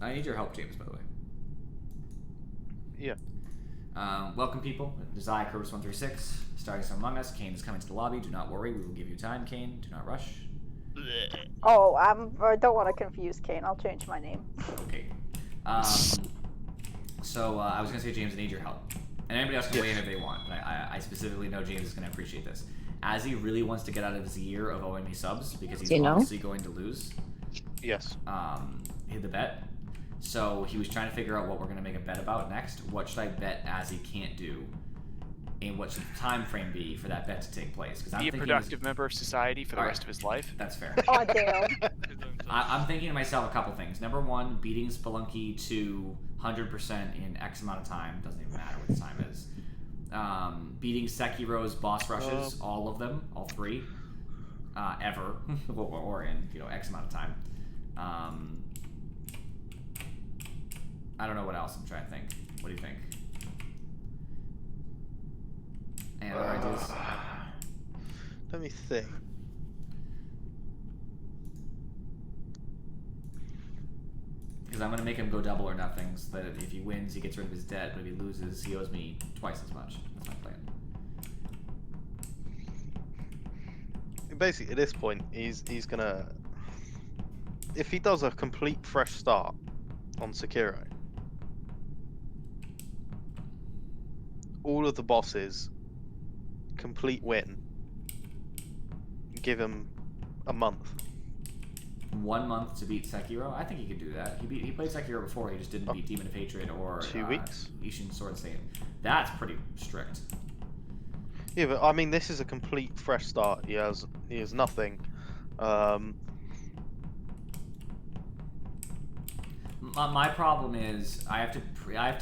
I need your help, James, by the way. Yeah. Welcome, people. Desire Curtis 136. Starting some Among Us. Kane is coming to the lobby. Do not worry. We will give you time, Kane. Do not rush. Oh, I don't want to confuse Kane. I'll change my name. Okay. So I was gonna say, James, I need your help, and anybody else can weigh in if they want. But I specifically know James is gonna appreciate this. As he really wants to get out of his year of owing me subs because he's obviously going to lose. Yes. Hit the bet. So he was trying to figure out what we're gonna make a bet about next. What should I bet as he can't do? And what should the time frame be for that bet to take place? Because Be a productive member of society for the rest of his life. That's fair. Oh, damn. I'm thinking to myself a couple things. Number one, beating Spelunky to 100% in X amount of time. Doesn't even matter what the time is. Beating Sekiro's boss rushes, all of them, all three, ever, or in X amount of time. I don't know what else. I'm trying to think. What do you think? Any other ideas? Let me think. Because I'm going to make him go double or nothing, so that if he wins, he gets rid of his debt, but if he loses, he owes me twice as much. That's my plan. Basically, at this point, he's gonna... If he does a complete fresh start on Sekiro, all of the bosses, complete win, give him a month. 1 month to beat Sekiro? I think he could do that. He played Sekiro before, he just didn't beat Demon of Hatred or 2 weeks? Ishin Sword Saint. That's pretty strict. Yeah, but I mean, this is a complete fresh start. He has nothing. My problem is I have to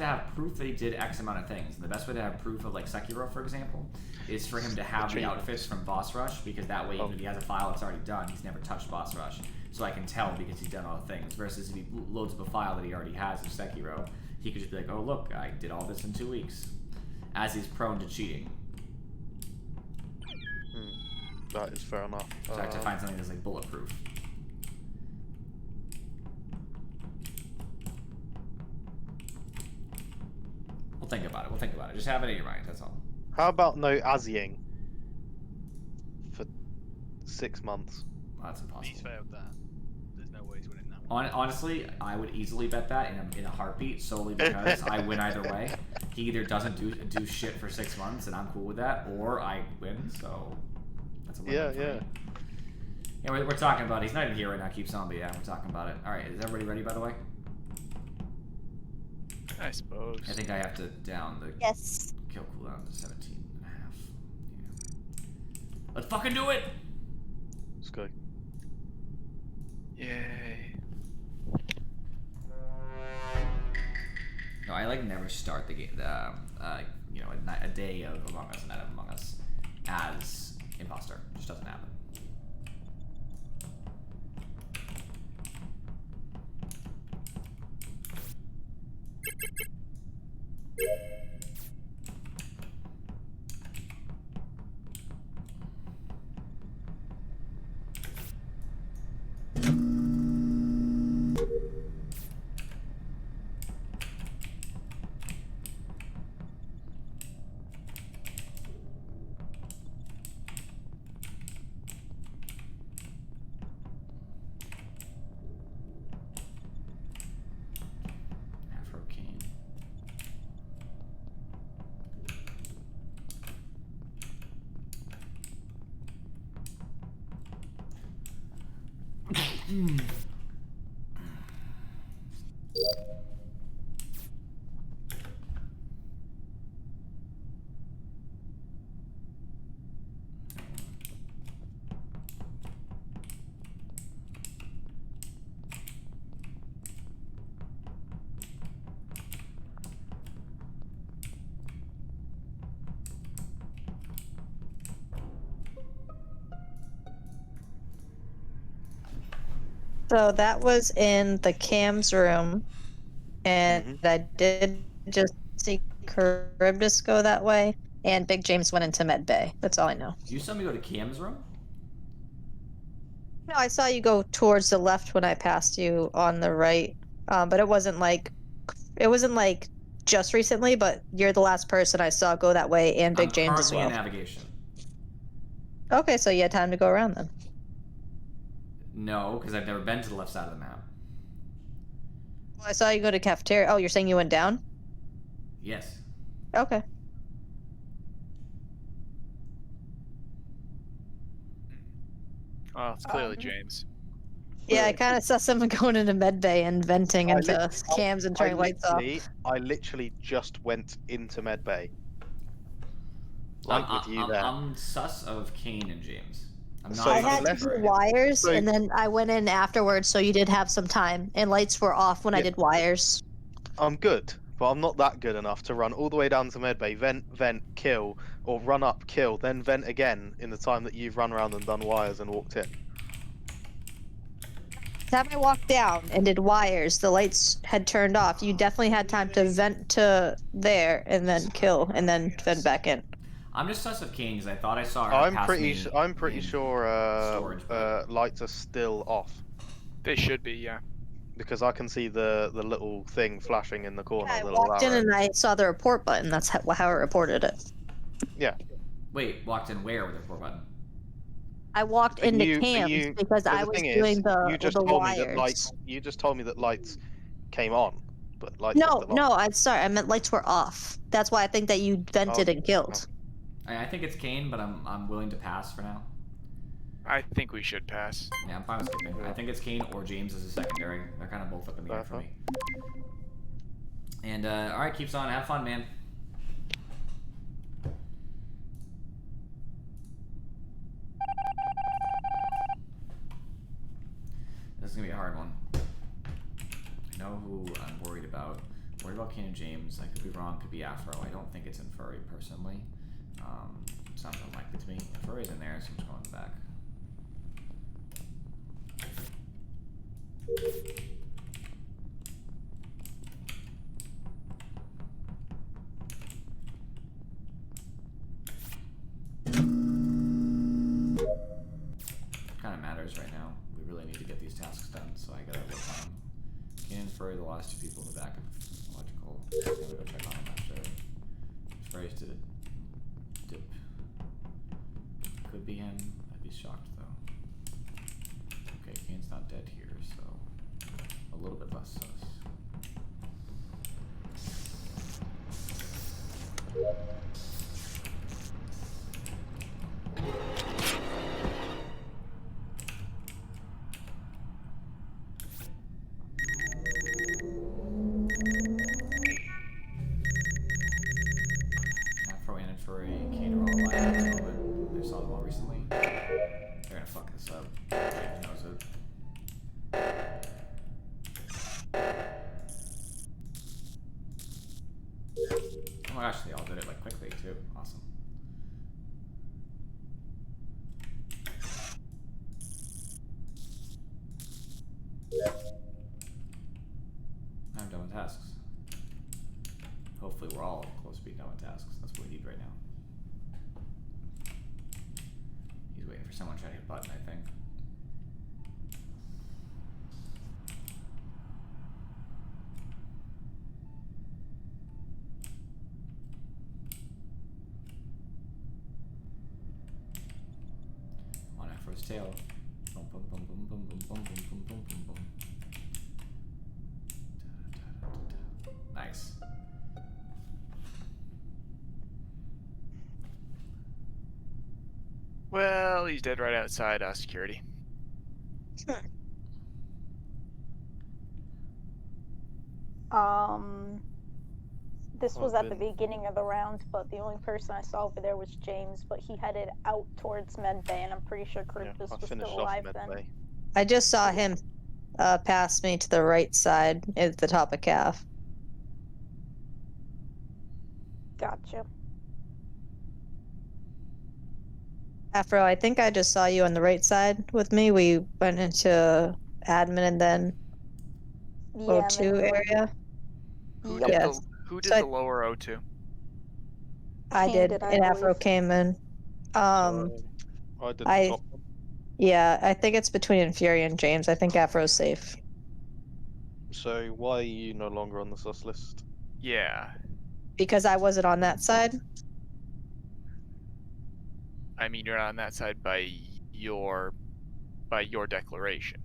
have proof that he did X amount of things. And the best way to have proof of like Sekiro, for example, is for him to have the outfits from Boss Rush, because that way, even if he has a file that's already done, he's never touched Boss Rush. So I can tell because he's done all the things. Versus if he loads up a file that he already has of Sekiro, he could just be like, oh look, I did all this in 2 weeks. As he's prone to cheating. That is fair enough. So I have to find something that's like bulletproof. We'll think about it. Just have it in your mind, that's all. How about no Asying for 6 months? Well, that's impossible. He's failed that. There's no way he's winning that one. Honestly, I would easily bet that in a heartbeat, solely because I win either way. He either doesn't do shit for 6 months, and I'm cool with that, or I win. So that's a win. Yeah. Yeah, we're talking about it. He's not even here right now. Keep Zombie. Yeah, we're talking about it. All right, is everybody ready? By the way, I suppose. I think I have to down the kill cooldown to 17 and a half. Yeah. Let's fucking do it. Let's go. Yay. No, I like never start the game. A day of Among Us, a night of Among Us, as imposter. Just doesn't happen. Afro Kane. So that was in the Cam's room, and I did just see Charybdis go that way, and Big James went into Med Bay. That's all I know. You saw me go to Cam's room? No, I saw you go towards the left when I passed you on the right. But it wasn't like just recently. But you're the last person I saw go that way, and Big I'm James as currently well. in navigation. Okay, so you had time to go around then. No, because I've never been to the left side of the map. Well, I saw you go to cafeteria. Oh, you're saying you went down? Yes. Okay. Oh, it's clearly James. Yeah, I kind of saw someone going into medbay and venting I into lit- cams and turning lights off. I literally just went into medbay. Like with you there. I'm sus of Kane and James. I'm not So I sus had of to unless- do Bird. wires, So- and then I went in afterwards, so you did have some time, and lights were off when I Yeah. did wires. I'm good, but I'm not that good enough to run all the way down to medbay, vent, kill, or run up, kill, then vent again in the time that you've run around and done wires and walked in. The time I walked down and did wires, the lights had turned off. You definitely had time to vent to there, and then kill, and then vent back in. I'm just sus of Kane because I thought I saw her I'm pass pretty. me I'm pretty in sure storage, but- lights are still off They should be, yeah. because I can see the little thing flashing in the corner. I the little walked in arrow. and I saw the report button. That's how it reported it. Wait, walked in where with the report button? I walked But into you- but cams you- because But I the was thing doing is, the you just the told wires. me that lights. You just told me that lights came on, but lights. are No, still no, on. I'm sorry. I meant lights were off. That's why I think that you vented and killed. I think it's Kane, but I'm willing to pass for now. I think we should pass. Yeah, I'm fine with skipping. I think it's Kane or James as a secondary. They're kind of both up in the air for me. And all right, keeps on. Have fun, man. This is gonna be a hard one. I know who I'm worried about. Worried about Kane and James. I could be wrong. Could be Afro. I don't think it's in Furry personally. Sounds unlikely to me. If Furry's in there, so I'm just going back. Kind of matters right now. We really need to get these tasks done, so I gotta work on them. Kane and Furry, the last two people in the back of electrical. I'm gonna go check on them after. Furry's did a dip. Could be him. I'd be shocked though. Okay, Kane's not dead here, so a little bit less sus. Afro and Furry and Kane are all alive at the moment. They saw them all recently. They're gonna fuck this up. James knows it. Oh my gosh, they all did it like quickly too. Awesome. I'm done with tasks. Hopefully we're all close to being done with tasks. That's what we need right now. He's waiting for someone to try to hit a button, I think. On Afro's tail. Boom, boom, boom, boom, boom, boom, boom, boom, boom, boom, boom, boom. Da-da-da-da-da. Nice. Well, he's dead right outside security. This was Oh, at the good. beginning of the round, but the only person I saw over there was James, but he headed out towards medbay, and I'm pretty sure Yeah, Charybdis I was finished still off alive medbay. then. I just saw him pass me to the right side at the top of calf. Gotcha. Afro, I think I just saw you on the right side with me. We went into admin and then Yeah, O2 and then we went- area. Who Yep. did, Yes. who did So I- the lower O2? I Kane did, did, I and Afro believe. came in. I did the I- top one. Yeah, I think it's between Fury and James. I think Afro's safe. So why are you no longer on the sus list? Yeah. Because I wasn't on that side. I mean, you're not on that side by your declaration.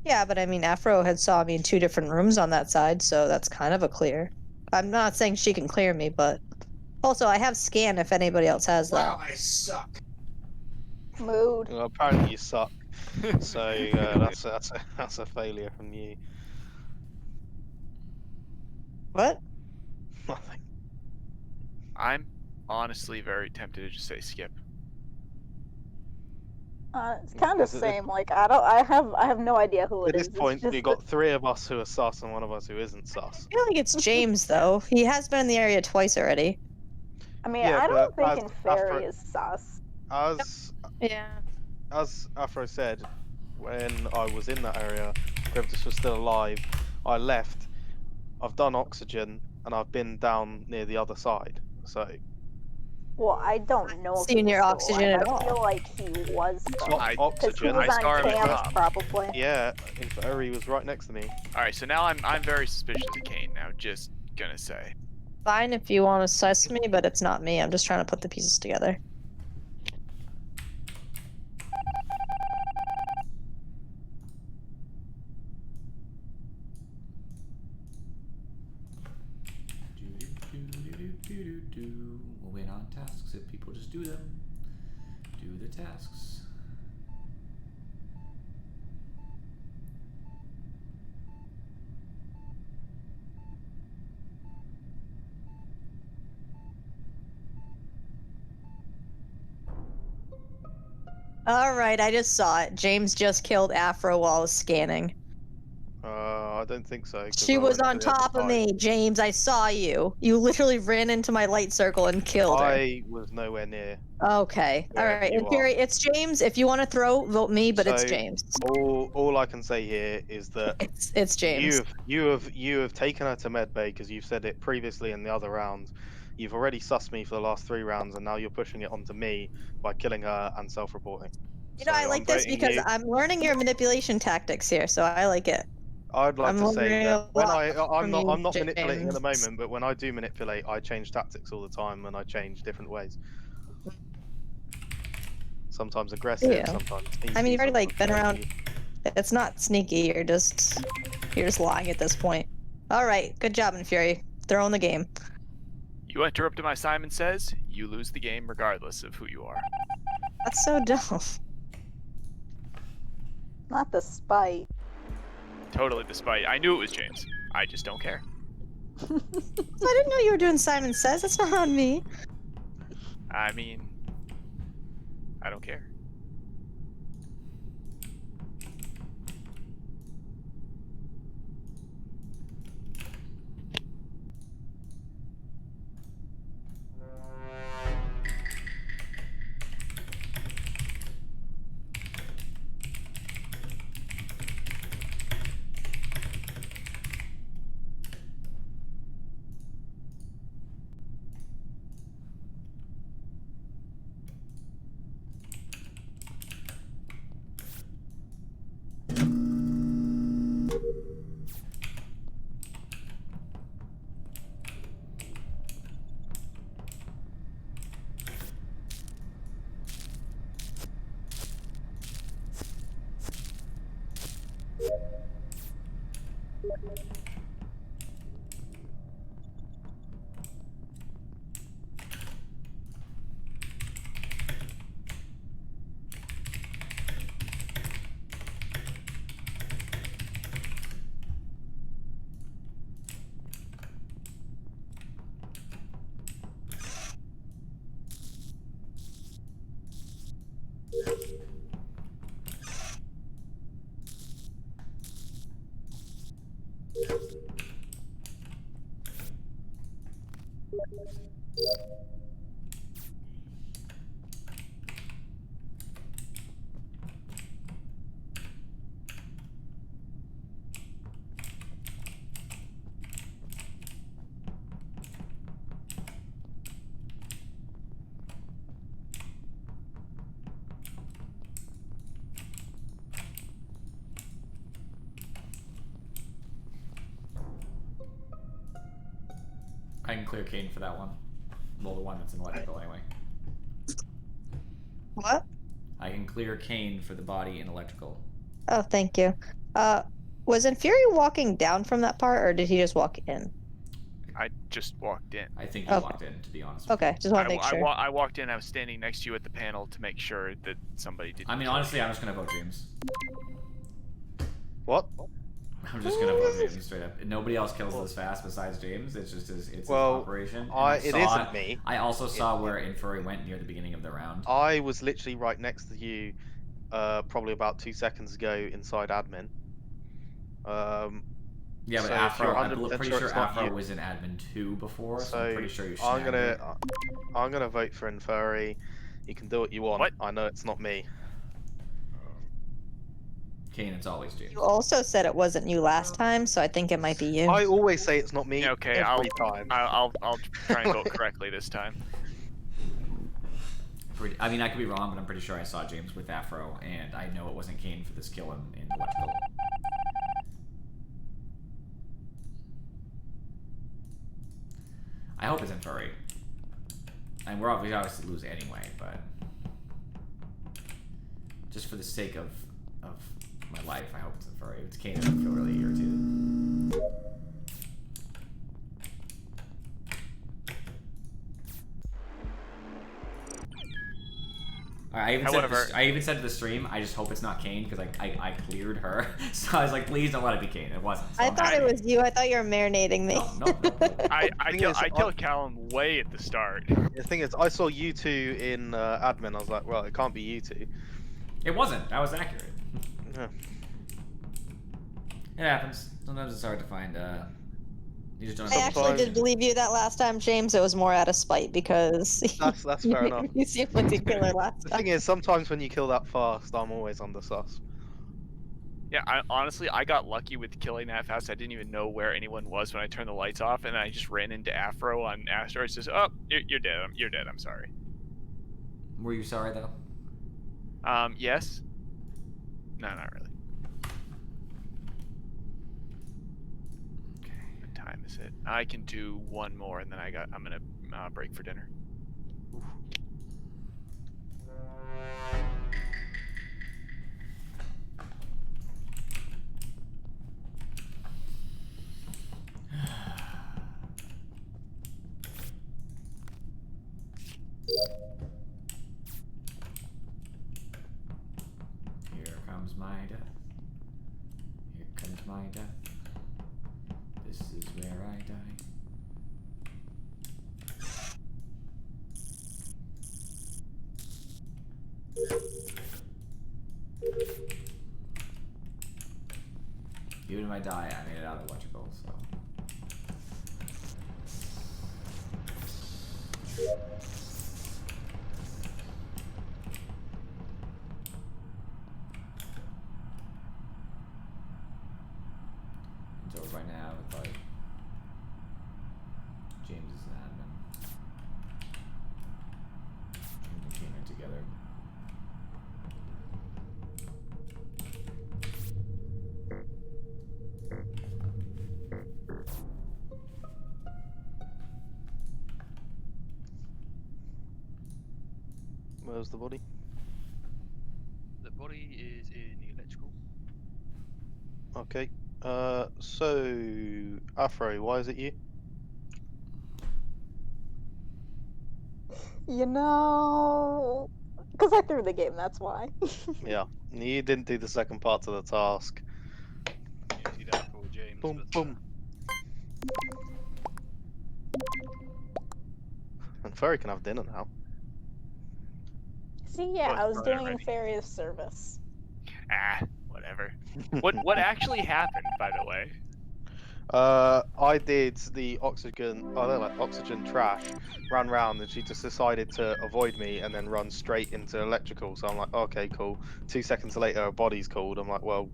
Yeah, but I mean, Afro had saw me in 2 different rooms on that side, so that's kind of a clear. I'm not saying she can clear me, but also I have scan if anybody else has that. I suck. Mood. Well, apparently you suck. So that's a failure from you. What? Nothing. I'm honestly very tempted to just say skip. It's kind of Because the at this- same. Like I have no idea who At it this is. point, It's just you got 3 of us who are sus and 1 of us who isn't sus. I feel like it's James though. He has been in the area twice already. I mean, Yeah, I don't but think as Inferi Afro- is sus. Yeah. As Afro said, when I was in that area, Charybdis was still alive. I left. I've done oxygen, and I've been down near the other side. So Well, I don't know if Seen he's your still oxygen alive. at I all. feel like he was sus. I- Because he oxygen. was I saw on him at the cams, top. probably. Yeah, Inferi was right next to me. All right, so now I'm very suspicious of Kane now. Just gonna say. Fine if you want to suss me, but it's not me. I'm just trying to put the pieces together. We'll wait on tasks if people just do them. Do the tasks. All right, I just saw it. James just killed Afro while I was scanning. I don't think so. 'cause She I was went on to the other top of side. me, James. I saw you. You literally ran into my light circle and killed her. I was nowhere near. Okay. All Wherever right. you And are. Fury, it's James. If you want to throw, vote me, but it's So, James. All I can say here is that It's James. you have taken her to medbay because you've said it previously in the other rounds. You've already sussed me for the last 3 rounds, and now you're pushing it onto me by killing her and self-reporting. You know, I like this because I'm learning your manipulation tactics here, so I like it. I'd like I'm to say learning that a when lot I'm from not you, manipulating at the James. moment, but when I do manipulate, I change tactics all the time, and I change different ways. Sometimes aggressive, Yeah. sometimes sneaky. I mean, you've already like sometimes been around. sneaky. It's not sneaky. You're just lying at this point. All right. Good job, Fury. Throwing the game. You interrupted my Simon Says. You lose the game regardless of who you are. That's so dumb. Not the spite. Totally despite. I knew it was James. I just don't care. So I didn't know you were doing Simon Says. That's not on me. I mean, I don't care. I can clear Kane for that one. Well, the one that's in electrical anyway. What? I can clear Kane for the body in electrical. Oh, thank you. Was Infuri walking down from that part, or did he just walk in? I just walked in. I think you Okay. walked in, to be honest with you. Okay, just want to make sure. I walked in. I was standing next to you at the panel to make sure that somebody didn't. I mean, honestly, I'm just gonna vote James. What? I'm just gonna vote James straight up. Nobody else kills this fast besides James. It's just his Well, operation. And it isn't me. I also saw where Infuri went near the beginning of the round. I was literally right next to you, probably about 2 seconds ago inside admin. Yeah, but so if Afro, you're I'm 100% pretty sure sure it's not Afro you- was in admin 2 before, so So I'm pretty sure you should. I'm gonna vote for Infuri. You can do what you want. What? I know it's not me. Kane, it's always James. You also said it wasn't you last time, so I think it might be you. I always say it's not me. Okay, every time. I'll try and vote correctly this time. I mean, I could be wrong, but I'm pretty sure I saw James with Afro, and I know it wasn't Kane for this kill in electrical. I hope it's Infuri. And we obviously lose anyway, but just for the sake of my life, I hope it's Infuri. If it's Kane, I feel really irritated. Alright, I even said to the stream, I just hope it's not Kane, because I cleared her. So I was like, please don't let it be Kane. It wasn't. So I I'm thought happy. it was you. I thought you were marinating me. No. I killed Callum way at the start. The thing is, I saw you two in admin. I was like, well, it can't be you two. It wasn't. That was accurate. Yeah. It happens. Sometimes it's hard to find. You just don't I have actually did believe you that last time, James. It was more out of spite because That's fair enough. you seemed like the killer last The time. thing is, sometimes when you kill that fast, I'm always under sus. Yeah, honestly, I got lucky with killing that fast. I didn't even know where anyone was when I turned the lights off, and I just ran into Afro on Astro. It says, "Oh, you're dead. You're dead. I'm sorry." Were you sorry though? Yes. No, not really. Okay. What time is it? I can do one more, and then I'm gonna break for dinner. Here comes my death. Here comes my death. This is where I die. Even if I die, I made it out of electrical, so. Until right now, it's like James is an admin. And we came in together. Where's the body? The body is in the electrical. Okay. So Afro, why is it you? You know, because I threw the game, that's why. Yeah, you didn't do the second part of the task. Usually that for James. Boom, but, boom. And Furry can have dinner now. See, yeah, Well, I was it's doing already. nefarious service. Whatever. What actually happened, by the way? I did the oxygen, oxygen trash, ran round, and she just decided to avoid me and then run straight into electrical. So I'm like, okay, cool. 2 seconds later, her body's called. I'm like, well,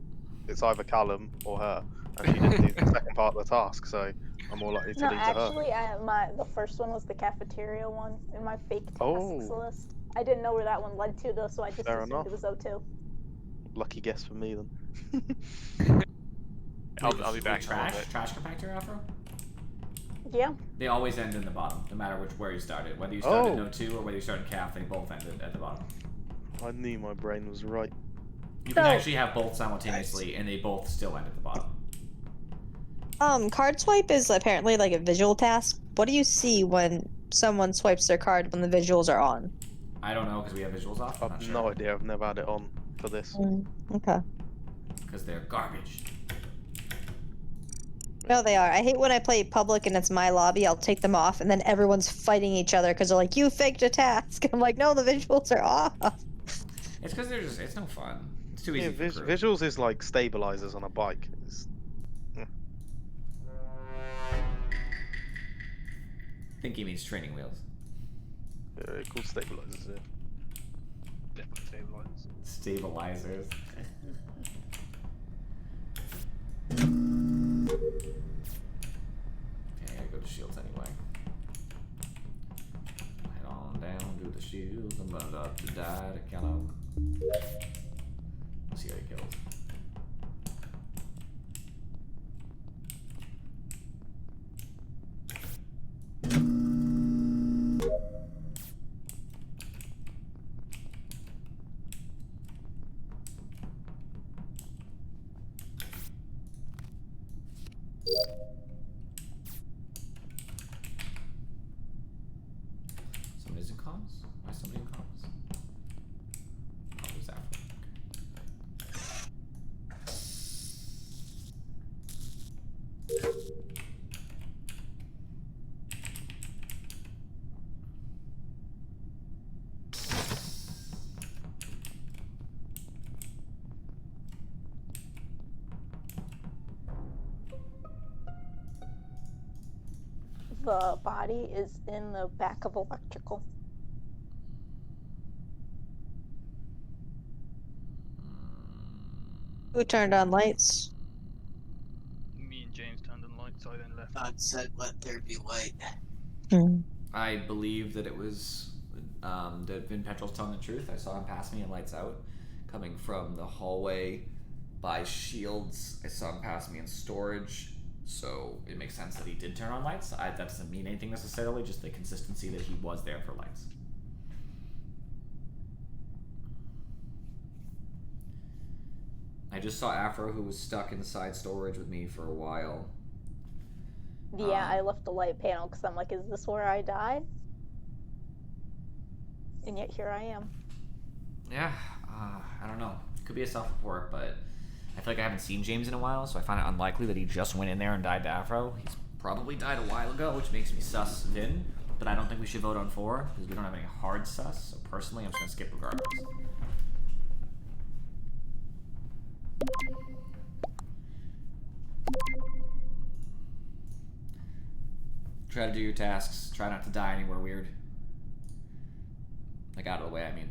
it's either Callum or her, and she didn't do the second part of the task, so I'm more likely to No, leave to her. actually, the first one was the cafeteria one in my fake tasks Oh. list. I didn't know where that one led to though, so I just Fair assumed enough. it was O2. Lucky guess for me then. I'll be back in a Trash? little bit. Trash compactor, Afro? Yeah. They always end in the bottom, no matter where you started. Whether you started in Oh. O2 or whether you started in CAF, they both ended at the bottom. I knew my brain was right. You can So- actually have both simultaneously, and they both still end at the bottom. Card swipe is apparently like a visual task. What do you see when someone swipes their card when the visuals are on? I don't know because we have visuals off. I'm I've not no sure. idea. I've never had it on for this. Okay. Because they're garbage. No, they are. I hate when I play public and it's my lobby. I'll take them off, and then everyone's fighting each other because they're like, "You faked a task." I'm like, "No, the visuals are off." It's because they're just. It's no fun. It's too easy. Yeah, for crew. visuals is like stabilizers on a bike. It's, I think he means training wheels. called stabilizers. Yeah. Definitely stabilizers. Stabilizers. Okay, I gotta go to shields anyway. Head on down to the shields. I'm about to die to kind of. Let's see how he kills. Somebody's in comms? Why is somebody in comms? Oh, who's that? The body is in the back of electrical. Who turned on lights? Me and James turned on lights, I then left. God said, "Let there be light." I believe that it was that Vin Petrol's telling the truth. I saw him pass me and lights out, coming from the hallway by shields. I saw him pass me in storage, so it makes sense that he did turn on lights. That doesn't mean anything necessarily, just the consistency that he was there for lights. I just saw Afro, who was stuck inside storage with me for a while. Yeah, I left the light panel because I'm like, is this where I die? And yet here I am. Yeah, I don't know. Could be a self-report, but I feel like I haven't seen James in a while, so I find it unlikely that he just went in there and died to Afro. He's probably died a while ago, which makes me sus Vin, but I don't think we should vote on 4, because we don't have any hard sus, so personally I'm just going to skip regardless. Try to do your tasks. Try not to die anywhere weird. Like out of the way, I mean.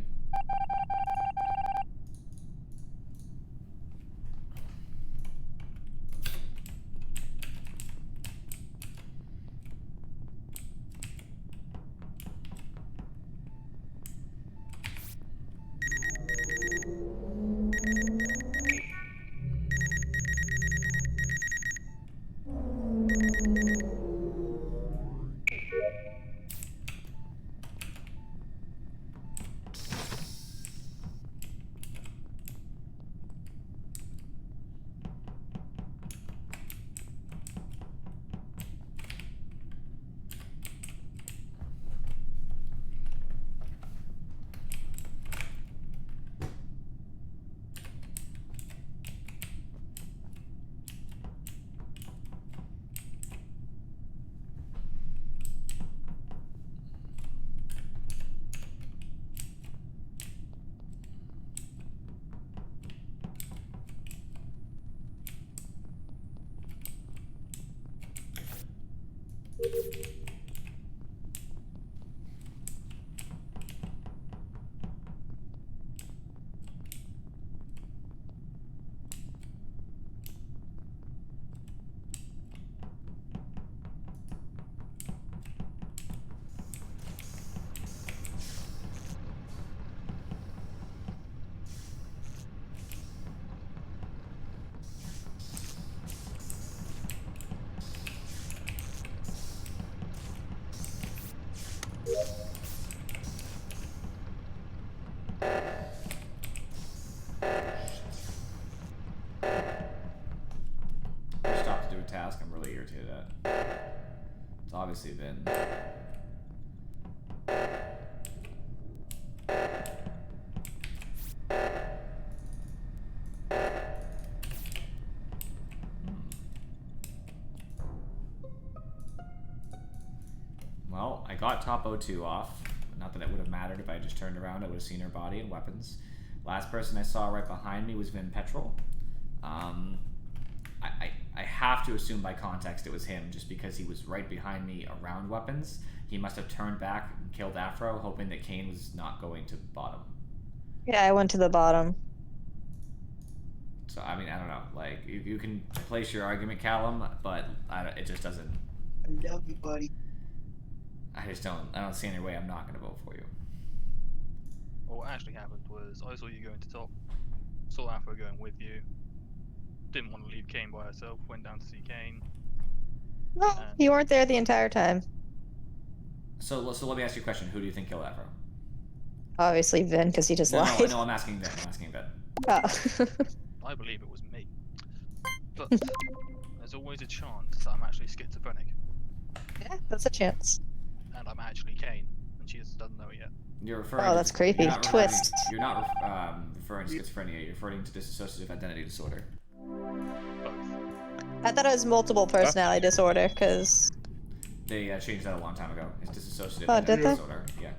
hit it at? It's obviously Vin. Well, I got top O2 off. Not that it would have mattered if I just turned around. I would have seen her body and weapons. Last person I saw right behind me was Vin Petrol. I have to assume by context it was him, just because he was right behind me around weapons. He must have turned back and killed Afro, hoping that Kane was not going to bottom. Yeah, I went to the bottom. So, I mean, I don't know. Like, you can place your argument, Callum, but it just doesn't... I love you, buddy. I don't see any way I'm not going to vote for you. What actually happened was I saw you going to top, saw Afro going with you, didn't want to leave Kane by herself, went down to see Kane. No, you weren't there the entire time. So let me ask you a question. Who do you think killed Afro? Obviously Vin, because he just lied. No, I'm asking Vin. I'm asking Vin. Oh. I believe it was me. But there's always a chance that I'm actually schizophrenic, Yeah, that's a chance. and I'm actually Kane, and she just doesn't know it yet. You're referring Oh, to, that's creepy. You're not Twist. You're not referring to schizophrenia. You're referring to dissociative identity disorder. Both. I thought it was multiple personality disorder, because... They changed that a long time ago. It's dissociative Oh, identity did they? disorder. Yeah.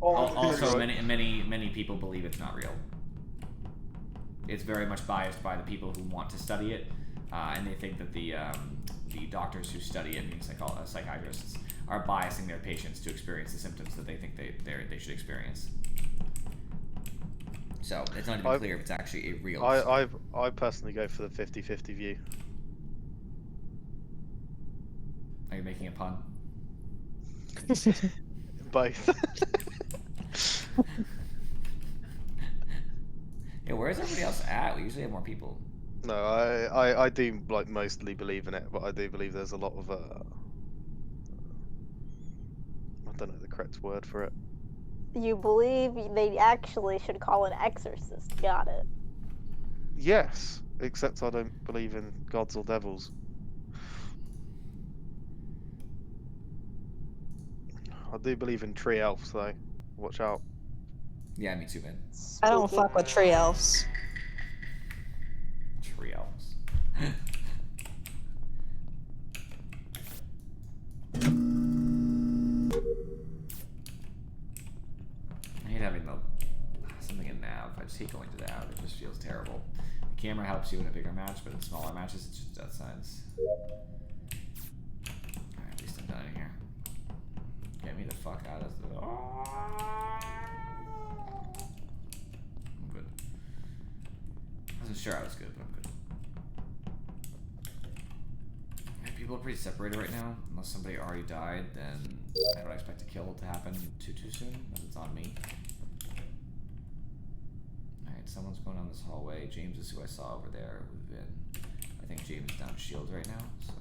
Also, many people believe it's not real. It's very much biased by the people who want to study it, and they think that the doctors who study it, being psychiatrists, are biasing their patients to experience the symptoms that they think they should experience. So it's not even clear if it's actually a real. I personally go for the 50-50 view. Are you making a pun? Both. Yeah, where's everybody else at? We usually have more people. No, I do like mostly believe in it, but I do believe there's a lot of I don't know the correct word for it. You believe they actually should call an exorcist. Got it. Yes, except I don't believe in gods or devils. I do believe in tree elves though. Watch out. Yeah, me too, man. I don't fuck with tree elves. Tree elves. I hate having something in nav. I just hate going to nav. It just feels terrible. The camera helps you in a bigger match, but in smaller matches, it's just death signs. Alright, at least I'm done in here. Get me the fuck out of the. I'm good. I wasn't sure I was good, but I'm good. Yeah, people are pretty separated right now. Unless somebody already died, then I don't expect a kill to happen too soon, unless it's on me. Alright, someone's going down this hallway. James is who I saw over there with Vin. I think James is down shield right now, so.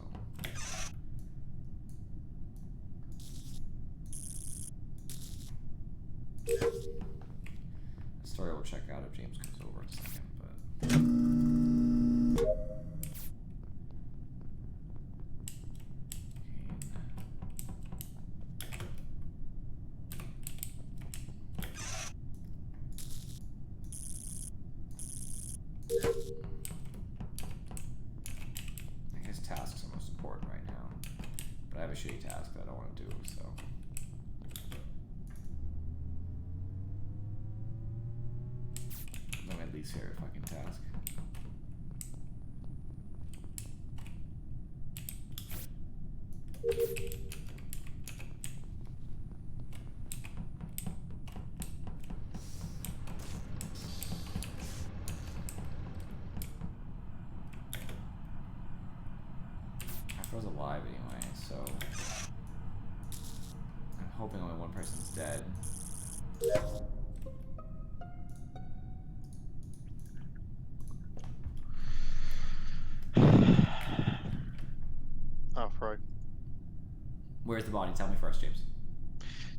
The story will check out if James comes over in a second, but. I guess tasks are most important right now, but I have a shitty task that I don't want to do, so. I'm at least here a fucking task. Afro's alive anyway, so I'm hoping only one person's dead. Afro. Where's the body? Tell me first, James.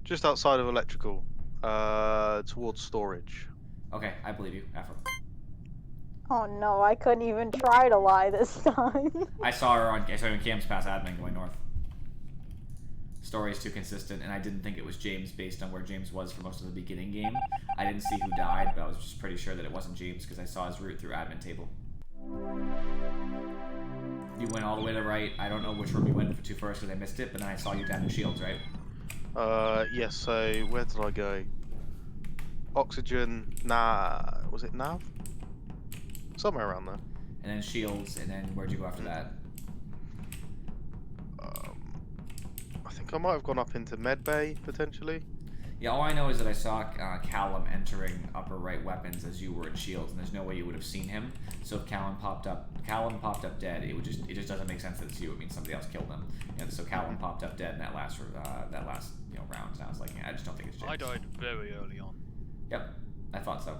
Just outside of electrical, towards storage. Okay, I believe you, Afro. Oh no, I couldn't even try to lie this time. I saw her on Cam's past admin going north. Story is too consistent, and I didn't think it was James based on where James was for most of the beginning game. I didn't see who died, but I was just pretty sure that it wasn't James because I saw his route through admin table. You went all the way to the right. I don't know which room you went to first because I missed it, but then I saw you down in Shields, right? Yes, so where did I go? Oxygen, was it Nav? Somewhere around there. And then Shields, and then where'd you go after that? I think I might have gone up into Medbay, potentially. Yeah, all I know is that I saw Callum entering upper right weapons as you were in Shields, and there's no way you would have seen him. So if Callum popped up dead, it just doesn't make sense that it's you. It means somebody else killed him. And so Callum popped up dead in that last round. And I was like, I just don't think it's James. I died very early on. Yep, I thought so.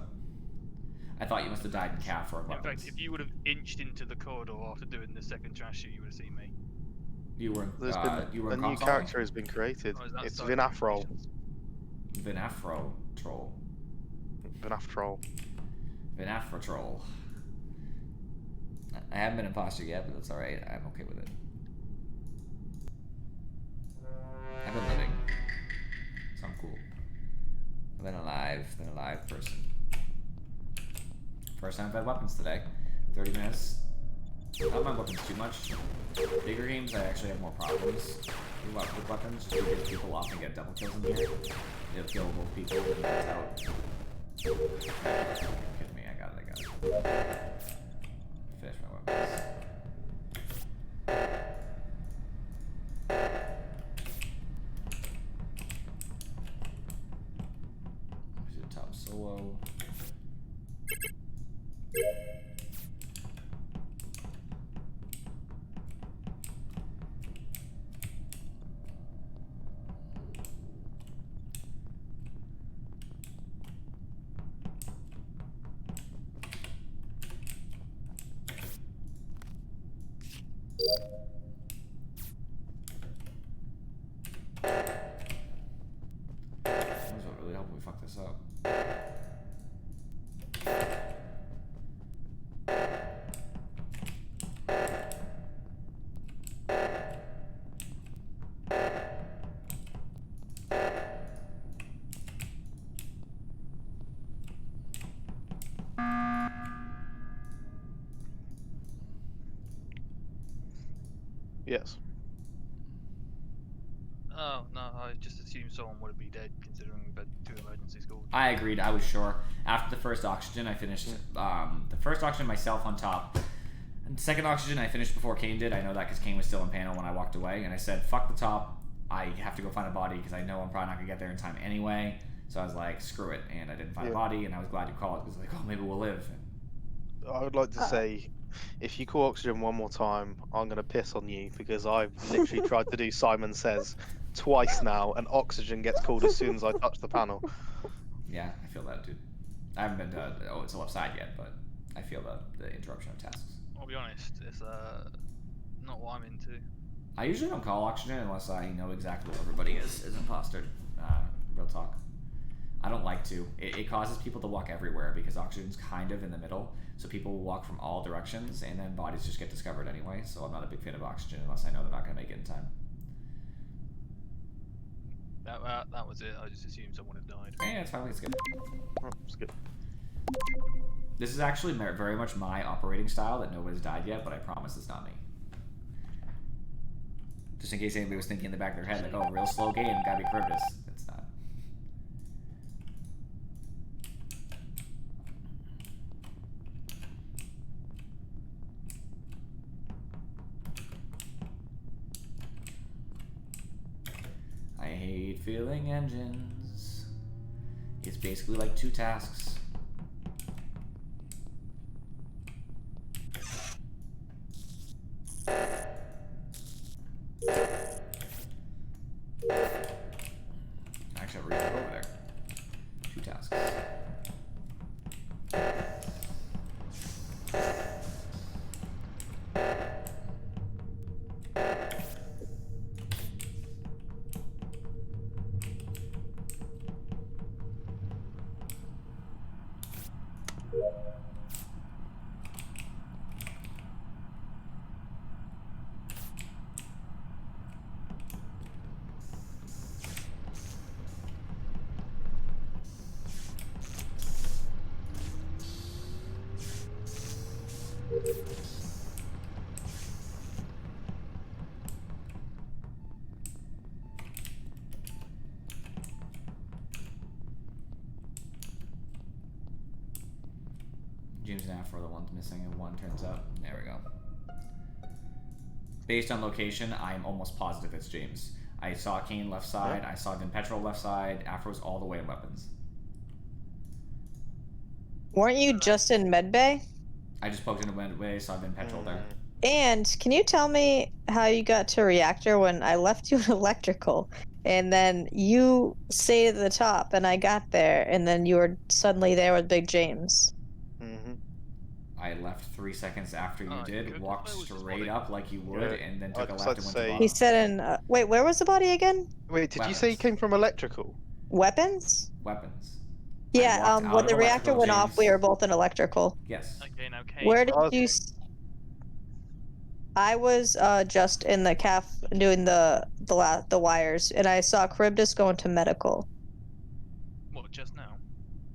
I thought you must have died in CAF or In weapons. fact, if you would have inched into the corridor after doing the second trash shoot, you would have seen me. You were There's you were been a new console? character has been created. I was It's outside Vinafrol. operations. Vinafro troll. Vinaftrol. Vinafro troll. I haven't been imposter yet, but that's alright. I'm okay with it. I've been living. So I'm cool. I've been a live person. First time I've had weapons today. 30 minutes. I don't mind weapons too much. Bigger games, I actually have more problems with weapons. Because people often get double kills in here. They'll kill both people and that's out. Kidding me, I got it. Finish my weapons. Here's the top solo. This would really help if we fuck this up. Yes. Oh, no, I just assumed someone would be dead considering we've had 2 emergencies called. I agreed. I was sure. After the first oxygen, I finished the first oxygen myself on top. And the second oxygen, I finished before Kane did. I know that because Kane was still in panel when I walked away. And I said, fuck the top. I have to go find a body because I know I'm probably not going to get there in time anyway. So I was like, screw it. And I didn't find a body. And I was glad you called because like, oh, maybe we'll live. I would like to say, if you call Oxygen one more time, I'm going to piss on you because I've literally tried to do Simon Says twice now, and Oxygen gets called as soon as I touch the panel. Yeah, I feel that, dude. I haven't been to it's left side yet, but I feel the interruption of tasks. I'll be honest, it's not what I'm into. I usually don't call oxygen unless I know exactly what everybody is imposter. Real talk. I don't like to. It causes people to walk everywhere because oxygen's kind of in the middle, so people will walk from all directions, and then bodies just get discovered anyway. So I'm not a big fan of oxygen unless I know they're not going to make it in time. That was it. I just assumed someone had died. Yeah, it's fine. It's good. Oh, it's good. This is actually very much my operating style that nobody's died yet, but I promise it's not me. Just in case anybody was thinking in the back of their head, like, oh, real slow game, gotta be Charybdis. It's not. I hate filling engines. It's basically like 2 tasks. Actually, I'll read it over there. 2 tasks. James and Afro are the ones missing, and one turns out. There we go. Based on location, I'm almost positive it's James. I saw Kane left side, I saw Vin Petrol left side, Afro's all the way in weapons. Weren't you just in medbay? I just poked in a way, saw Vin Petrol there. And can you tell me how you got to reactor when I left you in electrical? And then you stayed at the top, and I got there, and then you were suddenly there with Big James. I left 3 seconds after you did, good. walked Where was this straight body? up like you would, Yeah. and then took a I'd left like and to went to say- the He bottom. said in wait, where was the body again? Wait, did you say he Weapons. came from electrical? Weapons? Weapons. Yeah, walked out when of the reactor electrical, went off, we James. were both in electrical. Yes. Okay, now Kane. Where did Okay. you? I was just in the caf doing the wires, and I saw Charybdis go into medical. What, just now?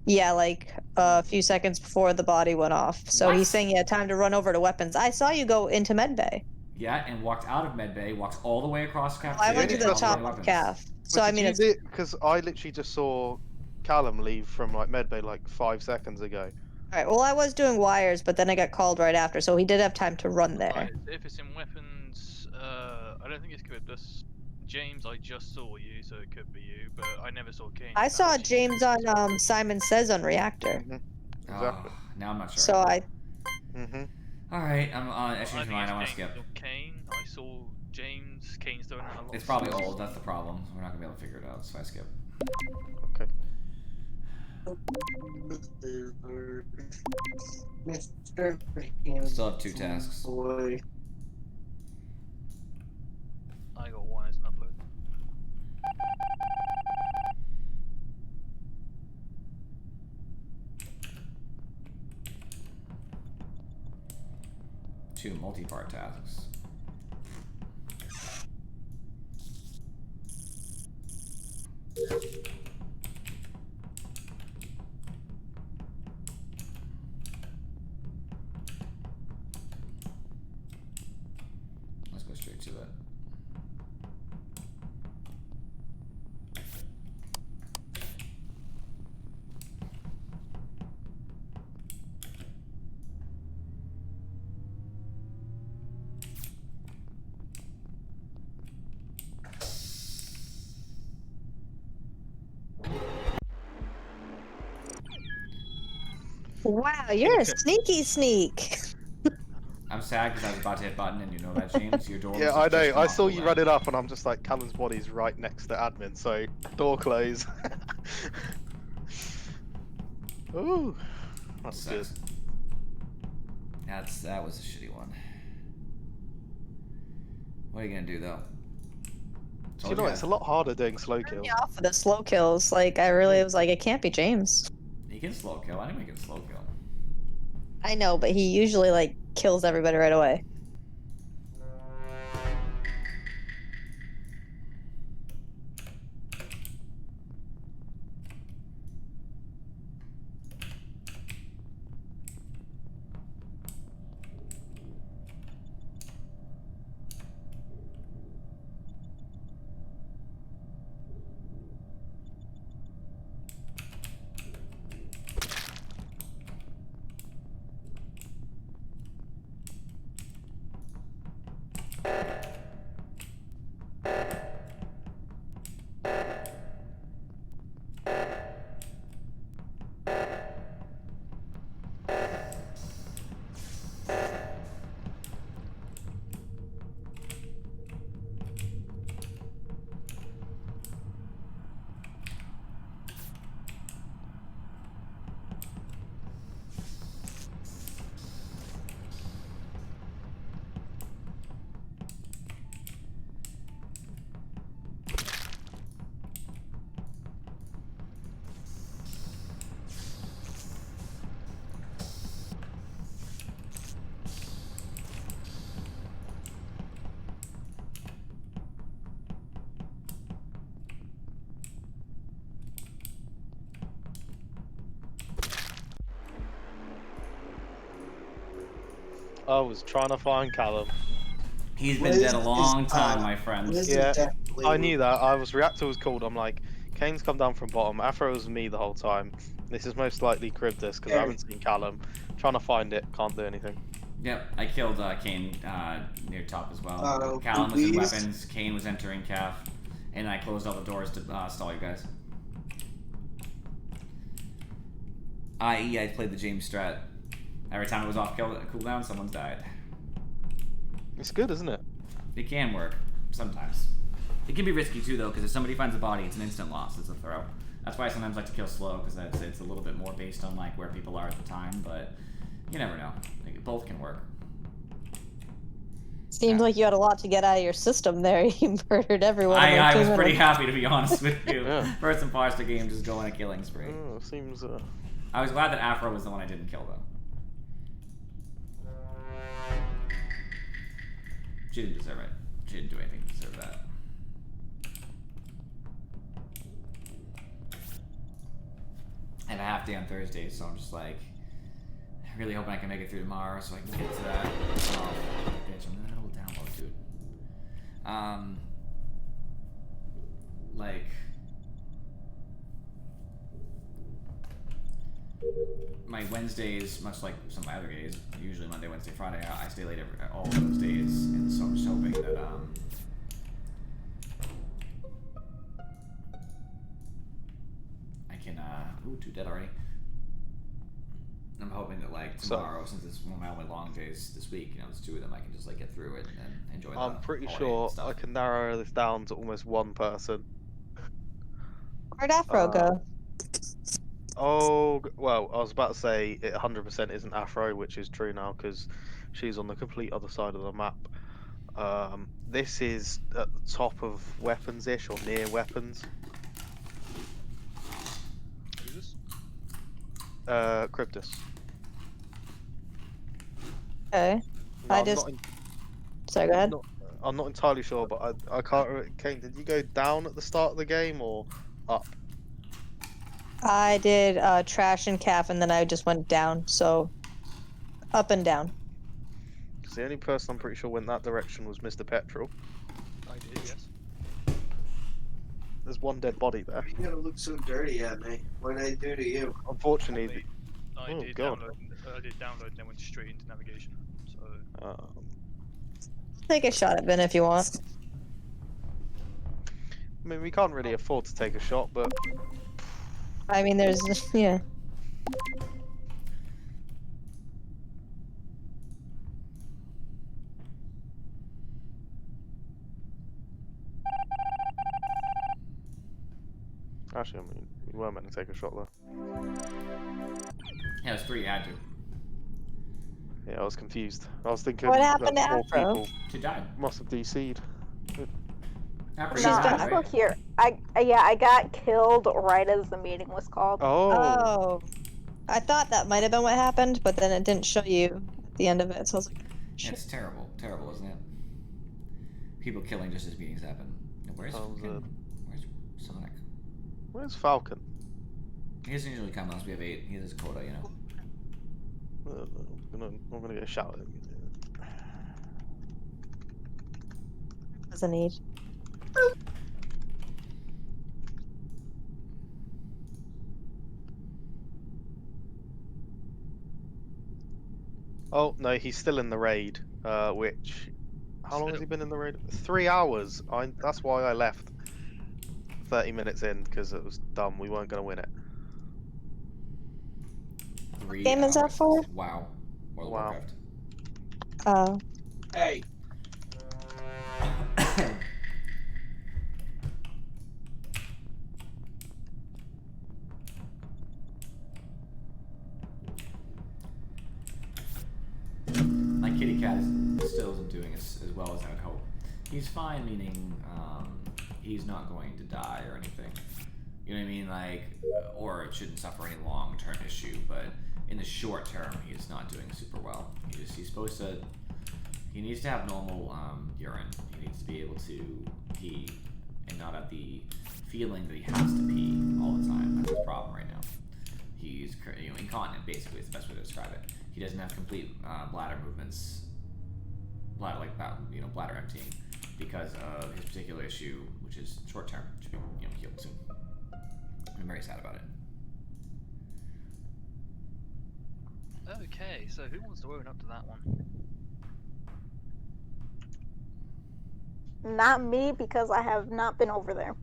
Yeah, like a few seconds before the body went off. So What? he's saying he had time to run over to weapons. I saw you go into medbay. Yeah, and walked out of medbay, walked all the way across I cafeteria. went to and the all top way of weapons. caf. So I mean, it's because I literally just saw Callum leave from like medbay like 5 seconds ago. all right. Well, I was doing wires, but then I got called right after, so he did have time to run there. Right, if it's in weapons, I don't think it's Charybdis. James, I just saw you, so it could be you, but I never saw Kane. I That saw was you. James on Simon Says on reactor. Exactly. Oh, now I'm not sure. So I Alright, I'm on. I I changed think my mind. I want it's to skip. James or Kane. I saw James. Kane's doing a lot. It's probably old. That's the problem. We're not gonna be able to figure it out. So I skip. Okay. Still have 2 tasks. I got one as an upload. Two multi-part tasks. Let's go straight to it. wow, you're a sneaky sneak. I'm sad because I was about to hit button, and you know that, James. Your door. Yeah, was I just know. I off saw the you left. run it up, and I'm just like, Callum's body's right next to admin, so door close. Ooh, that's good. Sucks. That was a shitty one. What are you gonna do though? Do you know what, it's a lot harder doing slow Turned kills. me off for the slow kills. Like I really was like, it can't be James. He can slow kill. Anyone can slow kill. I know, but he usually like kills everybody right away. I was trying to find Callum. He's been dead a long time, my friend. Yeah, I knew that. Reactor was called. I'm like, Kane's come down from bottom. Afro was me the whole time. This is most likely Cribdus because I haven't seen Callum. Trying to find it, can't do anything. Yep, I killed Kane near top as well. Uh-oh, Callum was in please. weapons, Kane was entering calf, and I closed all the doors to stall you guys. I.e., I played the James strat. Every time it was off cooldown, someone's died. It's good, isn't it? It can work, sometimes. It can be risky too, though, because if somebody finds a body, it's an instant loss. It's a throw. That's why I sometimes like to kill slow, because it's a little bit more based on like where people are at the time. But you never know. Like, both can work. Seems like you had a lot to get out of your system there. You murdered everyone. in like I 2 was pretty minutes. happy, to be honest with you. Yeah. First imposter game, just go on a killing spree. Oh, seems. I was glad that Afro was the one I didn't kill, though. She didn't deserve it. She didn't do anything to deserve that. I have a half day on Thursday, so I'm just like, really hoping I can make it through tomorrow so I can get to that. Oh, bitch, I'm in the middle of download, dude. Like, my Wednesdays, much like some of my other days, usually Monday, Wednesday, Friday, I stay late all of those days, and so I'm just hoping that I can ooh, 2 dead already. I'm hoping that like tomorrow, since it's one of my only long days this week, there's 2 of them, I can just like get through it and then enjoy. I'm pretty holiday sure stuff. I can narrow this down to almost one person. Where'd Afro go? Oh, well, I was about to say it 100% isn't Afro, which is true now because she's on the complete other side of the map. This is at the top of weapons-ish or near weapons. Who's this? Cryptus. Okay. No, I I'm just- not Sorry, go ahead. I'm not entirely sure, but I can't remember. Kane, did you go down at the start of the game or up? I did trash and calf, and then I just went down. So up and down. Because the only person I'm pretty sure went that direction was Mr. Petrol. I did, yes. There's one dead body there. You gotta look so dirty at me. What did I do to you? Unfortunately, I Oh, did God. download and then went straight into navigation. So Take a shot at Ben if you want. I mean, we can't really afford to take a shot, but I mean, there's yeah. actually, I mean, we weren't meant to take a shot there. Yeah, it was 3. I had to. Yeah, I was confused. I was thinking What happened that to 4 Afro? people She died. must have DC'd. Afro She's No, died, back. I'm still right? here. I got killed right as the meeting was called. Oh, Oh. I thought that might have been what happened, but then it didn't show you at the end of it, so I was like, Yeah, it's terrible. Terrible, isn't it? People killing just as meetings happen. Where's Sounds fucking, where's Sonic? where's Falcon? He doesn't usually come unless we have 8. He has his quota, you know. I'm gonna get a shout at him. doesn't need. Oh no, he's still in the raid. Which, how long has he Still. been in the raid? 3 hours. That's why I left 30 minutes in because it was dumb. We weren't gonna win it. 3 game is that hours. for? Wow. World of Wow. Warcraft. Oh. Hey, My kitty cat still isn't doing as well as I would hope. He's fine, meaning he's not going to die or anything. You know what I mean? Like, or it shouldn't suffer any long-term issue. But in the short term, he's not doing super well. He's supposed to. He needs to have normal urine. He needs to be able to pee and not have the feeling that he has to pee all the time. That's his problem right now. He's incontinent, basically, is the best way to describe it. He doesn't have complete bladder movements, bladder emptying, because of his particular issue, which is short term, should be healed soon. I'm very sad about it. Okay, so who wants to own up to that one? Not me, because I have not been over there.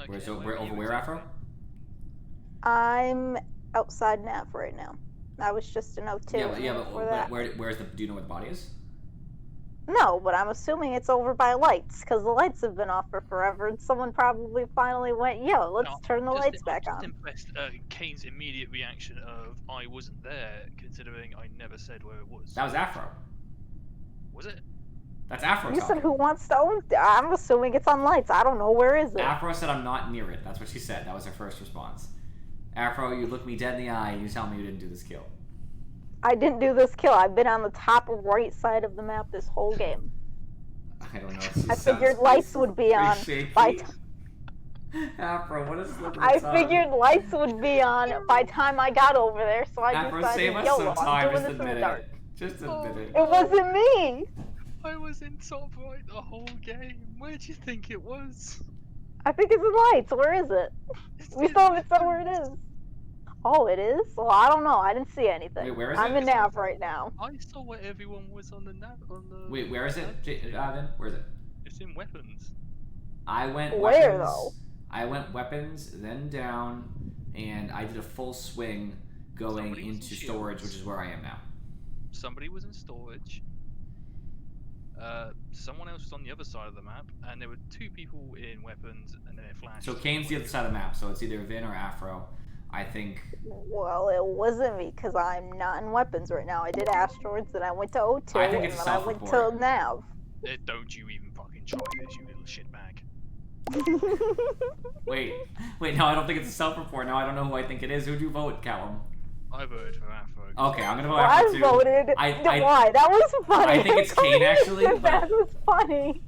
Where's Okay, where where over were you where, Afro? exactly? I'm outside Nav right now. I was just in O2. Yeah, but before that. where's the? Do you know where the body is? No, but I'm assuming it's over by lights, because the lights have been off for forever, and someone probably finally went, yo, let's No, turn the lights I'm back just on. impressed Kane's immediate reaction of I wasn't there, considering I never said where it was. That was Afro. Was it? That's Afro You talking. said who wants to own? I'm assuming it's on lights. I don't know. Where is it? Afro said I'm not near it. That's what she said. That was her first response. Afro, you look me dead in the eye and you tell me you didn't do this kill. I didn't do this kill. I've been on the top right side of the map this whole game. I don't know. I figured lights would be on by Afro, what is slip of the I tongue? figured lights would be on by time I got over there, so I Afro, decided, save us YOLO, some I'm time. doing Just this in the admit dark. it. Just admit it. It wasn't me. I was in top right the whole game. Where do you think it was? I think it's in lights. Where is it? It's We in still haven't said where it is. Oh, it is? Well, I don't know. I didn't see anything. Wait, where is I'm it? in Nav right now. I saw where everyone was on the nav on the. Wait, where is it, Ivan? Where is it? It's in weapons. I went Where, weapons. though? I went weapons, then down, and I did a full swing going Somebody was in into storage, shields. which is where I am now. Somebody was in storage. Someone else was on the other side of the map, and there were two people in weapons, and then it flashed. So Kane's the other side of the map, so it's either Vin or Afro. I think. Well, it wasn't me because I'm not in weapons right now. I did asteroids, then I went to O2, I think and it's then I went to self-report. Nav. Don't you even fucking try this, you little shitbag. Wait, no, I don't think it's a self-report. Now I don't know who I think it is. Who'd you vote, Callum? I voted for Afro. Okay, I'm gonna vote Well, Afro I too. voted. Why? That was funny. I think it's Kane, actually, but- That was funny.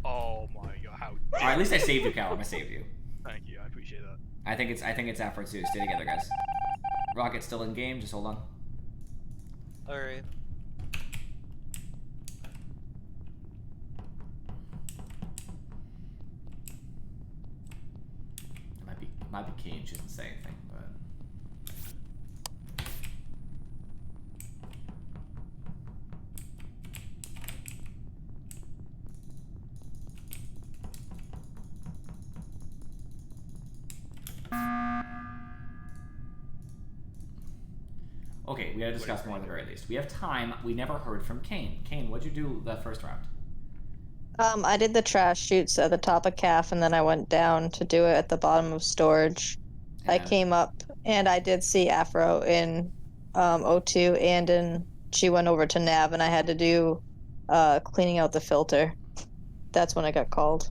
Oh my god, how? Alright, at least I saved you, Callum. I saved you. Thank you, I appreciate that. I think it's Afro too. Stay together, guys. Rocket's still in game. Just hold on. Alright. It might be Kane. She doesn't say anything, but. Okay, we gotta discuss more at the very least. We have time. We never heard from Kane. Kane, what'd you do that first round? I did the trash chutes at the top of CAF, and then I went down to do it at the bottom of storage. I And- came up, and I did see Afro in O2, and she went over to Nav, and I had to do cleaning out the filter. That's when I got called.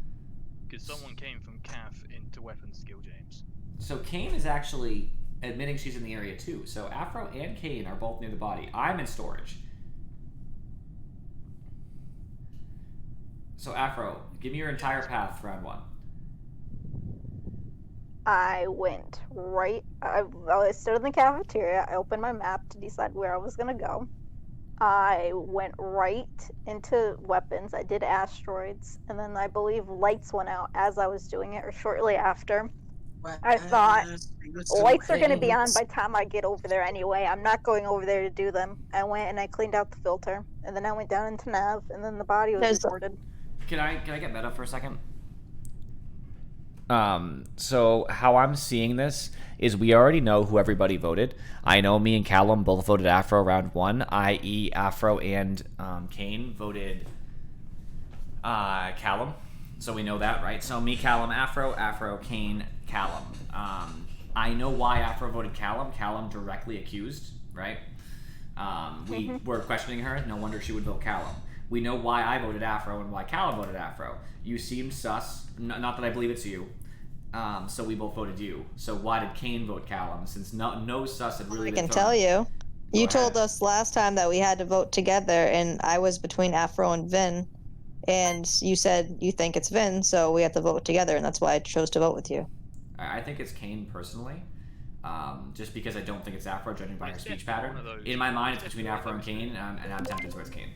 Because someone came from CAF into weapons skill, James. So Kane is actually admitting she's in the area too. So Afro and Kane are both near the body. I'm in storage. So Afro, give me your entire path for round one. I went right. I stood in the cafeteria. I opened my map to decide where I was gonna go. I went right into weapons. I did asteroids, and then I believe lights went out as I was doing it, or shortly after. I thought lights are gonna be on by the time I get over there anyway. I'm not going over there to do them. I went and I cleaned out the filter, and then I went down into Nav, and then the body was There's- reported. Can I get meta for a second? So how I'm seeing this is we already know who everybody voted. I know me and Callum both voted Afro round one, i.e. Afro and Kane voted Callum. So we know that, right? So me, Callum, Afro, Kane, Callum. I know why Afro voted Callum. Callum directly accused, right? We were questioning her. No wonder she would vote Callum. We know why I voted Afro and why Callum voted Afro. You seemed sus. Not that I believe it's you. So we both voted you. So why did Kane vote Callum? Since no sus had really I been can thrown. tell you. You Go told ahead. us last time that we had to vote together, and I was between Afro and Vin. And you said you think it's Vin, so we have to vote together, and that's why I chose to vote with you. I think it's Kane personally. Just because I don't think it's Afro, judging by her It's speech definitely pattern. one of those. In my mind, it's It's between definitely Afro and one of Kane, and I'm tempted towards Kane.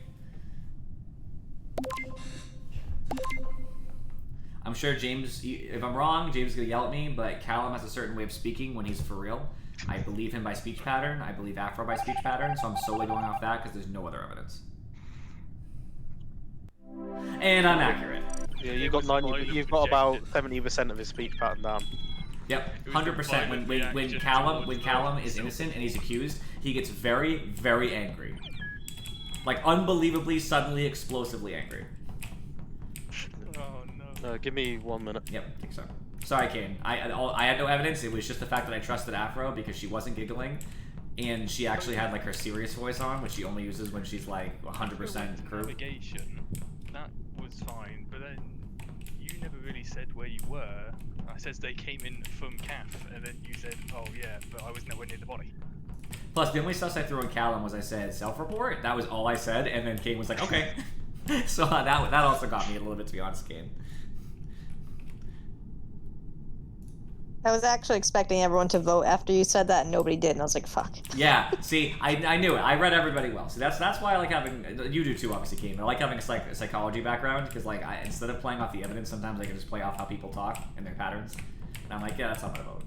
I'm sure James, if I'm wrong, James is gonna yell at me, but Callum has a certain way of speaking when he's for real. I believe him by speech pattern. I believe Afro by speech pattern, so I'm solely going off that because there's no other evidence. And I'm accurate. Yeah, you've got 90. You've got about 70% of his speech pattern down. Yep, 100%. When Callum is innocent and he's accused, he gets very, very angry. Like unbelievably, suddenly, explosively angry. Oh no. Give me 1 minute. Yep, I think so. Sorry, Kane. I had no evidence. It was just the fact that I trusted Afro because she wasn't giggling, and she actually had like her serious voice on, which she only uses when she's like 100% crew. Navigation, that was fine, but then you never really said where you were. I said they came in from CAF, and then you said, oh yeah, but I was nowhere near the body. Plus, the only stuff I threw in Callum was I said self-report. That was all I said, and then Kane was like, okay. So that also got me a little bit, to be honest, Kane. I was actually expecting everyone to vote after you said that, and nobody did, and I was like, fuck. Yeah, see, I knew it. I read everybody well. See, that's why I like having, you do too, obviously, Kane. I like having a psychology background, because like instead of playing off the evidence, sometimes I can just play off how people talk and their patterns. And I'm like, yeah, that's how I'm gonna vote.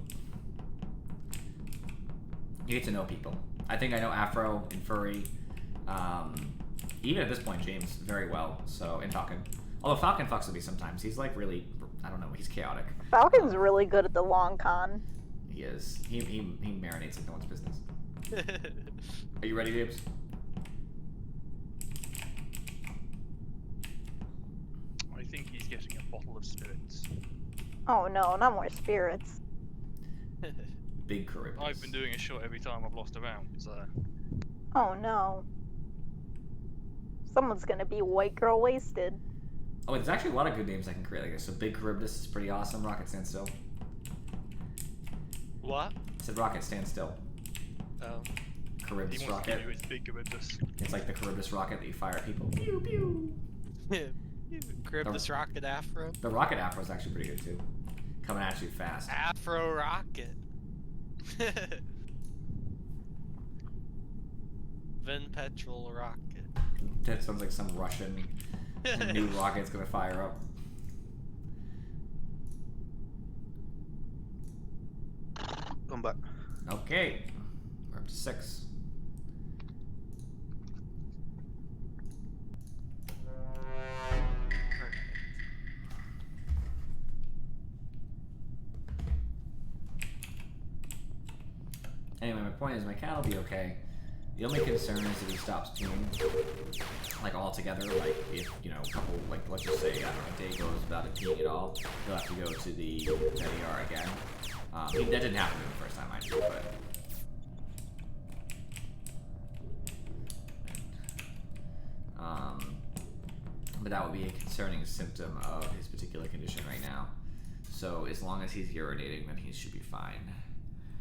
You get to know people. I think I know Afro and Furry, even at this point, James, very well, so, and Falcon. Although Falcon fucks with me sometimes. He's like really, I don't know, he's chaotic. Falcon's really good at the long con. He is. He marinates like no one's business. Are you ready, James? I think he's getting a bottle of spirits. Oh no, not more spirits. Big Charybdis. I've been doing a shot every time I've lost a round, so... Oh no. Someone's gonna be white girl wasted. Oh, there's actually a lot of good names I can create, I guess. So Big Charybdis is pretty awesome. Rocket Stand Still. What? I said Rocket Stand Still. Oh. Charybdis He wants to rocket. give you his big Charybdis. It's like the Charybdis rocket that you fire at people. Pew pew. Charybdis Rocket Afro. The Rocket Afro is actually pretty good too. Coming at you fast. Afro Rocket. Vin Petrol Rocket. That sounds like some Russian new rocket's gonna fire up. Come back. Okay. We're up to 6. Anyway, my point is my cat will be okay. The only concern is if he stops peeing, like altogether, like if, you know, a couple, like let's just say, I don't know, a day goes without it peeing at all, he'll have to go to the ER again. That didn't happen to him the first time I did, but that would be a concerning symptom of his particular condition right now. So as long as he's urinating, then he should be fine.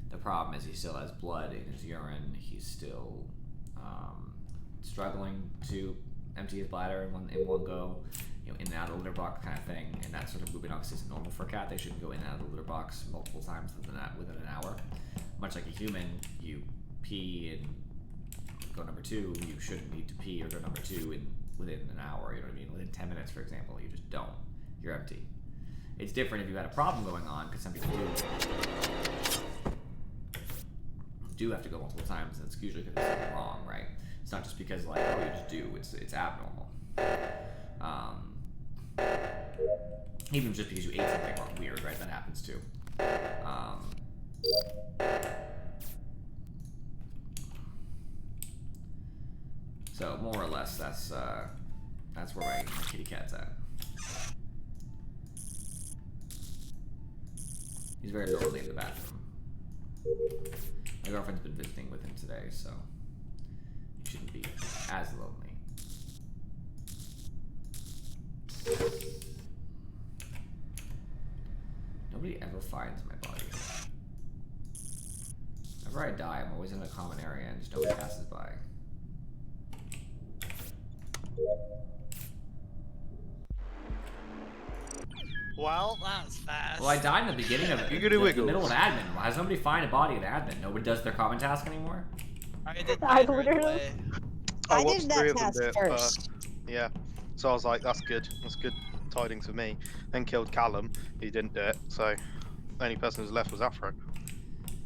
The problem is he still has blood in his urine. He's still struggling to empty his bladder in one go, you know, in and out of the litter box kind of thing. And that sort of moving obviously isn't normal for a cat. They shouldn't go in and out of the litter box multiple times within an hour. Much like a human, you pee and go number 2. You shouldn't need to pee or go number 2 within an hour. You know what I mean? Within 10 minutes, for example, you just don't. You're empty. It's different if you had a problem going on, because some people do have to go multiple times, and it's usually because there's something wrong, right? It's not just because like, oh, you just do. It's abnormal. Even just because you ate something weird, right? That happens too. So more or less, that's where my kitty cat's at. He's very lonely in the bathroom. My girlfriend's been visiting with him today, so he shouldn't be as lonely. Nobody ever finds my body. Whenever I die, I'm always in a common area and just nobody passes by. Well, that was fast. Well, I died in the beginning of it. You gotta the wiggle. middle of admin. Why does nobody find a body in admin? Nobody does their common task anymore? I did I mine right literally- away. I watched did 3 that of them task do it first. Yeah. So I was like, that's good. That's good. tidings for me, then killed Callum, who didn't do it. So the only person who's left was Afro.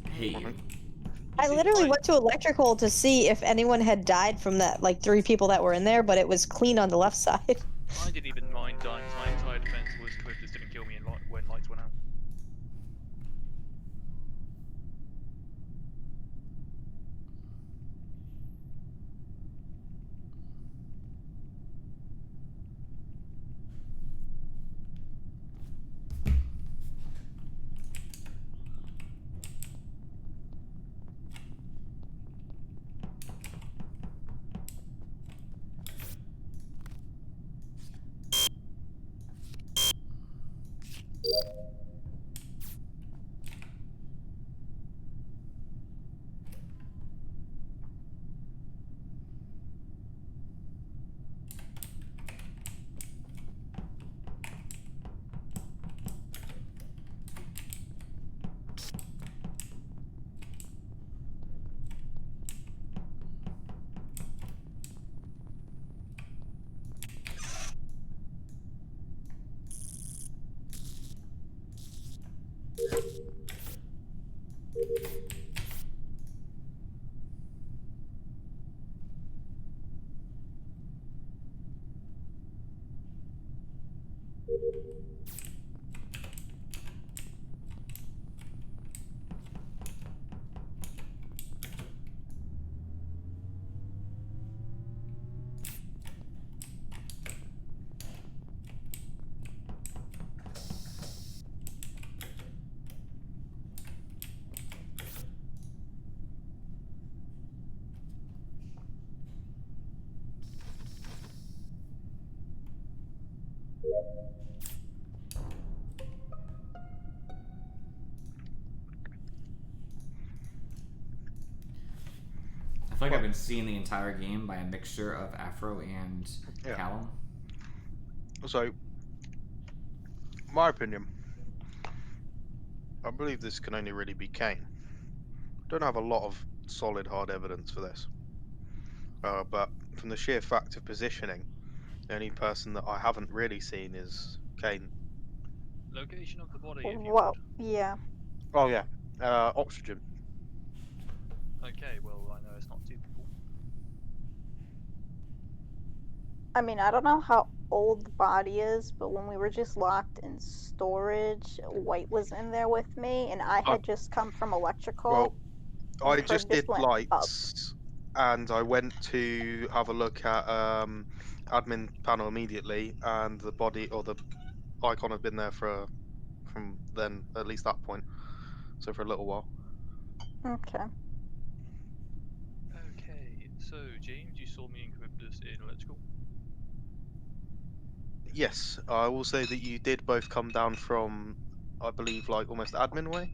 I hate you. I see, literally I- went to electrical to see if anyone had died from that, like 3 people that were in there, but it was clean on the left side. I didn't even mind dying. My entire defense was Cryptus didn't kill me when lights went out. I feel like I've been seeing the entire game by a mixture of Afro and Yeah. Callum. So, my opinion, I believe this can only really be Kane. Don't have a lot of solid hard evidence for this, but from the sheer fact of positioning, the only person that I haven't really seen is Kane. Location of the body, if you Well, yeah. Oh yeah, oxygen. would. Okay, well, I know it's not 2 people. I mean, I don't know how old the body is, but when we were just locked in storage, White was in there with me, and I had just come from electrical. Well, I and just Craig did went up. lights, and I went to have a look at admin panel immediately, and the body or the icon had been there from then, at least that point, so for a little while. Okay. Okay, so James, you saw me and Cryptus in electrical. Yes, I will say that you did both come down from, I believe, like almost admin way.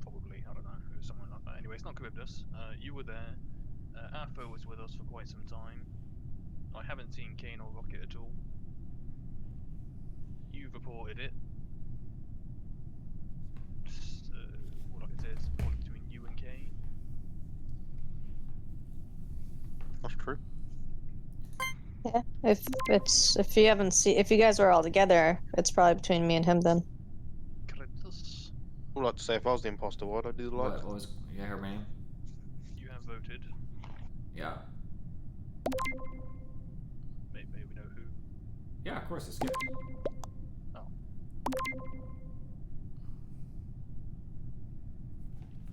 Probably, I don't know, it was someone like that. Anyway, it's not Cryptus. You were there. Afro was with us for quite some time. I haven't seen Kane or Rocket at all. You've reported it. All I can say is probably between you and Kane. That's true. Yeah, if you haven't seen, if you guys were all together, it's probably between me and him then. Cryptus, I'd like to say if I was the imposter, why'd I do the lights? What was her name? you have voted. Yeah. Maybe we know who. Yeah, of course it's good. Oh.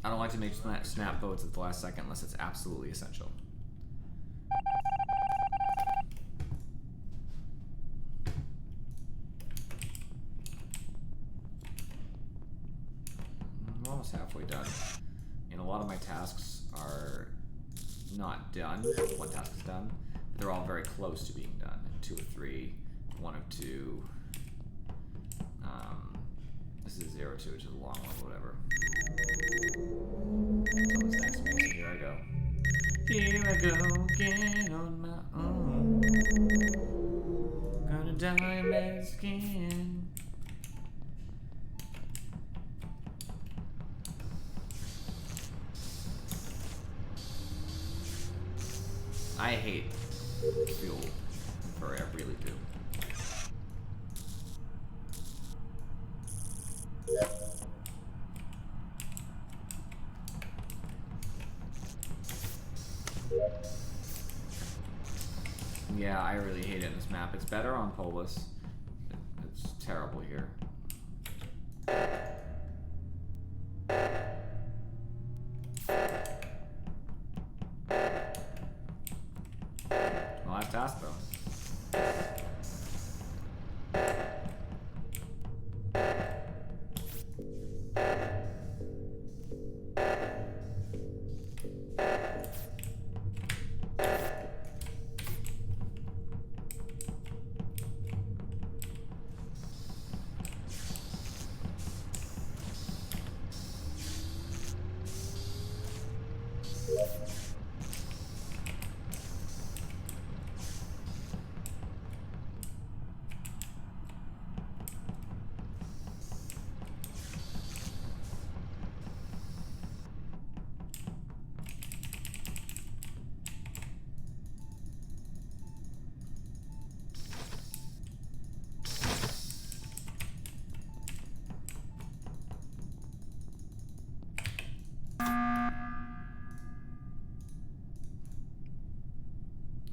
I don't like to make snap votes at the last second unless it's absolutely essential. I'm almost halfway done. And a lot of my tasks are not done. One task is done. But they're all very close to being done. 2 of 3, 1 of 2. This is 0 2, which is a long one, whatever. Someone's next to me, so here I go. Here I go again on my own. Gonna die mad skin. I hate fuel. I really do. Yeah, I really hate it in this map. It's better on Polus. It's terrible here. Well, I have to ask though.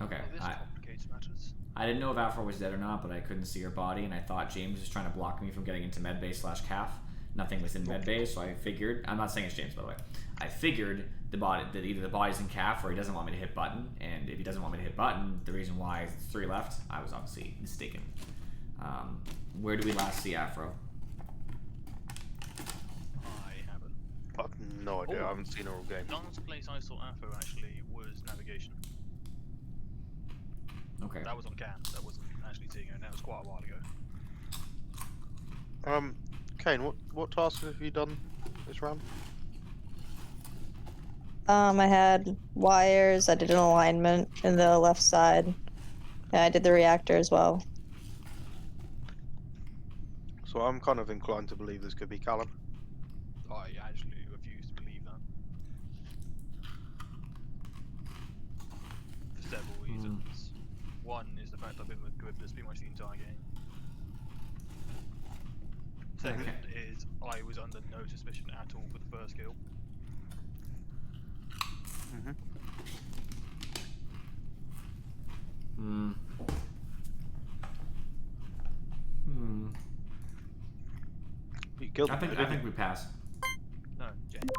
Okay, This complicates matters. I didn't know if Afro was dead or not, but I couldn't see her body, and I thought James was trying to block me from getting into medbay/CAF. Nothing was in medbay, so I figured. I'm not saying it's James, by the way. I figured the body that either the body's in CAF or he doesn't want me to hit button, and if he doesn't want me to hit button, the reason why it's 3 left, I was obviously mistaken. Where do we last see Afro? I haven't. I've no idea. Oh. I haven't seen her all game. Last place I saw Afro actually was navigation. Okay. That was on cam. That wasn't actually seeing her, and that was quite a while ago. Kane, what tasks have you done this round? I had wires. I did an alignment in the left side. And I did the reactor as well. So I'm kind of inclined to believe this could be Callum. I actually refuse to believe that. For several reasons. One is the fact I've been with Charybdis pretty much the entire game. Second is I was under no suspicion at all for the first kill. You killed I him, think didn't you? we pass. No, James.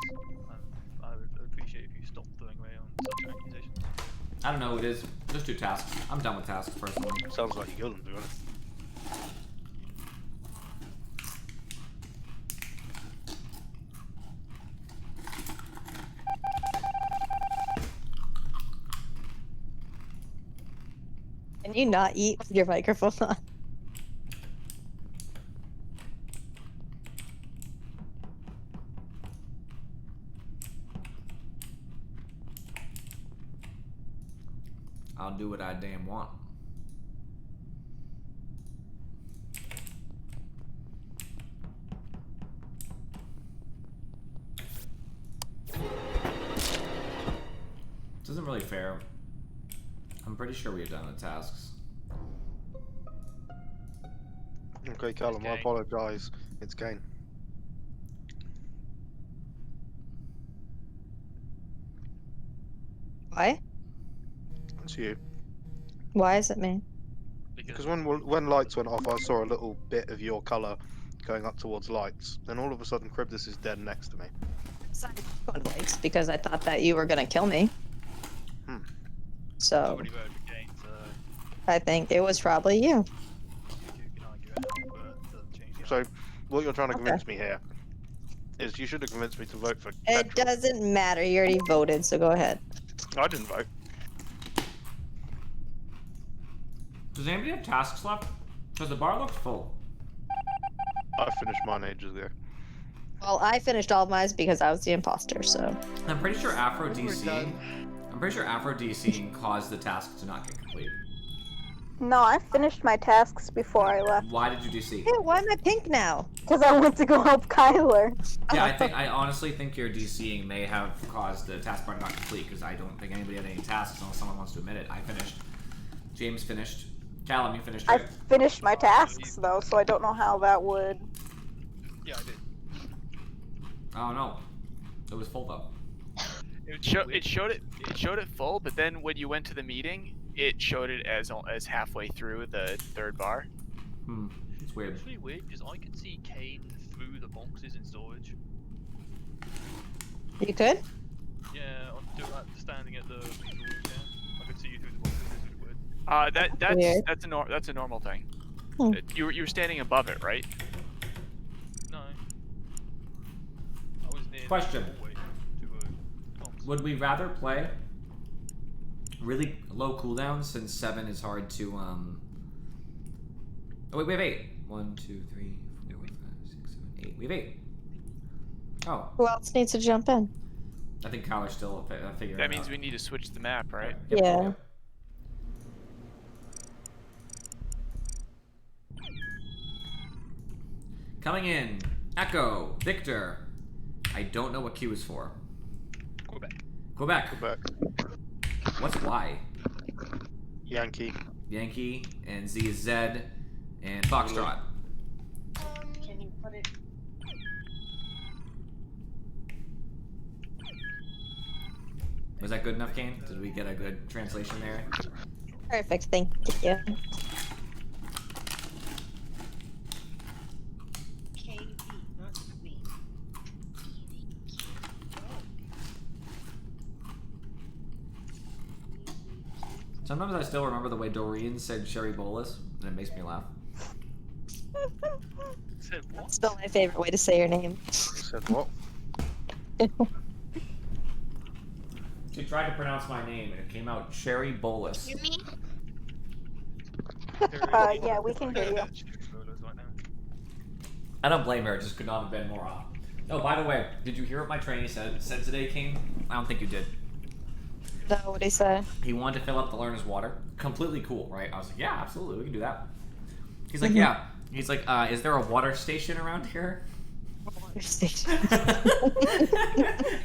I would appreciate if you stopped throwing away on such accusations. I don't know. It is just 2 tasks. I'm done with tasks personally. Sounds like you killed him, to be honest. Can you not eat with your microphone on? I'll do what I damn want. This isn't really fair. I'm pretty sure we've done the tasks. Okay, Callum, I Kane. apologise. It's Kane. Why? It's you. Why is it me? Because when lights went off, I saw a little bit of your colour going up towards lights. Then all of a sudden, Charybdis is dead next to me. Lights, because I thought that you were gonna kill me. So Nobody voted for Kane, so I think it was probably you. you can argue it out, but it doesn't change the So, what you're trying to Okay. convince me here is you should have convinced me to vote for It Petrol. doesn't matter. You already voted, so go ahead. I didn't vote. Does anybody have tasks left? Because the bar looks full. I finished mine ages ago. Well, I finished all of mine because I was the imposter, so. I'm pretty sure Afro We're DCing. done. I'm pretty sure Afro DCing caused the task to not get complete. No, I finished my tasks before I left Why did you DC? Hey, why am I pink now? because I went to go help Kyler. Yeah, I honestly think your DCing may have caused the task bar to not complete because I don't think anybody had any tasks unless someone wants to admit it. I finished. James finished. Callum, you finished, I right? finished my tasks though, so I don't know how that would. Yeah, I did. Oh no, it was full though. It showed it full, but then when you went to the meeting, it showed it as halfway through the third bar. It's weird. It's really weird because I could see Kane through the boxes in storage. You could? Yeah, standing at the storage, yeah. I could see you through the boxes. It's really weird. Weird. That's a normal thing. Hmm. You were standing above it, right? No. I was near Question. the hallway to comms. Would we rather play really low cooldowns since 7 is hard to Oh wait, 8. 1, 2, 3, 4, 5, 6, 7, 8. We have 8. Oh, Who else needs to jump in? I think Kyler's still figuring it That out. means we need to switch the map, right? Yep, Yeah. yep. Coming in, Echo, Victor. I don't know what Q is for. Quebec. Quebec. Quebec. What's Y? Yankee. Yankee, and Z is Zed, and Foxtrot. Can you put it? Was that good enough, Kane? Did we get a good translation there? Perfect, thank you. KB, not me. Sometimes I still remember the way Doreen said Sherry Bolus, and it makes me laugh. Said what? Still my favorite way to say your name. Said what? She tried to pronounce my name, and it came out Sherry Bolus. Hear me? Yeah, we can hear you. Right now. I don't blame her, it just could not have been more off. Oh, by the way, did you hear what my trainee said today, Kane? I don't think you did. No, what'd he say? He wanted to fill up the learner's water. Completely cool, right? I was like, yeah, absolutely, we can do that. He's like, Mhm. yeah. He's like, is there a water station around here?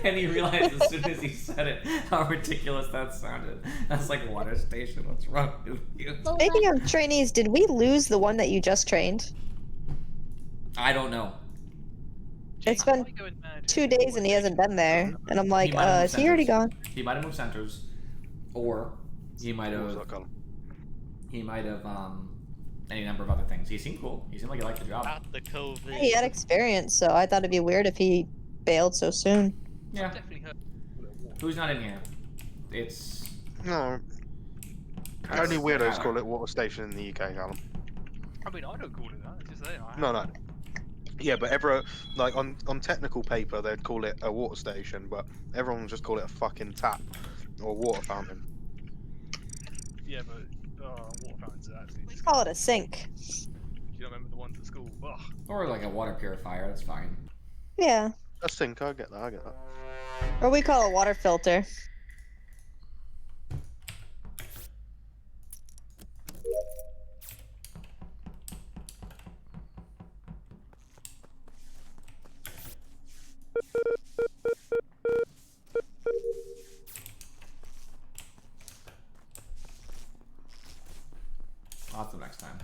And he realized as soon as he said it how ridiculous that sounded. I was like, water station, what's wrong with you? Speaking of trainees, did we lose the one that you just trained? I don't know. It's been Am I going mad 2 here? days and he hasn't been there. And I'm like, He might have is moved he already centers. gone? He might have moved centers, or he might What was have that called? any number of other things. He seemed cool. He seemed like he liked the job. Not the COVID. He had experience, so I thought it'd be weird if he bailed so soon. Yeah. Definitely heard. Who's not in here? It's No. Only weirdos call it water station in the UK, Callum. I mean, I don't call it that. It's just there. No. Yeah, but like on technical paper they'd call it a water station, but everyone would just call it a fucking tap or a water fountain. Yeah, but water fountains are actually. We call it a sink. You don't remember the ones at school? Ugh. or like a water purifier. That's fine. Yeah. A sink, I get that. Or we call it a water filter. Awesome next time.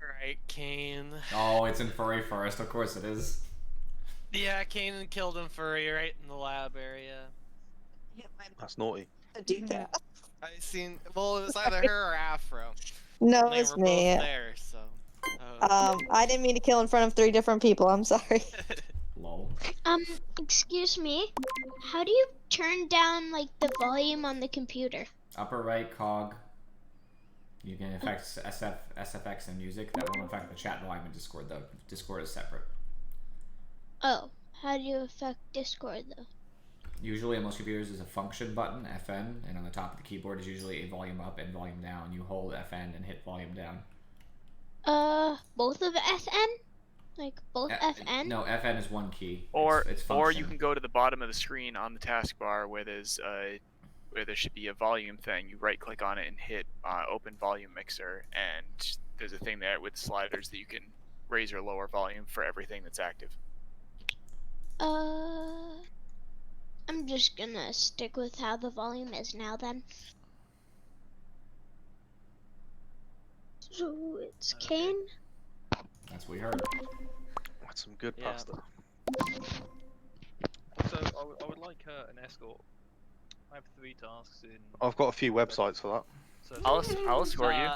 Right, Kane. Oh, it's in furry forest. Of course it is. Yeah, Kane killed him furry right in the lab area. That's naughty. Do that. I seen. Well, it was either her or Afro. No, They it's were me. both there, so. I didn't mean to kill in front of 3 different people. I'm sorry. Lol. Excuse me. How do you turn down like the volume on the computer? Upper right cog. You can affect SFX and music. That won't affect the chat volume in Discord though. Discord is separate. Oh, how do you affect Discord though? Usually on most computers is a function button, FN, and on the top of the keyboard is usually a volume up and volume down. You hold FN and hit volume down. Both of FN? Like both FN? No, FN is one key. Or it's or you function. can go to the bottom of the screen on the taskbar where there should be a volume thing. You right click on it and hit open volume mixer, and there's a thing there with sliders that you can raise or lower volume for everything that's active. I'm just gonna stick with how the volume is now then. So it's Okay. Kane. That's what we heard. That's some good Yeah. pasta. So I would like an escort. I have 3 tasks in. I've got a few websites for that. So I'll escort you.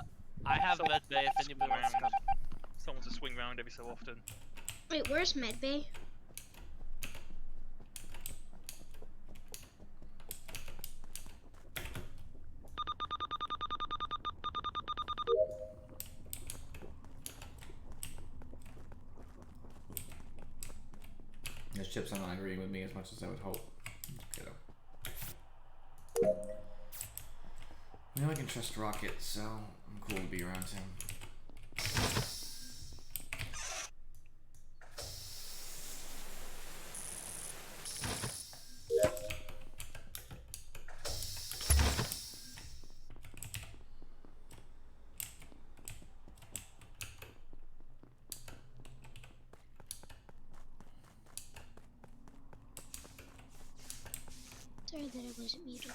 I have Someone medbay if swing anybody wants to around. come. Someone to swing around every so often. Wait, where's Medbay? This chip's not agreeing with me as much as I would hope. Kiddo. I know I can trust Rocket, so I'm cool to be around him. Sorry that I wasn't muted.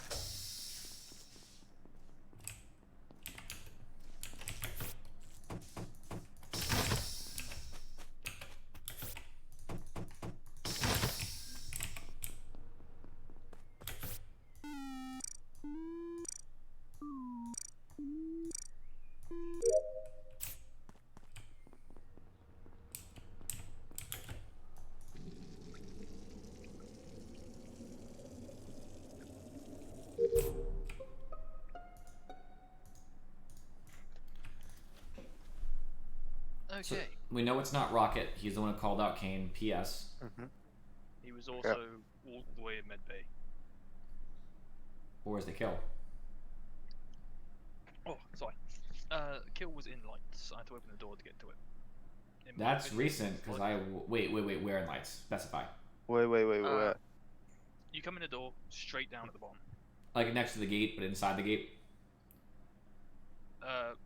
Okay. So, we know it's not Rocket. He's the one who called out Kane. P.S. He was also all the way in Medbay. Where's the kill? Oh, sorry. Kill was in lights. I had to open the door to get to it. In my That's opinion, recent, because wait, where in lights? Specify. Wait. You come in the door, straight down at the bottom. Like next to the gate, but inside the gate?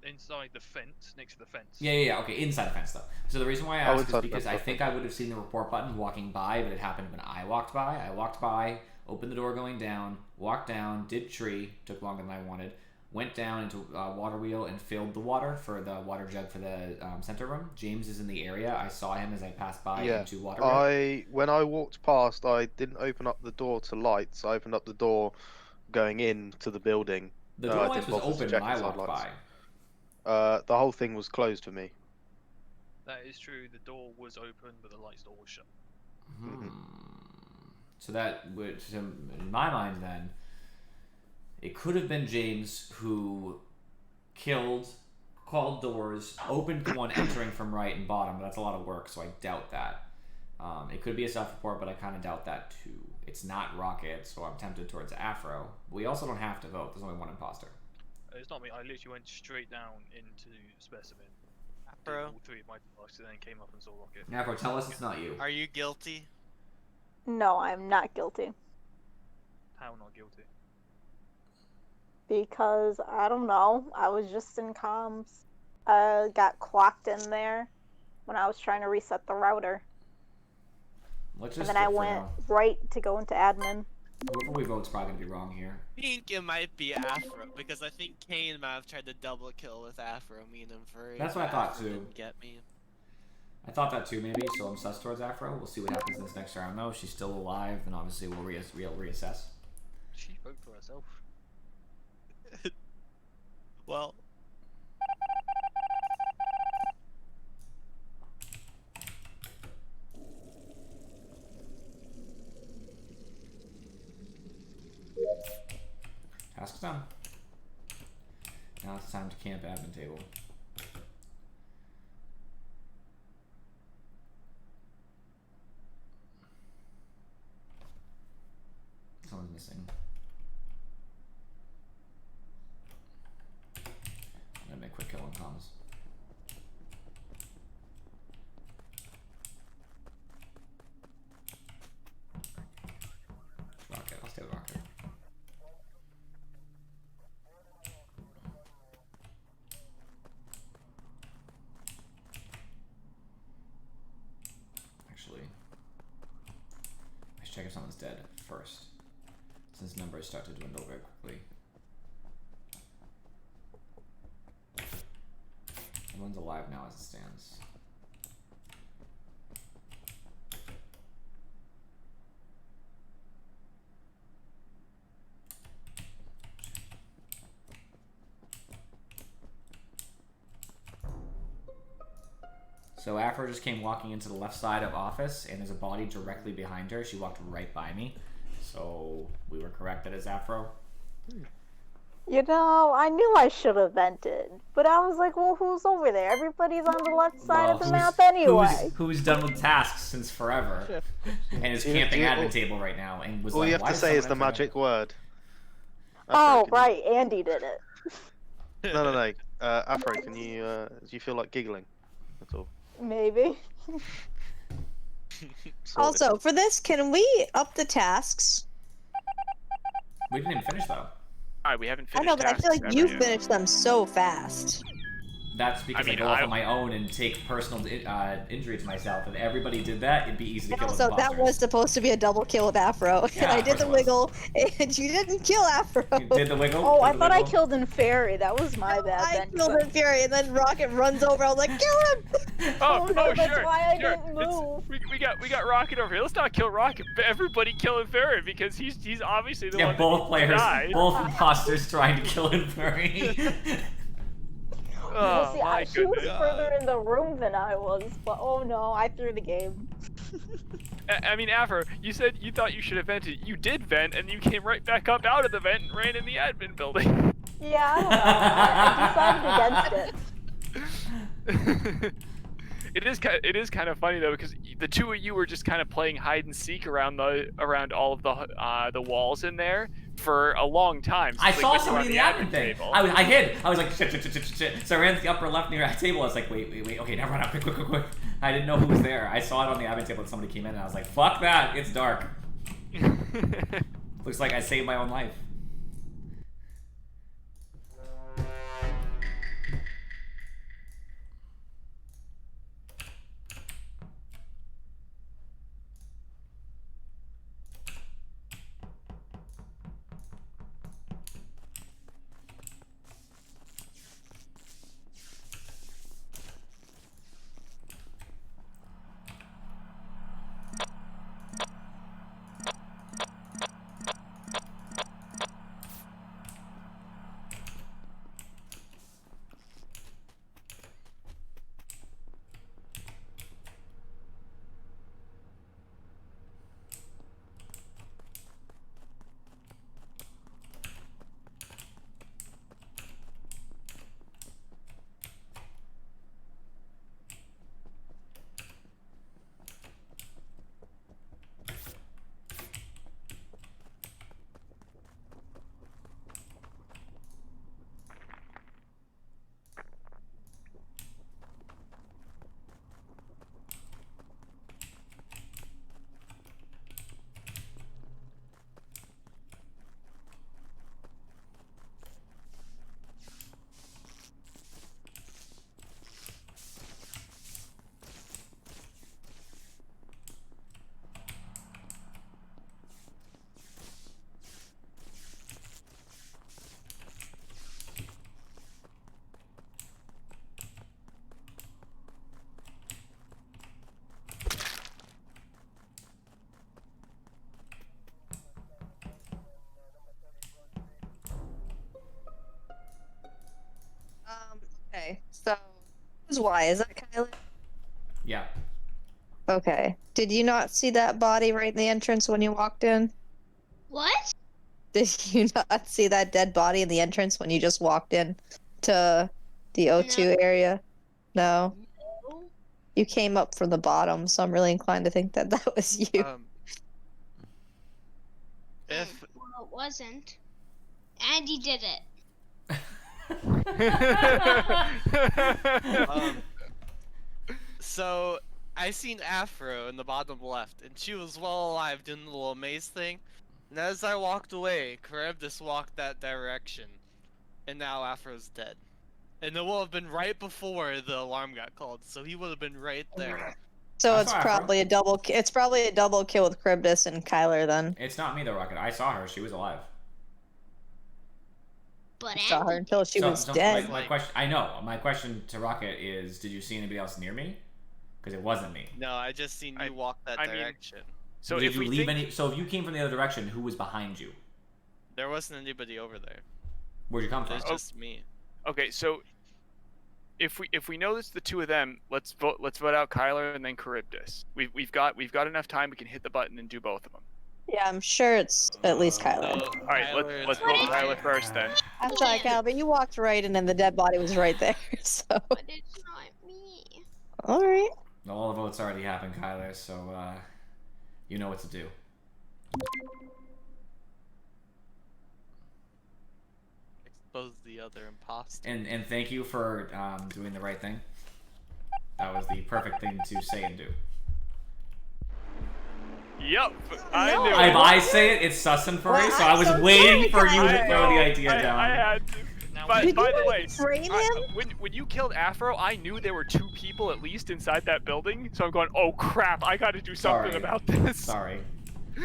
Inside the fence, next to the fence. Yeah, okay, inside the fence though. So the reason why I Oh, asked is inside the because fence, I think I would have seen the report button walking by, but it happened when I walked by. I walked by, opened the door going down, walked down, did tree, took longer than I wanted, went down into water wheel and filled the water for the water jug for the center room. James is in the area. I saw him as I passed by into water wheel. When I walked past, I didn't open up the door to lights. I opened up the door going into the building. The door I lights didn't was bother to open check when I inside walked lights. by. The whole thing was closed for me. That is true. The door was open, but the lights door was shut. So that would, so in my mind then, it could have been James who killed, called doors, opened the one entering from right and bottom, but that's a lot of work, so I doubt that. It could be a self-report, but I kind of doubt that too. It's not Rocket, so I'm tempted towards Afro. We also don't have to vote. There's only one imposter. It's not me. I literally went straight down into specimen. Did Afro, all 3 of my tasks, and then came up and saw Rocket. Afro, tell us it's not you. are you guilty? No, I'm not guilty. How not guilty? Because, I don't know, I was just in comms. Got clocked in there when I was trying to reset the router. Let's And just then I skip for went now. right to go into admin. Whoever we vote's probably gonna be wrong here. I think it might be Afro, because I think Kane might have tried to double kill with Afro, me and Furry. That's what I but thought, Afro too. Didn't get me. I thought that too, maybe, so I'm sus towards Afro. We'll see what happens in this next round, though. If she's still alive, then obviously we'll reassess. She vote for herself. Well, Task's done. Now it's time to camp admin table. Someone's missing. I'm gonna make a quick kill on comms. Rocket, I'll stay with Rocket. Actually, I should check if someone's dead first. since numbers start to dwindle very quickly. Everyone's alive now as it stands. So Afro just came walking into the left side of office, and there's a body directly behind her. She walked right by me. So we were correct that it's Afro. You know, I knew I should have vented, but I was like, well, who's over there? Everybody's on the left side of the map anyway. Who's done with tasks since forever, and is camping admin table right now, and was All like, you have "Why to is say is the someone magic word. Oh, Afro, right, Andy did it. No. Afro, can you? Do you feel like giggling at all? Maybe. Sorted. Also, for this, can we up the tasks? We didn't even finish though. Alright, we haven't I finished. know, but I feel like tasks you ever yet. finished them so fast. That's because I mean, go off on my own and take personal injury to myself. If everybody did that, it'd be easy to And kill also, that imposters. was supposed to be a double kill with Afro, and Yeah, I of did course the it was. wiggle, and you didn't kill Afro. You did the wiggle? Oh, I Did the thought I wiggle? killed Inferi. That was my bad I then. killed in Fury, and then Rocket runs over. I was like, kill him! Oh, no, that's sure, why I sure. didn't move. We got Rocket over here. Let's not kill Rocket, but everybody kill Inferi because he's obviously the Yeah, one both that players, died. both imposters trying to kill Inferi. Oh Well, see, my she was goodness. further in the room than I was, but oh no, I threw the game. I mean, Afro, you said you thought you should have vented. You did vent, and you came right back up out of the vent and ran in the admin building. Yeah, I don't know. I decided against it. It is kind of funny though, because the two of you were just kind of playing hide and seek around all of the walls in there for a long time. I since, saw like, somebody in the when admin you were thing. table. I hid. I was like, shit. So I ran to the upper left near that table. I was like, wait. Okay, now run out, quick. I didn't know who was there. I saw it on the admin table and somebody came in, and I was like, fuck that. It's dark. Looks like I saved my own life. Okay, so who's why? Is that Kylie? Yeah. Okay. Did you not see that body right in the entrance when you walked in? What? Did you not see that dead body in the entrance when you just walked in to the O2 area? No. No. You came up from the bottom, so I'm really inclined to think that that was you. If Well, it wasn't. Andy did it. so I seen Afro in the bottom left, and she was well alive doing the little maze thing. And as I walked away, Charybdis walked that direction, and now Afro's dead. And it will have been right before the alarm got called, so he would have been right there. So I it's saw Afro. probably a double. It's probably a double kill with Cribdus and Kyler then. It's not me though, Rocket. I saw her. She was alive. But I saw her until she was So dead. my question. I know. My question to Rocket is: did you see anybody else near me? Because it wasn't me. No, I just seen you walk that I mean, direction. So did if you we leave think, any? So if you came from the other direction, who was behind you? There wasn't anybody over there. Where'd you come from? There's just me. okay, so if we know it's the two of them, let's vote out Kyler and then Charybdis. We've got enough time. We can hit the button and do both of them. Yeah, I'm sure it's at least Kyler. So, All right, Kyler let's and vote I- Kyler first then. I'm sorry, Kyle, but you walked right in and the dead body was right there. So, But it's not me. all right. All the votes already happened, Kyler. So you know what to do. Expose the other imposter. And thank you for doing the right thing. That was the perfect thing to say and do. Yep, I No. knew. If I say it, it's sus and furry, Well, so I I'm was so waiting sorry, for you to Kyler. throw the idea down. I had to. Now, But Did by you the way, train him? when you killed Afro, I knew there were 2 people at least inside that building. So I'm going, oh crap, I got to do something Sorry. about this. Sorry.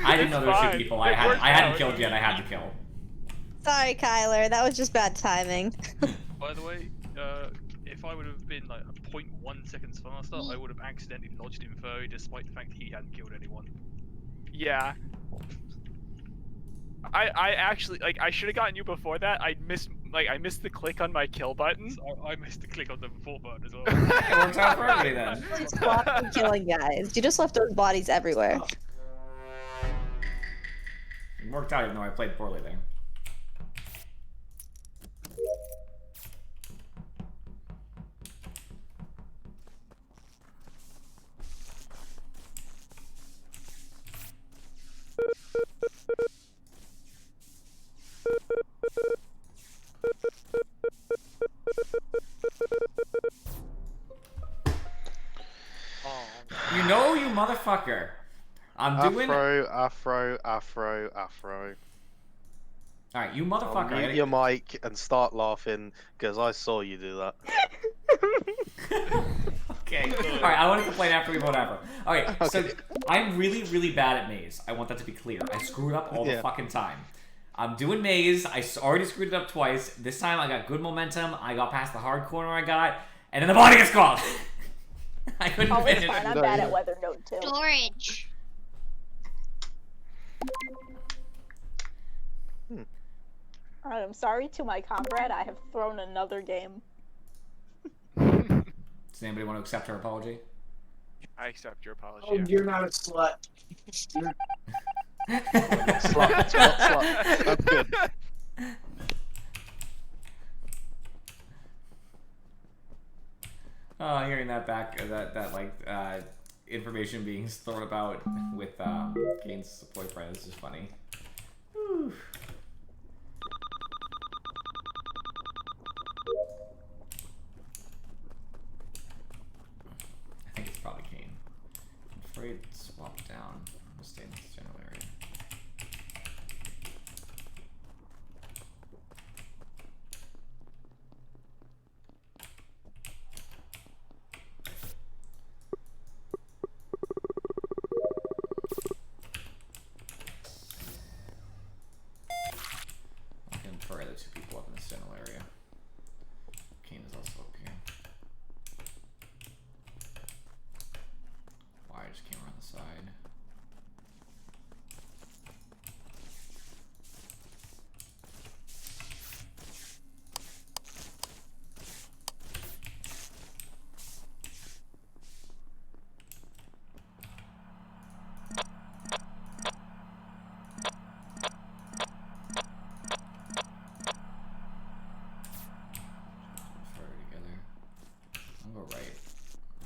I didn't know there were fine. 2 people. It worked I hadn't out. killed yet. I had to kill. Sorry, Kyler. That was just bad timing. by the way, if I would have been like 0.1 seconds faster, I would have accidentally lodged in furry, despite the fact that he hadn't killed anyone. Yeah. I actually I should have gotten you before that. I missed the click on my kill button. So I missed the click on the report button as well. It works out for everybody then. Stop killing guys. You just left those bodies everywhere. It worked out even though I played poorly there. Oh, You know, you motherfucker. I'm doing. Afro. Alright, you motherfucker. I Mute gotta- your mic and start laughing because I saw you do that. Okay. Alright, I want to complain after we vote Afro. Alright, so Okay. I'm really, really bad at maze. I want that to be clear. I screw it up all the Yeah. fucking time. I'm doing maze. I already screwed it up twice. This time I got good momentum. I got past the hard corner I got, and then the body gets called. I couldn't Oh, it's finish. fine. I'm No, bad yeah. at weather node too. Storage. Alright, I'm sorry to my comrade. I have thrown another game. Does anybody want to accept her apology? I accept your apology. Oh, you're not a slut. Slut, slut. That's good. Oh, hearing that back, information being thrown about with Kane's boyfriend is just funny. Whew. I think it's probably Kane. I'm afraid it's swapped down. I'm gonna stay in this general area. I can infer the 2 people up in this general area. Kane is also up here. Why I just came around the side. Further together. I'll go right.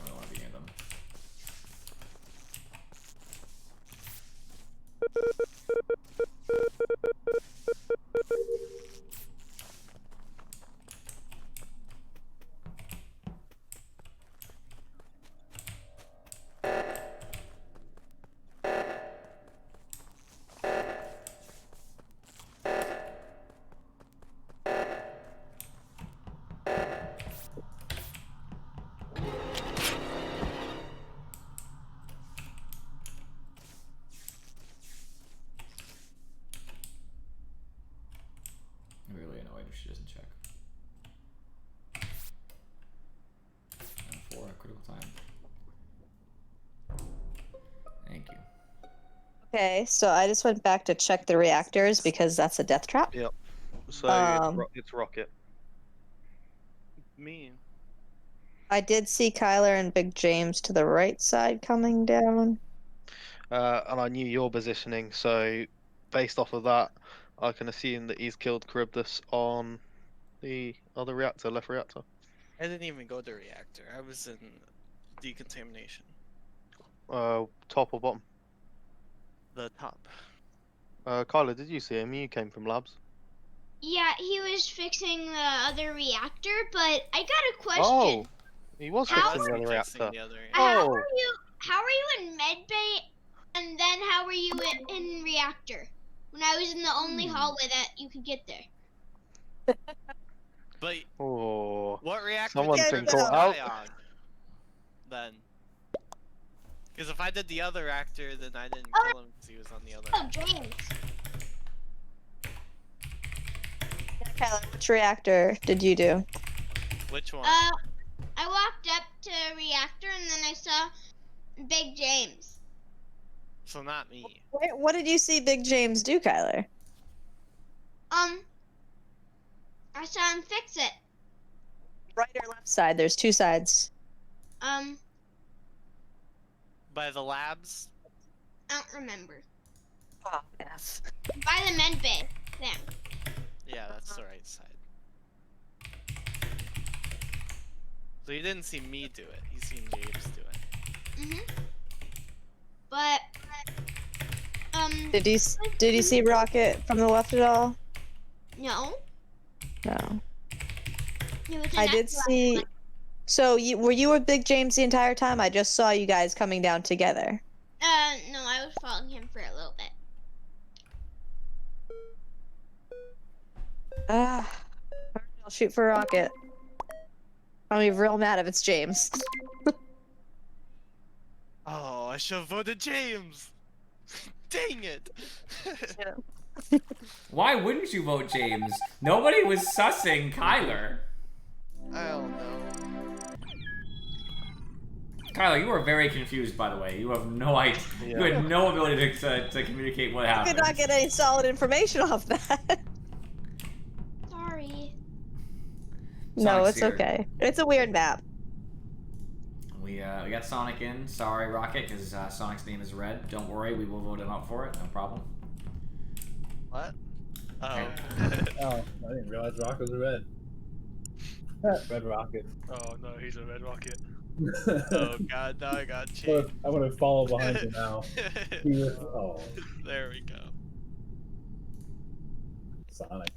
I don't want to be near them. time. Thank you. Okay, so I just went back to check the reactors because that's a death trap. Yep. So it's Rocket. Me. I did see Kyler and Big James to the right side coming down. And I knew your positioning, so based off of that, I can assume that he's killed Charybdis on the other reactor, left reactor. I didn't even go to reactor. I was in decontamination. Top or bottom? The top. Kyla, did you see him? You came from labs. Yeah, he was fixing the other reactor, but I got a question. Oh, he was How fixing the Wasn't other fixing reactor. the other How Oh. are you in medbay, and then how were you in reactor? When I was in the only hallway that you could get there. But Oh. what reactor Someone's did been Charybdis caught die out. on? Then. Because if I did the other reactor, then I didn't kill him because he was on the other. Oh, James. Kyler, which reactor did you do? Which one? I walked up to reactor and then I saw Big James. So not me. What did you see Big James do, Kyler? I saw him fix it. Right or left side? There's two sides. By the labs? I don't remember. Oh, F. By the med bay. There. Yeah, that's the right side. So you didn't see me do it. You seen James do it. But Did you see Rocket from the left at all? no. No. It was I an did extra see. one. So were you with Big James the entire time? I just saw you guys coming down together. No, I was following him for a little bit. I'll shoot for Rocket. I'll be real mad if it's James. Oh, I should have voted James! Dang it! Why wouldn't you vote James? Nobody was sussing Kyler. I don't know. Kyler, you are very confused, by the way. You have no idea. You had no ability to communicate what I happened. could not get any solid information off that. Sorry. No, Sonic's it's here. okay. It's a weird map. We got Sonic in. Sorry, Rocket, because Sonic's name is Red. Don't worry, we will vote him out for it. No problem. What? Oh. Oh, I didn't realize Rocket was red. Red Rocket. Oh no, he's a red rocket. Oh god, now I got changed. I'm gonna follow behind you now. He was, oh, There we go. Sonic.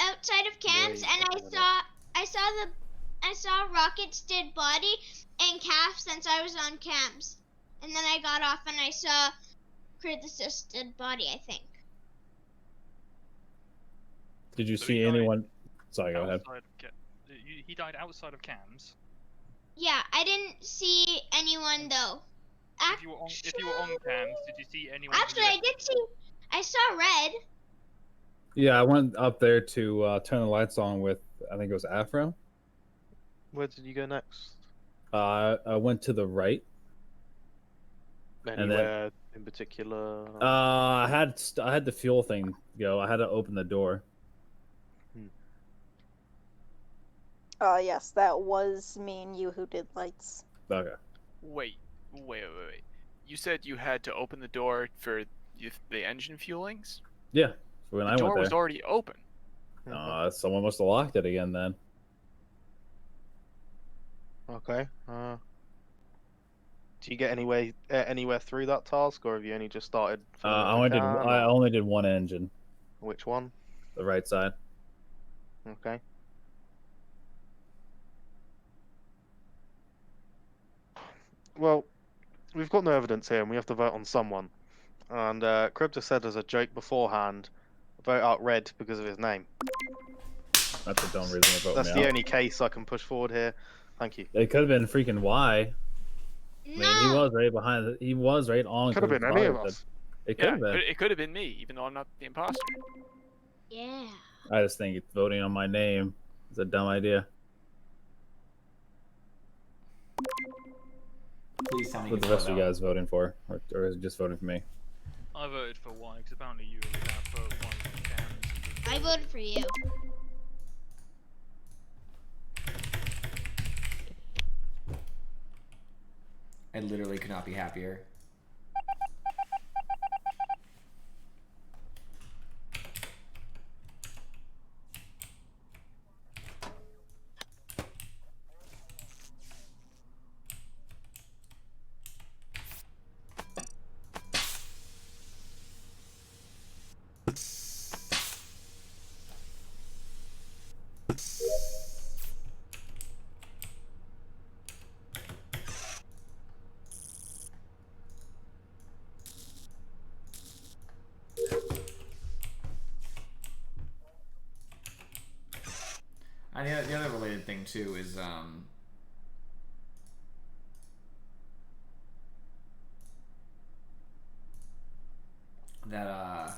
Outside of cams, Wait and a minute. I saw Rocket's dead body and Calf since I was on cams, and then I got off and I saw Kratos' dead body. I think. Did you So see he died anyone? Sorry, go ahead. Outside of he died outside of cams. Yeah, I didn't see anyone though. If you were on cams, did you see anyone? Actually, I did see. I saw Red. Yeah, I went up there to turn the lights on with, I think it was Afro. Where did you go next? I went to the right. Anywhere in particular? I had the fuel thing go. I had to open the door. Yes, that was me and you who did lights. Okay. Wait. You said you had to open the door for the engine fuelings? Yeah. So when The I door went was there, already open. someone must have locked it again then. Okay. Do you get anywhere through that task, or have you only just started? I only did one engine. Which one? The right side. Okay. Well, we've got no evidence here, and we have to vote on someone. And Crypto said as a joke beforehand, vote out Red because of his name. That's a dumb reason to vote That's me the out. only case I can push forward here. Thank you. It could have been freaking Y. I mean, he was right behind. He was right on. Could have been any of us. It could have been. It could have been me, even though I'm not the imposter. Yeah. I just think voting on my name is a dumb idea. Please tell me. What the rest of you guys voting for, or is it just voting for me? I voted for Y because apparently you were allowed for one from Cams. I voted for you. I literally could not be happier. And the other related thing too is that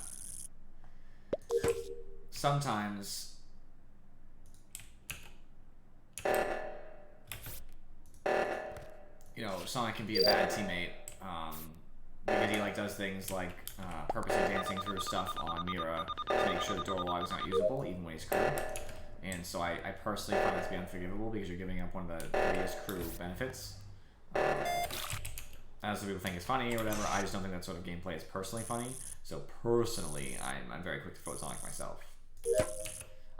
sometimes Sonic can be a bad teammate because he does things like purposely dancing through stuff on Mira to make sure the door log is not usable even when he's crew. And so I personally find this to be unforgivable because you're giving up one of the greatest crew benefits. As some people think it's funny or whatever, I just don't think that sort of gameplay is personally funny. So personally, I'm very quick to vote Sonic myself.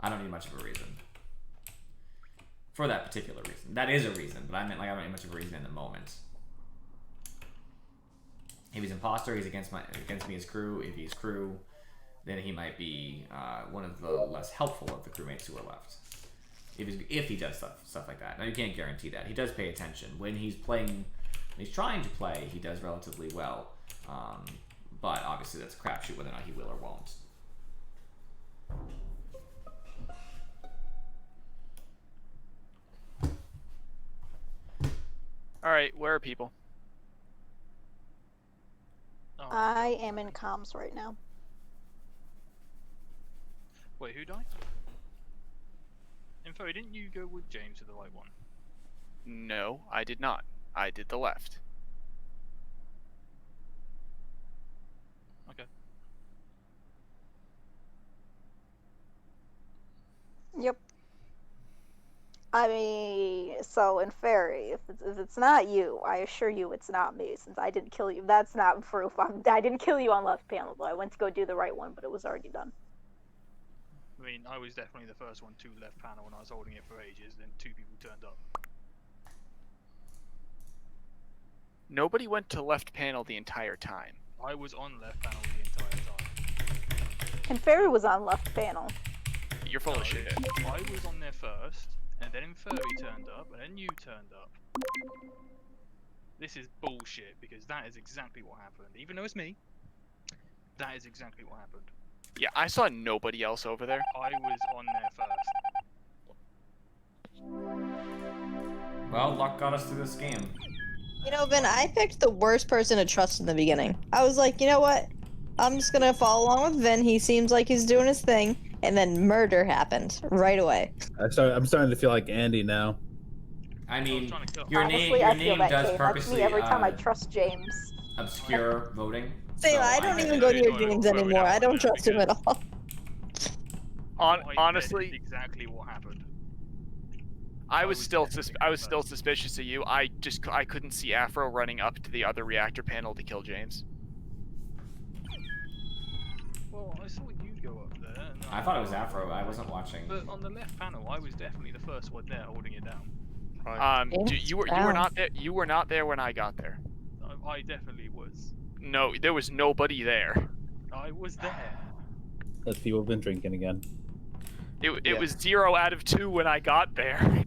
I don't need much of a reason. For that particular reason. That is a reason, but I meant I don't need much of a reason in the moment. If he's imposter, he's against me as crew. If he's crew, then he might be one of the less helpful of the crewmates who are left. If he does stuff like that. Now you can't guarantee that. He does pay attention. When he's trying to play, he does relatively well. But obviously that's a crapshoot whether or not he will or won't. Alright, where are people? Oh, I am in comms right now. wait, who died? Info, didn't you go with James to the right one? No, I did not. I did the left. Okay. Yep. I mean, so in Fairy, if it's not you, I assure you it's not me, since I didn't kill you. That's not proof. I didn't kill you on left panel, though. I went to go do the right one, but it was already done. I mean, I was definitely the first one to left panel when I was holding it for ages, then 2 people turned up. Nobody went to left panel the entire time. I was on left panel the entire time. And Fairy was on left panel. You're full No, of shit. I was on there first, and then Inferi turned up, and then you turned up. This is bullshit, because that is exactly what happened. Even though it's me, that is exactly what happened. Yeah, I saw nobody else over there. I was on there first. Well, luck got us through this game. You know, Ben, I picked the worst person to trust in the beginning. I was like, you know what? I'm just gonna follow along with Vin. He seems like he's doing his thing, and then murder happened right away. I'm starting to feel like Andy now. I mean, trying to kill- your Honestly, name I feel that does Kane. That's purposely me every time I trust James. obscure voting. Say, so I don't get even it. go near Well, James well, we anymore. don't I don't want to trust him at all. What I said Honestly, is exactly what happened. I I was was still definitely I was first. still suspicious of you. I couldn't see Afro running up to the other reactor panel to kill James. Well, I saw you go up there. And I thought it was Afro. I wasn't watching. But on the left panel, I was definitely the first one there holding it down. Right. James You were Brown. not there. You were not there when I got there. I definitely was. No, there was nobody there. I was there. Those people have been drinking again. It Yeah. was 0 out of 2 when I got there.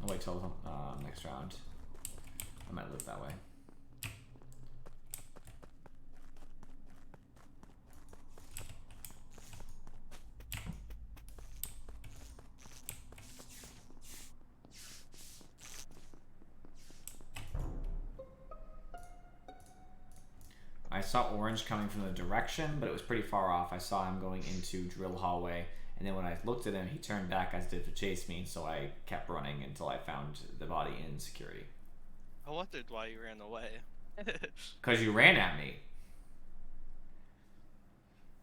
I'll wait till next round. I might live that way. I saw orange coming from the direction, but it was pretty far off. I saw him going into drill hallway, and then when I looked at him, he turned back as if to chase me, so I kept running until I found the body in security. I wondered why you ran away. Because you ran at me.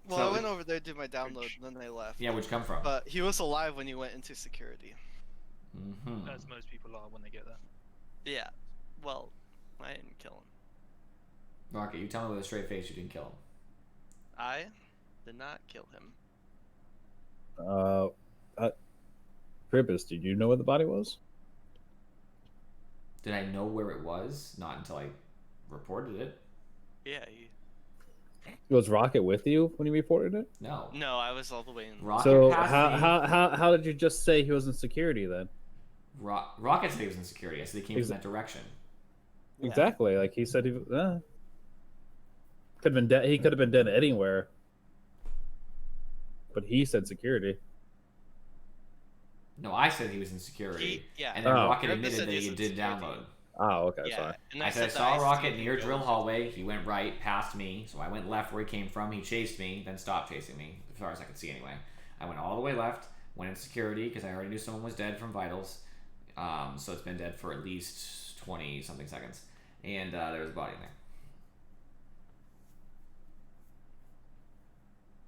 Well, So- I went over there to do my download, and then I left. Yeah, where'd you come from? But he was alive when you went into security. Mm-hmm. As most people are when they get there. Yeah. Well, I didn't kill him. Rocket, you tell me with a straight face you didn't kill him. I did not kill him. Pribbus, did you know where the body was? Did I know where it was? Not until I reported it. Yeah. Was Rocket with you when you reported it? No. No, I was all the way in. Rocket So passed me. how did you just say he was in security then? Rocket said he was in security, so they came from that direction. Yeah. Exactly, like he said he could have been dead. He could have been dead anywhere, but he said security. No, I said he was in security. Yeah. And then Oh. Rocket Pribbus admitted said that he's he in did security. download. Oh, okay, Yeah. sorry. And I said I that saw ICT Rocket near goes- drill hallway. He went right past me, so I went left where he came from. He chased me, then stopped chasing me, as far as I could see anyway. I went all the way left, went in security because I already knew someone was dead from vitals. So it's been dead for at least 20 something seconds, and there was a body in there.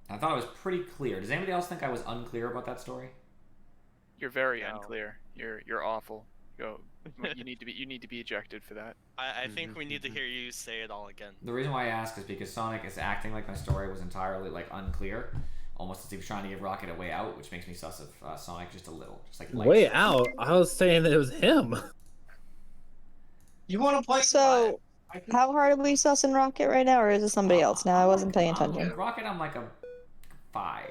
I thought it was pretty clear. Does anybody else think I was unclear about that story? You're very No. unclear. You're awful. Go. You need to be ejected for that. I think we need to hear you say it all again. The reason why I ask is because Sonic is acting like my story was entirely like unclear, almost as if he's trying to give Rocket a way out, which makes me sus of Sonic just a little, just like light. Way out. I was saying that it was him. You want to play? So, how hard are we sussing Rocket right now, or is it somebody else? Now, I wasn't paying attention. Rocket, I'm like a 5.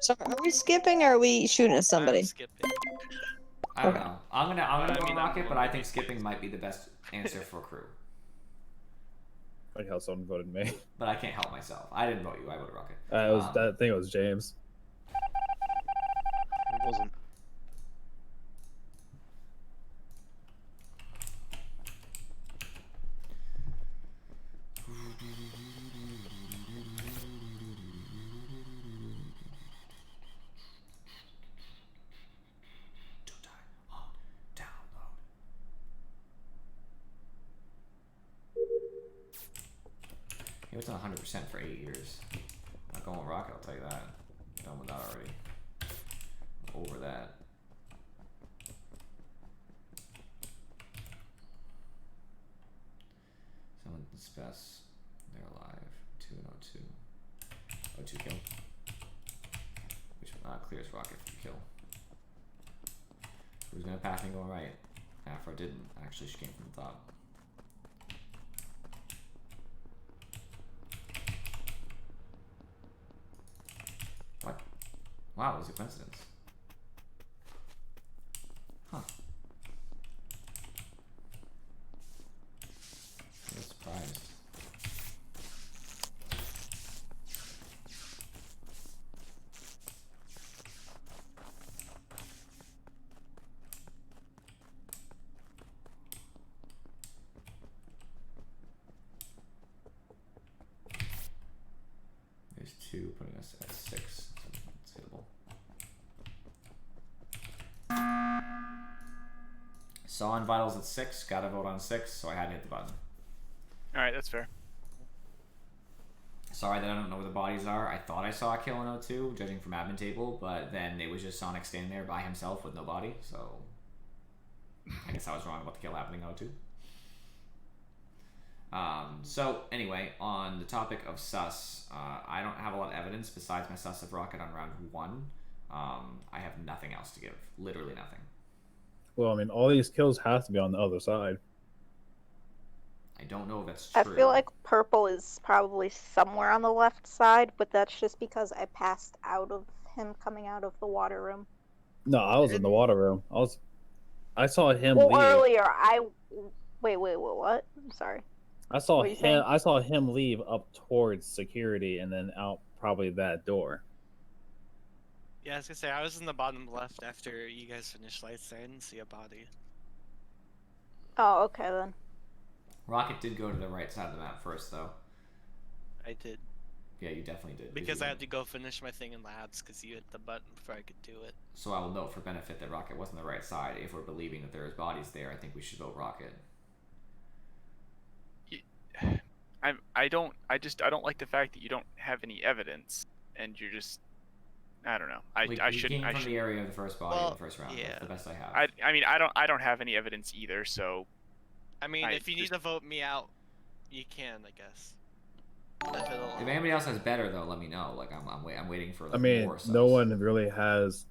So, are we skipping, or are we shooting at somebody? I'm skipping. I don't Okay. know. I'm gonna I go mean, Rocket, I'm but going I think with skipping might be the best answer for crew. Like how someone voted me. But I can't help myself. I didn't vote you. I voted Rocket. It was I think it was James. It wasn't. Don't die on download. He was on 100% for 8 years. Not going with Rocket, I'll tell you that. Done with that already. Over that. Spess. They're alive. 2 and 02. 02 kill. Which clears Rocket from kill. Who's gonna pass me going right? Afro didn't. Actually, she came from the top. What? Wow, it was a coincidence. Huh. I was surprised. There's 2 putting us at 6. It's hittable. Saw on vitals at 6. Got to vote on 6, so I had to hit the button. All right, that's fair. Sorry that I don't know where the bodies are. I thought I saw a kill in 02, judging from admin table, but then it was just Sonic standing there by himself with no body, so I guess I was wrong about the kill happening in 02. So anyway, on the topic of sus, I don't have a lot of evidence besides my sus of Rocket on round 1. I have nothing else to give. Literally nothing. Well, I mean, all these kills have to be on the other side. I don't know if that's true. I feel like purple is probably somewhere on the left side, but that's just because I passed out of him coming out of the water room. No, I was in the water room. I saw him Well, leave. earlier wait, what? I'm sorry. I saw What are you saying? him. I saw him leave up towards security and then out probably that door. Yeah, I was gonna say I was in the bottom left after you guys finished lights. I didn't see a body. Oh, okay then. Rocket did go to the right side of the map first, though. I did. Yeah, you definitely did. Because I had to go finish my thing in labs because you hit the button before I could do it. So I will note for benefit that Rocket wasn't the right side. If we're believing that there's bodies there, I think we should vote Rocket. I don't like the fact that you don't have any evidence and you're just, I don't know. We came from the area of the first body in the first round. Yeah. That's the best I have. I mean, I don't have any evidence either, so. I mean, if you need to vote me out, you can, I guess. If anybody else has better though, let me know. Like I'm waiting for. Like, I mean, more no one really has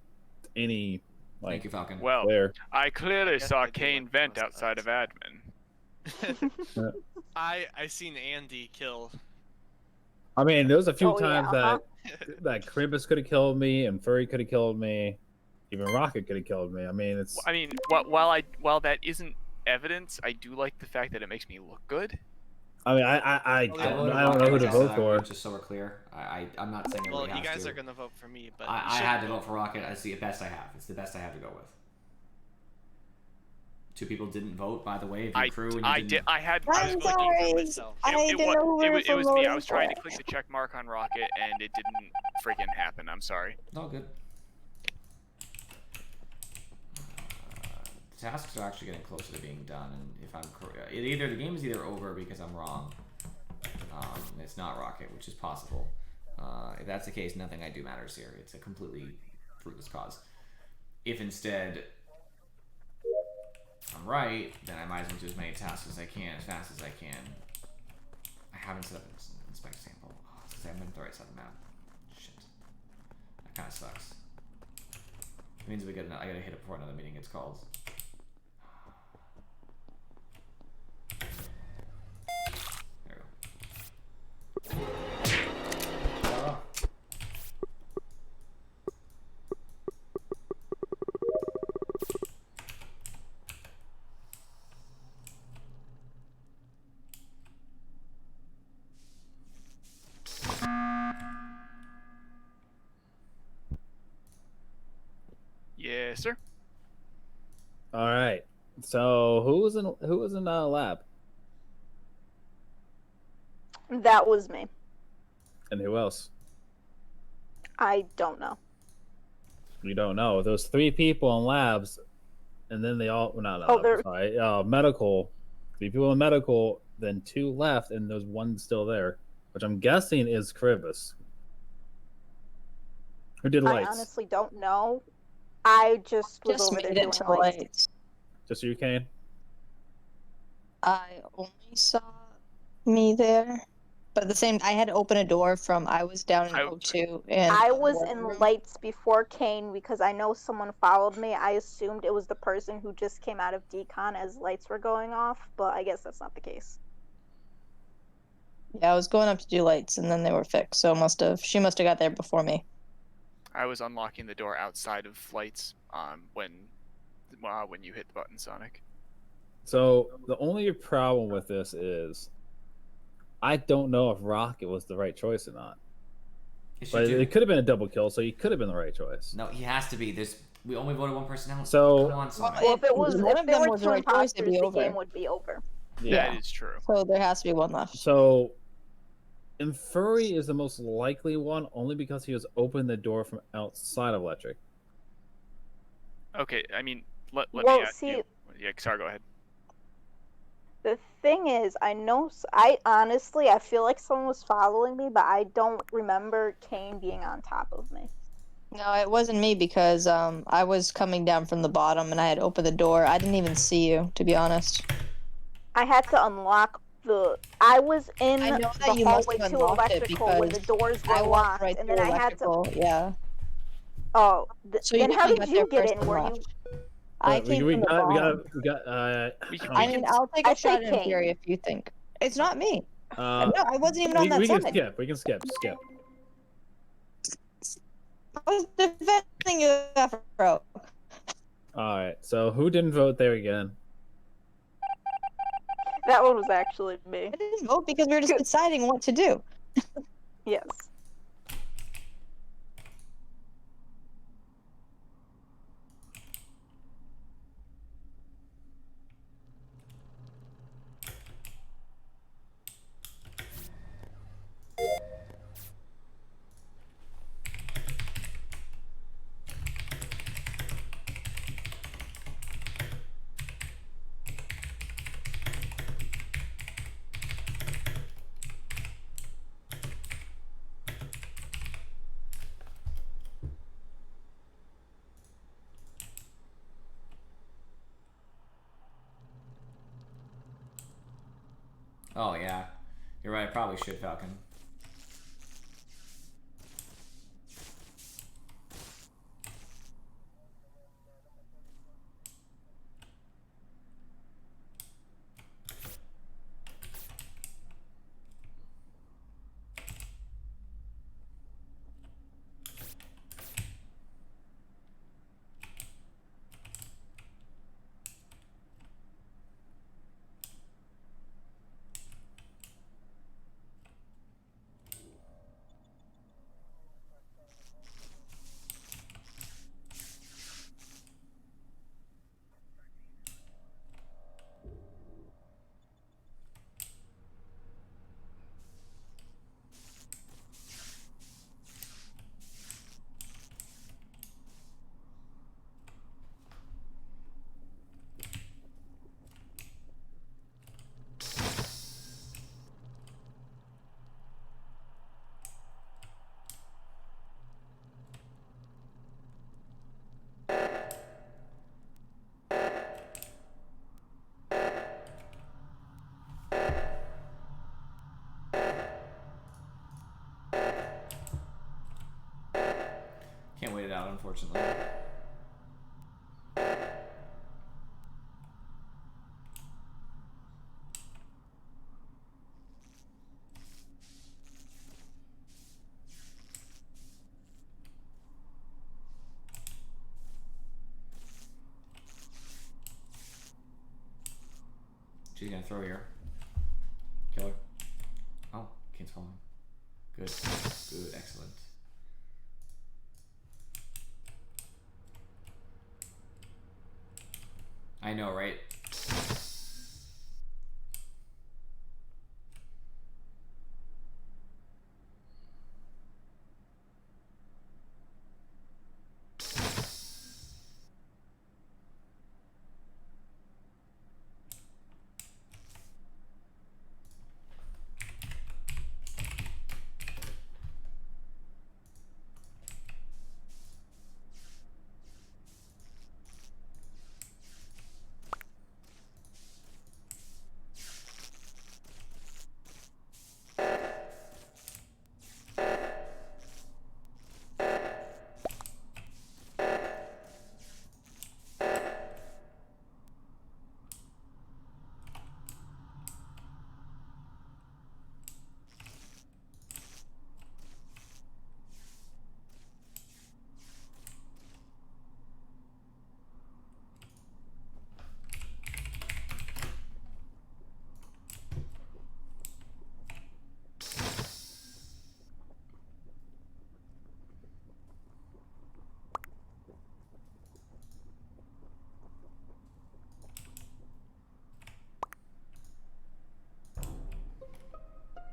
any. Like, thank you, Falcon. Well, there. I clearly saw Kane vent outside of admin. I seen Andy kill. I mean, there was a few times yeah, that Cribbus could have killed me, and Furry could have killed me, even Rocket could have killed me. I mean, it's. I mean, while that isn't evidence, I do like the fact that it makes me look good. I mean, I don't know who to Like I vote said, for. Just so we're clear, I'm not saying Well, everybody you has guys to. are gonna vote for me, but I had to vote for Rocket. It's the best I have. It's the best I have to go with. 2 people didn't vote, by the way. If you crew and you didn't... I I'm was looking for sorry. myself. I didn't know It was me. I voting was trying to for. click the check mark on Rocket, and it didn't freaking happen. I'm sorry. It's all good. The tasks are actually getting closer to being done, and if I'm correct, the game is either over because I'm wrong. It's not Rocket, which is possible. If that's the case, nothing I do matters here. It's a completely fruitless cause. If instead I'm right, then I might as well do as many tasks as I can, as fast as I can. I haven't set up an inspect sample. Oh, it's because I haven't been to the right side of the map. Shit. That kind of sucks. It means I gotta hit it before another meeting gets called. There we go. Yes, sir. All right. So who was in lab? That was me. And who else? I don't know. You don't know. There was 3 people in labs, and then they all medical. 3 people in medical, then 2 left, and there's 1 still there, which I'm guessing is Cribbus. Who did lights? I honestly don't know. I just was over there made doing it to lights. lights. Just you, Kane? I only saw me there. But at the same, I had to open a door from. I was down in I- O2, and I was in lights before Kane because I know someone followed me. I assumed it was the person who just came out of decon as lights were going off, but I guess that's not the case. Yeah, I was going up to do lights, and then they were fixed. So she must have got there before me. I was unlocking the door outside of lights when you hit the button, Sonic. So the only problem with this is, I don't know if Rocket was the right choice or not. But it could have been a double kill, so he could have been the right choice. No, he has to be. We only voted one person out. So- come on, Sonic. Well, if it was, one if of there them were was two the right choice, it'd imposters, be the over. game would be over. That is true. So there has to be one left. So, and Furry is the most likely one, only because he was opening the door from outside of Electric. Okay, I mean, let Well, me ask see- you. Yeah, sorry, go ahead. The thing is, I honestly, I feel like someone was following me, but I don't remember Kane being on top of me. No, it wasn't me because I was coming down from the bottom and I had opened the door. I didn't even see you, to be honest. I had to unlock I was in I know that the you must hallway have to unlocked it electrical where the because doors were I walked locked, right and through then I had to. electrical. Yeah. Oh, So you then how definitely did you got there get first in? Were and you? left. I came from the bottom. I mean, I'll take a I say shot in Kane. Fury if you think. It's not me. Uh, No, I wasn't even on that we can side. skip. We can skip. I was defending you, Afro. All right. So who didn't vote there again? That one was actually me. I didn't vote because we were just deciding what to do. Yes. Oh yeah, you're right. I probably should, Falcon. Can't wait it out, unfortunately. She's gonna throw here. Kill her. Oh, Kane's falling. Good. Good, excellent. I know, right?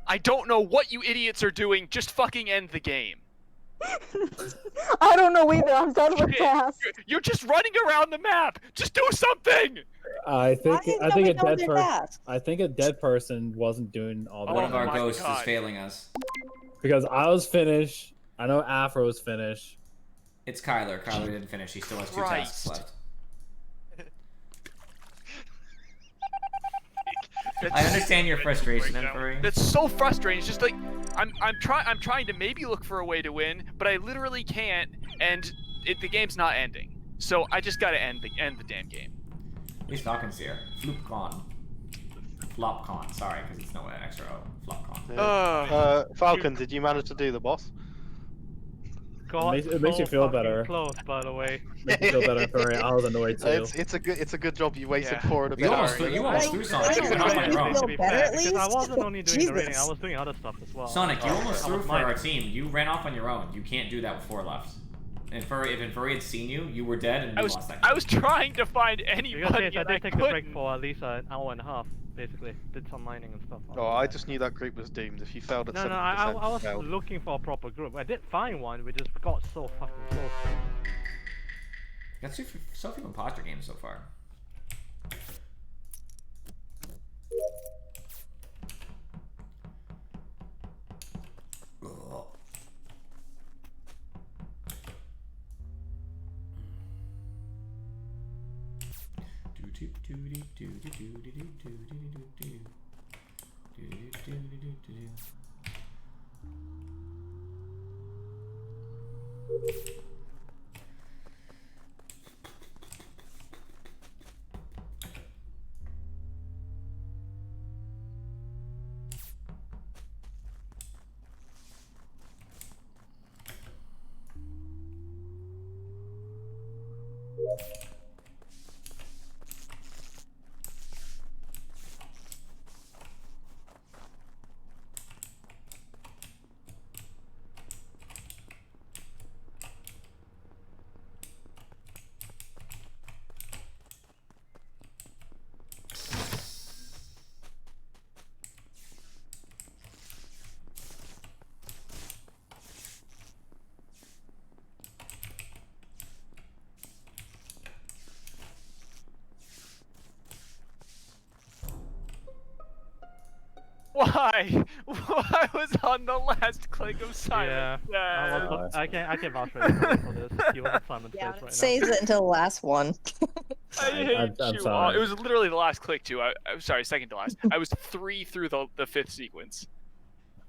I don't know what you idiots are doing. Just fucking end the game. I don't know either. I'm done with Shit. tasks. You're just running around the map. Just do something. I think Why I think a don't we know dead their person. tasks? I think a dead person wasn't doing all that. One of our my ghosts God. is failing us. Because I was finished. I know Afro was finished. It's Kyler. Kyler didn't finish. He still has 2 tasks Christ. left. I understand your frustration, Infuri. That's so frustrating. It's just like I'm trying to maybe look for a way to win, but I literally can't, and the game's not ending. So I just gotta end the damn game. At least Falcon's here. Flopcon. Flopcon. Sorry, because it's no extra O. Flopcon. Falcon, did you manage to do the boss? God, It makes you feel fucking better. Close, by the way. Makes me feel better, Furry. I was annoyed too. It's a good job you waited Yeah. for it a bit. You almost longer. threw Sonic. You Right. went off on your own. Feel To be better fair, at because I least? wasn't only doing the rating, I Jesus. was doing other stuff as well. Sonic, you almost I threw was for our minding. team. You ran off on your own. You can't do that with 4 left. And Furry, if Furry had seen you, you were dead and you lost that game. I was trying to find Because anybody, yes, I and did I take a break couldn't. for at least an hour and a half, basically. Did some mining and stuff. Oh, I just knew that group was doomed. If you failed at No, 70%, no, I you was failed. looking for a proper group. I did find one, we just got so fucking close. That's so few imposter games so far. Ugh. Why? Why was on the last click of silence? Yeah, I can't vouch for this. He was at Simon's Yeah, face right saves it until the last one. I hate I'm you all. sorry. It was literally the last click too. I'm sorry, second to last. I was 3 through the 5th sequence.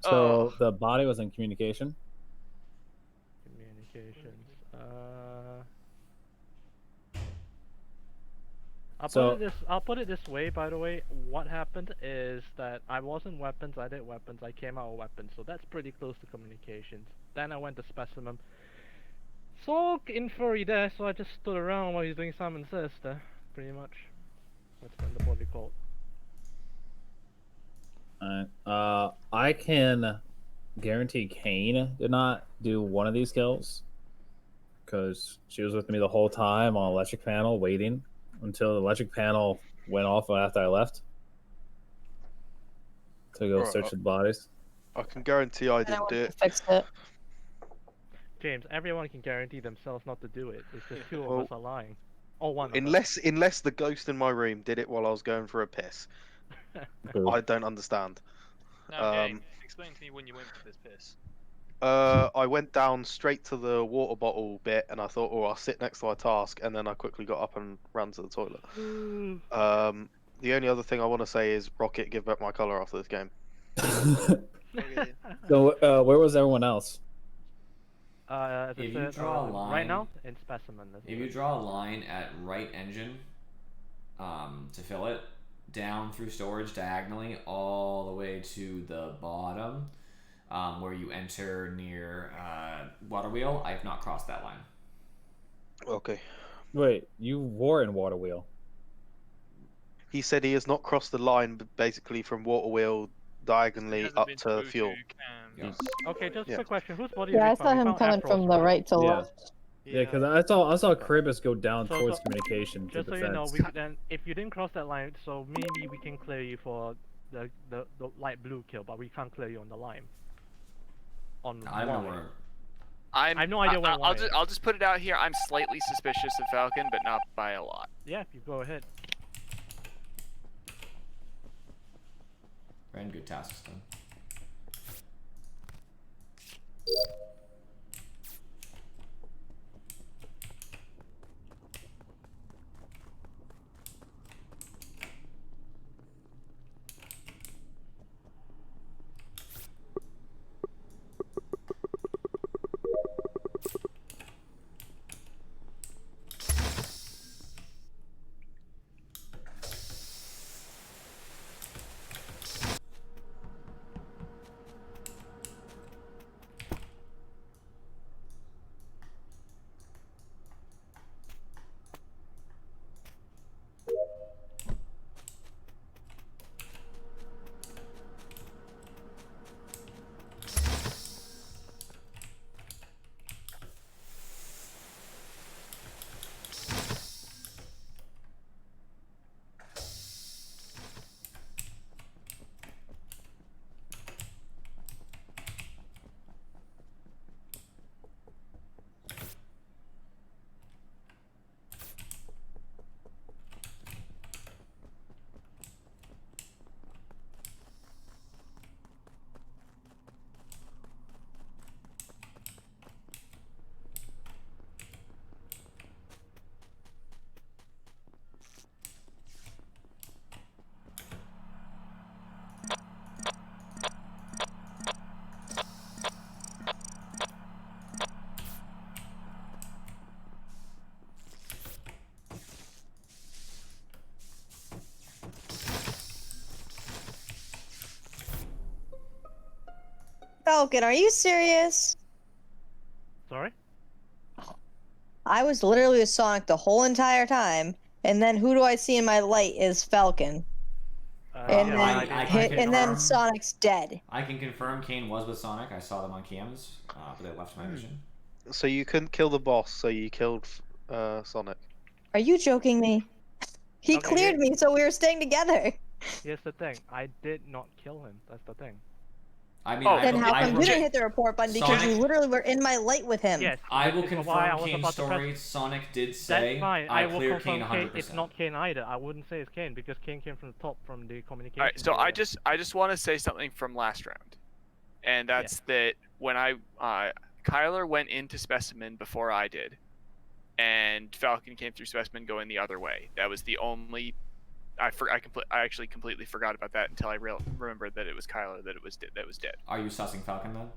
So the body was in communication. Communications. I'll put it this way. By the way, what happened is that I was in weapons. I did weapons. I came out of weapons, so that's pretty close to communications. Then I went to specimen. Saw Infuri there, so I just stood around while he's doing Simon Says there, pretty much. That's when the body called. I can guarantee Kane did not do one of these kills because she was with me the whole time on electric panel waiting until the electric panel went off after I left to go Right. search the bodies. I can guarantee I And I didn't went do to it. fix it. James, everyone can guarantee themselves not to do it. It's just 2 of Well, us are lying. Oh, one. of us. Unless the ghost in my room did it while I was going for a piss. Boo. I don't understand. Now, James, explain to me when you went for this piss. I went down straight to the water bottle bit, and I thought, oh, I'll sit next to our task, and then I quickly got up and ran to the toilet. The only other thing I want to say is, Rocket, give back my color after this game. So where was everyone else? As I If you said, draw a right line- now in specimen. that's If you it. draw a line at right engine to fill it, down through storage diagonally all the way to the bottom where you enter near water wheel, I've not crossed that line. Okay. Wait, you were in Water Wheel. He said he has not crossed the line, basically from water wheel diagonally Hasn't up been to through fuel. Yes. Okay, just a Yeah. quick question. Whose body Yeah, I did we saw find? We him found coming Afro's, from the right to Yeah. left. Yeah, because I saw Kribis go down towards so- communication. Just to so you know, defense. then if you didn't cross that line, so maybe we can clear you for the light blue kill, but we can't clear you on the lime. On I don't know Y. where. I have no idea where I'll Y just is. I'll just put it out here. I'm slightly suspicious of Falcon, but not by a lot. Yeah, you go ahead. Ran good tasks done. Falcon, are you serious? Sorry? I was literally with Sonic the whole entire time, and then who do I see in my light is Falcon. And, yeah, then, I can and then confirm. Sonic's dead. I can confirm Kane was with Sonic. I saw them on cams, but they left my vision. So you couldn't kill the boss, so you killed Sonic. Are you joking me? He Okay, cleared me, so we were staying together. Here's the thing. I did not kill him. That's the thing. I mean, Oh, Then how I come will, you didn't hit the report button? Because Sonic- you literally were in my light with him. Yes. I will this is why I confirm was Kane's about to press- story. Sonic did say That's fine. I I will cleared confirm Kane Kane. 100%. It's not Kane either. I wouldn't say it's Kane because Kane came from the top from the communication. All right, so area. I just want to say something from last round, and that's that when Kyler went into Specimen before I did, and Falcon came through Specimen going the other way. That was the only. I actually completely forgot about that until I remembered that it was Kyler that was dead. Are you sussing Falcon then?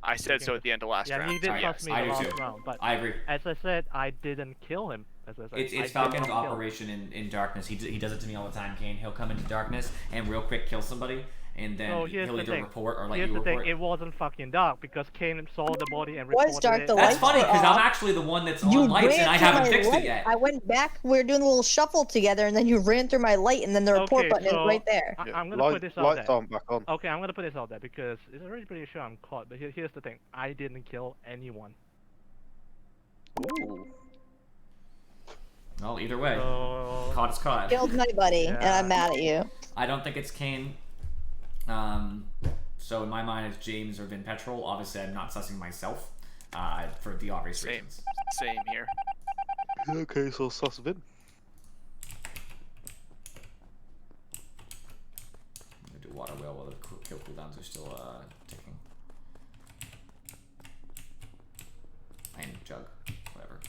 I said so at the end of last Yeah, round. he did Alright, trust me I the do last too. round, but I agree. as I said, I didn't kill him. As I said, It's I did Falcon's not kill him. operation in darkness. He does it to me all the time, Kane. He'll come into darkness and real quick kill somebody, and then So here's he'll the either thing. report or let Here's you the report. thing. It wasn't fucking dark because Kane saw the body and Was reported dark, it. the That's lights funny were because I'm off. actually the one that's You on lights ran and I through haven't my fixed light. it yet. I went back. We were doing a little shuffle together, and then you ran through my light, and then the report Okay, button is so right there. I'm gonna put this out Lights there. aren't back on. Okay, I'm gonna put this out there because it's already pretty sure I'm caught. But here's the thing: I didn't kill anyone. Ooh. Well, either way, So caught is caught. Killed my buddy, and Yeah. I'm mad at you. I don't think it's Kane. So in my mind, it's James or Vin Petrol. Obviously, I'm not sussing myself for the obvious Same. reasons. Same here. Okay, so sus Vin. I'm gonna do water whale while the kill cooldowns are still ticking. Iron jug, whatever.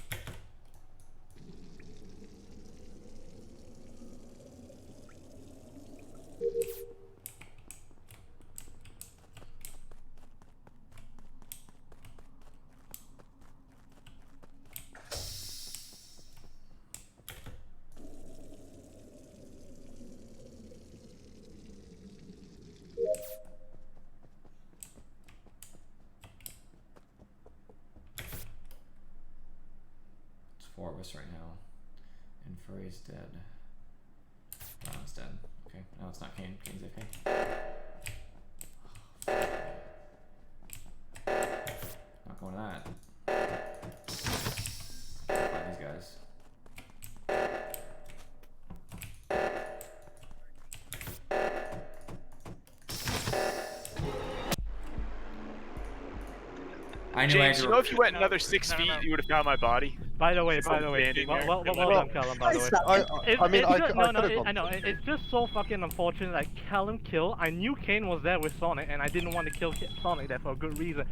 It's 4 of us right now. And Furry's dead. Ron's dead. Okay, no, it's not Kane. Kane's okay. Not going to that. Find these guys. I knew I had James, to. you know if you went another No, 6 no, feet, no. you would have found my body. By the way, It's well standing there. done, Callum, by the way. I mean, I just, could no, have gone. I know. It's just so fucking unfortunate that Callum killed. I knew Kane was there with Sonic, and I didn't want to kill Sonic there for a good reason.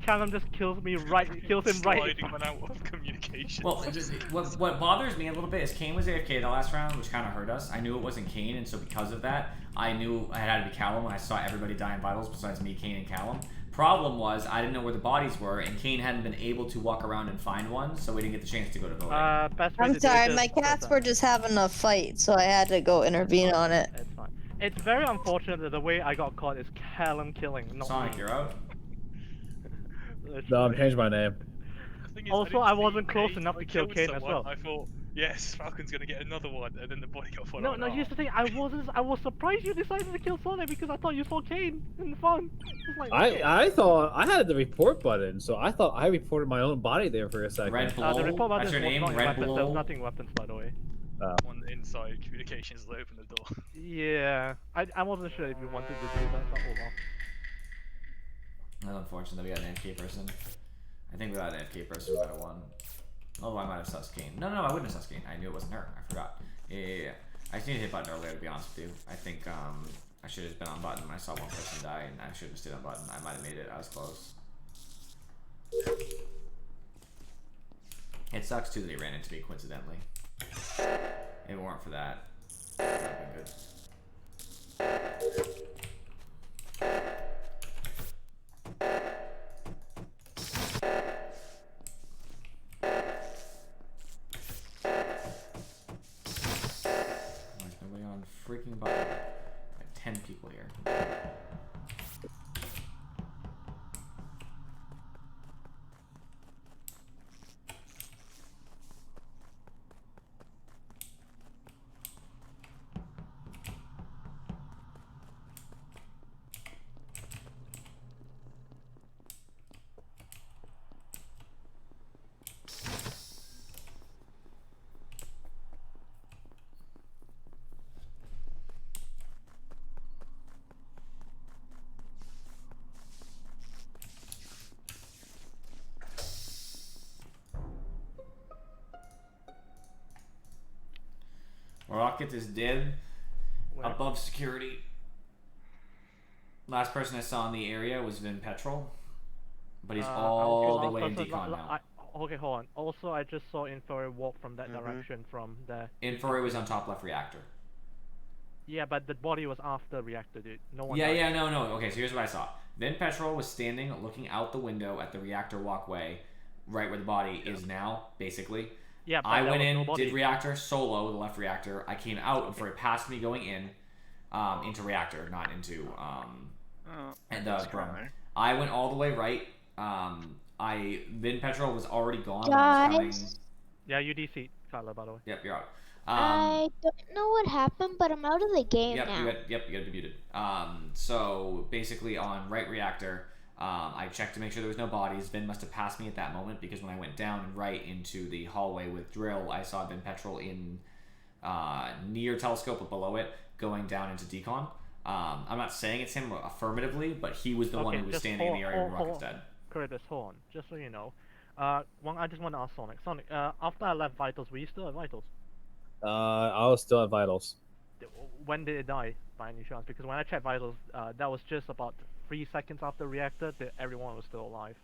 Callum just kills him right. Sliding one out of communication. Well, what bothers me a little bit is Kane was AFK the last round, which kind of hurt us. I knew it wasn't Kane, and so because of that, I knew I had to be Callum when I saw everybody die in vitals besides me, Kane, and Callum. Problem was, I didn't know where the bodies were, and Kane hadn't been able to walk around and find one, so we didn't get the chance to go to voting. I'm sorry, my cats were just having a fight, so I had to go intervene on it. It's fine. It's very unfortunate that the way I got caught is Callum killing, not Sonic, me. you're out. No, I'm changing my name. Also, I wasn't close enough to kill Kane as well. I thought, yes, Falcon's gonna get another one, and then the body got followed. No, here's the thing. I was surprised you decided to kill Sonic because I thought you saw Kane in the fun. Like, I thought I had the report button, so I thought I reported my own body there for a second. Red Bull. The report button That's your was name, not in Red weapons. Bull. There was nothing weapons, by the way. On the inside communications that opened the door. Yeah, I wasn't sure if you wanted to do that. But oh well. That's unfortunate that we got an AFK person. I think without an AFK person, we would have won. Oh, I might have sus Kane. No, I wouldn't have sus Kane. I knew it wasn't her. I forgot. Yeah. I just need to hit button earlier, to be honest with you. I think I should have been on button when I saw one person die, and I should have stayed on button. I might have made it. I was close. It sucks too that he ran into me coincidentally. If it weren't for that, it would have been good. There's nobody on freaking button. Like 10 people here. Rocket is dead. Where? Above security. Last person I saw in the area was Vin Petrol. But he's all the way in decon now. Okay, hold on. Also, I just saw Inferi walk from that direction from there. Inferi was on top left reactor. Yeah, but the body was after reactor, dude. No one. Yeah, no. Okay, so here's what I saw. Vin Petrol was standing, looking out the window at the reactor walkway, right where the body is now, basically. Yeah, but I there went was in, nobody. did reactor solo, the left reactor. I came out before he passed me going in, into reactor, not into and brum. I went all the way right. Vin Petrol was already gone. When I was coming. Yeah, you DC, Kyla, by the way. Yep, you're out. I don't know what happened, but I'm out of the game Yep, now. you got to be muted. So basically on right reactor, I checked to make sure there was no bodies. Vin must have passed me at that moment because when I went down and right into the hallway with drill, I saw Vin Petrol in near telescope but below it, going down into decon. I'm not saying it's him affirmatively, but he was the one who was standing in the area where Rocket's dead. Curtis, hold on, just so you know. One, I just want to ask Sonic. Sonic, after I left Vitals, were you still at Vitals? I was still at Vitals. When did it die, by any chance? Because when I checked Vitals, that was just about 3 seconds after reactor that everyone was still alive.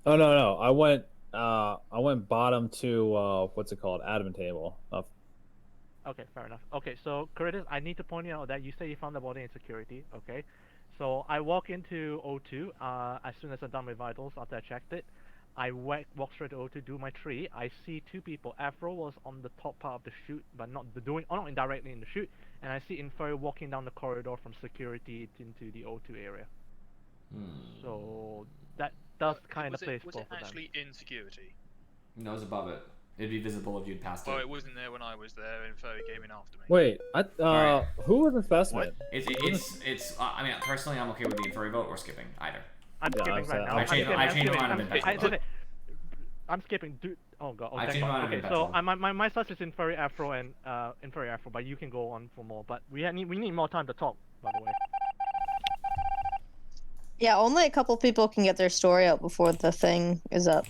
Oh no, I went bottom to what's it called, admin table. Okay, fair enough. Okay, so Curtis, I need to point out that you say you found the body in security. Okay, so I walk into O2 as soon as I'm done with Vitals after I checked it. I walk straight to O2, do my tree. I see two people. Afro was on the top part of the chute, but not indirectly in the chute. And I see Inferi walking down the corridor from security into the O2 area. So that does kind of place both of them. Was it actually in security? No, it was above it. It'd be visible if you'd passed it. Oh, it wasn't there when I was there, and Furry came in after me. Wait, Alright. who was the specimen? It's. I mean, personally, I'm okay with the Inferi vote or skipping either. I'm skipping right now. I changed mine on Vin I'm skipping. Dude. Oh god. I thank changed God. mine on Okay, Vin so Petrol. my sus is Inferi Afro and Inferi Afro, but you can go on for more. But we need more time to talk, by the way. Yeah, only a couple people can get their story out before the thing is up.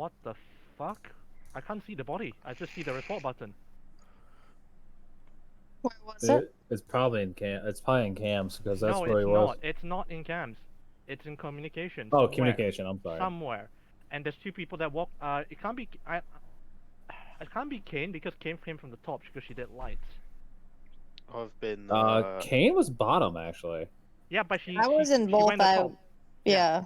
What the fuck? I can't see the body. I just see the report button. Where was it? It's probably in cam. It's probably in cams because that's No, where he it's was. not. It's not in cams. It's in communication. Oh, somewhere. communication. I'm sorry. Somewhere. And there's 2 people that walk. It can't be. It can't be Kane because Kane came from the top because she did lights. I've been. Kane was bottom actually. Yeah, but I was in both. went the top. Yeah.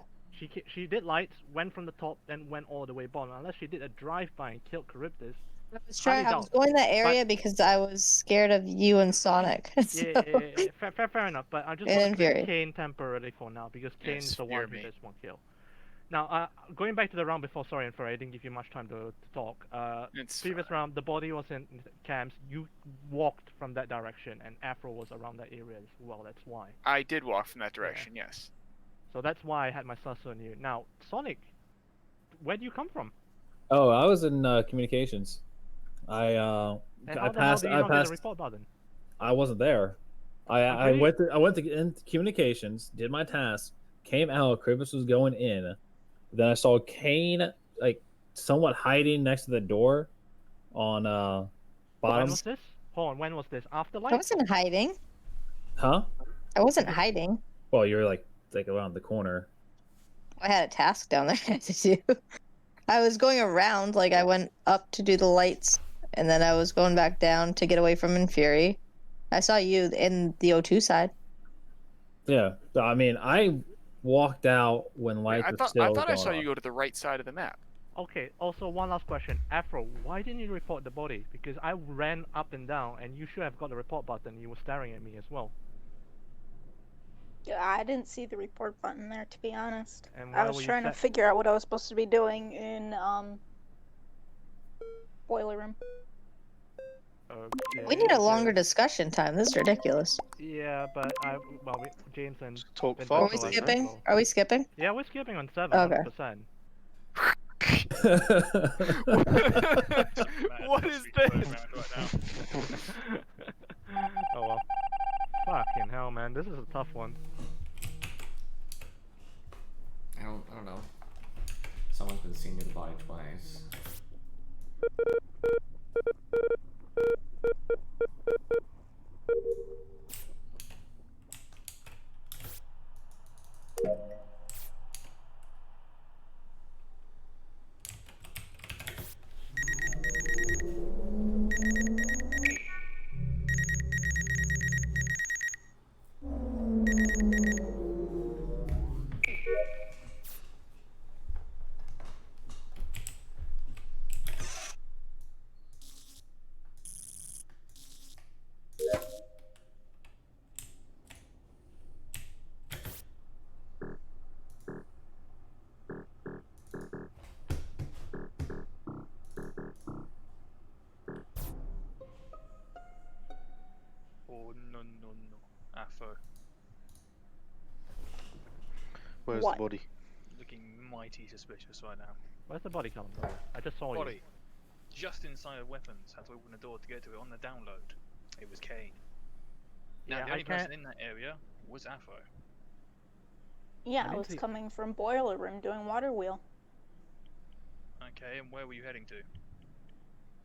She did lights, went from the top, then went all the way bottom. Unless she did a drive-by and killed Charybdis. I was going that area because I was scared of you and Sonic. So- Yeah, fair enough. But I just And want to clear Fury. Kane temporarily for now because Kane is the one who Fury. does 1 kill. Now, going back to the round before, sorry, and Fury, I didn't give you much time to talk. It's Previous round, the body was in cams. You walked from that direction, and Afro was around that area as well. That's why. I did walk from that direction, yes. So that's why I had my sus on you. Now, Sonic, where do you come from? Oh, I was in communications. I And I how the hell passed. do you I not get a passed. report button? I wasn't there. I Okay. went to communications, did my task, came out. Kribis was going in. Then I saw Kane like somewhat hiding next to the door on When bottom. was this? Hold on, when was this? After I light? wasn't hiding. Huh? I wasn't hiding. Well, you're like around the corner. I had a task down there I had to do. I was going around, like I went up to do the lights, and then I was going back down to get away from Infuri. I saw you in the O2 side. Yeah. So, I mean, I walked out when lights I were thought still I going saw you on. go to the right side of the map. Okay, also one last question. Afro, why didn't you report the body? Because I ran up and down, and you should have got the report button. You were staring at me as well. Yeah, I didn't see the report button there, to be honest. And I where was were you trying to set- figure out what I was supposed to be doing in boiler room. Okay. We need a okay. longer discussion time. This is ridiculous. Yeah, but James and Talk Ben Are fast. we Bento skipping? well. Are we skipping? Yeah, we're skipping on Okay. 700%. What is this? Oh well. Fucking hell, man, this is a tough one. I don't know. Someone's been seeing the body twice. Oh no. Afro. Where's What? the body? Looking mighty suspicious right now. Where's the body coming from? I just saw Body. Just inside of weapons. Had to open the door to get to it on the download. It was Kane. Now Yeah, the I only person can't- in that area was Afro. Yeah, I didn't was see- coming from boiler room doing water wheel. Okay, and where were you heading to?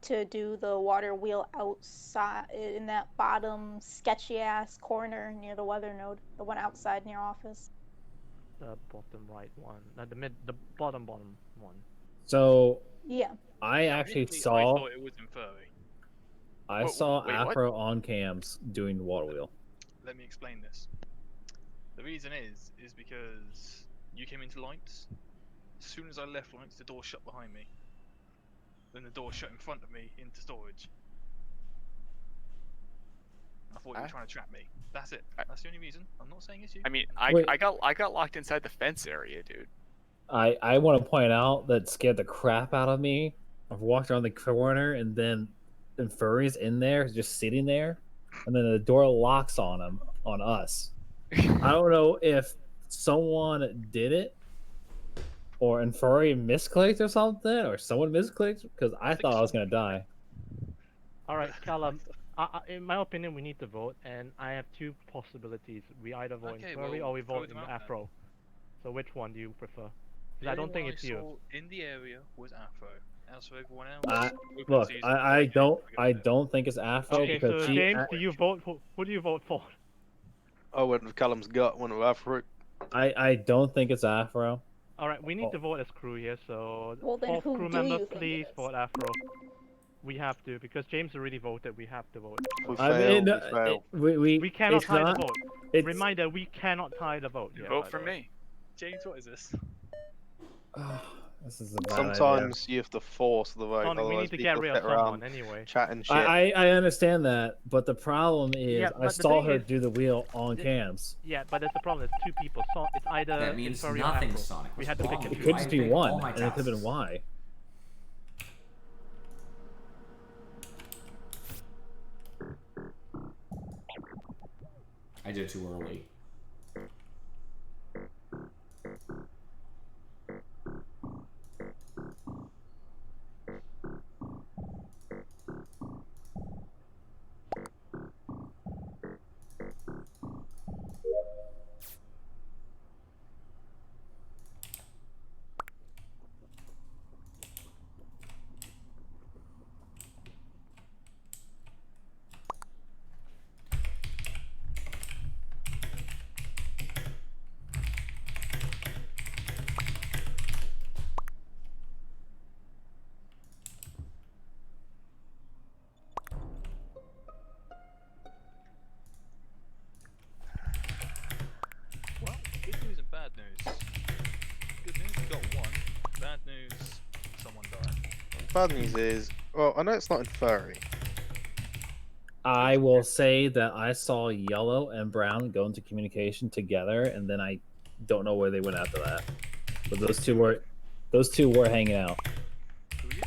to do the water wheel outside in that bottom sketchy ass corner near the weather node, the one outside near office. The bottom right one, the bottom one. So Yeah. I actually Initially, I saw thought it was in furry. I Wait, saw what? Afro on cams doing the water wheel. Let me explain this. The reason is because you came into lights. As soon as I left lights, the door shut behind me. Then the door shut in front of me into storage. I thought you were trying to trap me. That's it. That's the only reason. I'm not saying it's you. I mean, Wait. I got locked inside the fence area, dude. I want to point out that scared the crap out of me. I've walked around the corner and then Furry's in there, just sitting there, and then the door locks on us. I don't know if someone did it, or Furry misclicked or something, or someone misclicked, because I thought I was gonna die. All right, Callum. In my opinion, we need to vote, and I have two possibilities. We either vote in Furry or we vote in Afro. So which one do you prefer? Because I don't think it's you. In the area was Afro. As for everyone else, Look, I don't think it's Afro Okay, because so she. James, do you vote? Who do you vote for? I went with Callum's gut, went with Afro. I don't think it's Afro. All right, we need to vote as crew here. So Well, then fourth who crew do member, you think please it is? vote Afro. We have to because James already voted. We have to vote. We I mean, failed. we cannot it's tie not- the vote. It's, Reminder: we cannot tie the vote. Here, Vote by for the way. me. James, what is this? this is a bad idea. Sometimes you have to force the vote, Tony, we otherwise need to people get rid sit of someone around anyway. chatting shit. I understand that, but the problem is Yeah, I but the saw thing her is- do the wheel on the- cams. Yeah, but that's the problem. There's two people. So it's either That means Inferi or nothing, Afro. Sonic. We What's had to wrong pick a with It you? two. could just I be picked one, all my and it could have been tasks. Y. I did it too early. Well, good news and bad news. Good news, we got one. Bad news, someone died. Bad news is, well, I know it's not in furry. I will say that I saw Yellow and Brown go into communication together, and then I don't know where they went after that. But those two were hanging out. Who are you?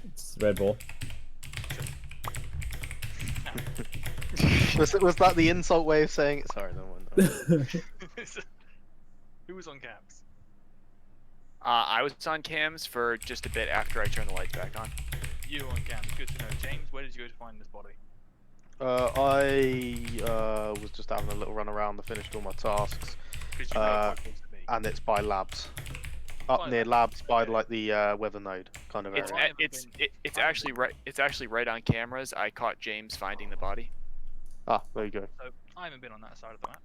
It's Red Bull. Was that the insult way of saying it? Sorry, no one. Who was on cams? I was on cams for just a bit after I turned the lights back on. You were on cams, good to know. James, where did you go to find this body? I was just having a little run around. I finished all my tasks, Because you know it's quite close to me. and it's by labs. Up By near labs, labs, by okay. like the weather node kind of It's area. it's actually right. It's actually right on cameras. I caught James finding the body. Ah, there you go. So, I haven't been on that side of the map.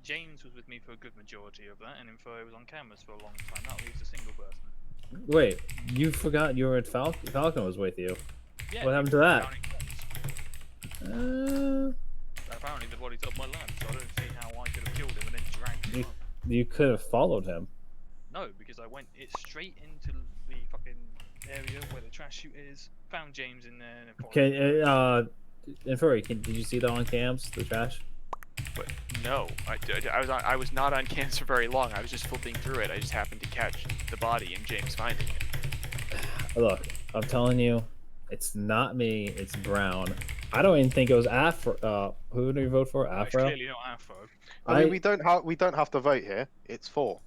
James was with me for a good majority of that, and Info was on cameras for a long time. That leaves a single person. Wait, you forgot you were at Falcon was with you. Yeah, What happened to that? Apparently the body's up my land, so I don't see how I could have killed him and then dragged him up. You could have followed him. No, because I went straight into the fucking area where the trash chute is, found James in there, and then followed him. Inferi, did you see that on cams, the trash? But no, I was not on cams for very long. I was just flipping through it. I just happened to catch the body and James finding it. Look, I'm telling you, it's not me, it's Brown. I don't even think it was Afro. Who did you vote for? Well, it's Afro? clearly not Afro. I mean, we don't have to vote here. It's 4.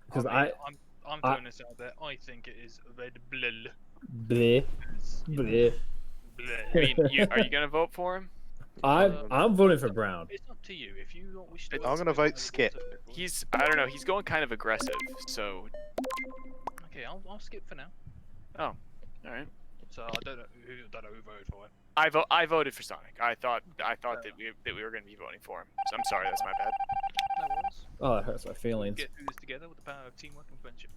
Because I'm throwing this out there. I think it is Red Bull. Bleh. Bleh. I mean, are you gonna vote for him? I'm voting for Brown. It's up to you. If you don't wish to. I'm gonna vote skip. I don't know. He's going kind of aggressive. So. Okay, I'll skip for now. Oh, all right. So I don't know who voted for him. I voted for Sonic. I thought that we were going to be voting for him. So I'm sorry, that's my bad. No worries. Oh, that hurts my We'll feelings. get through this together with the power of teamwork and friendship.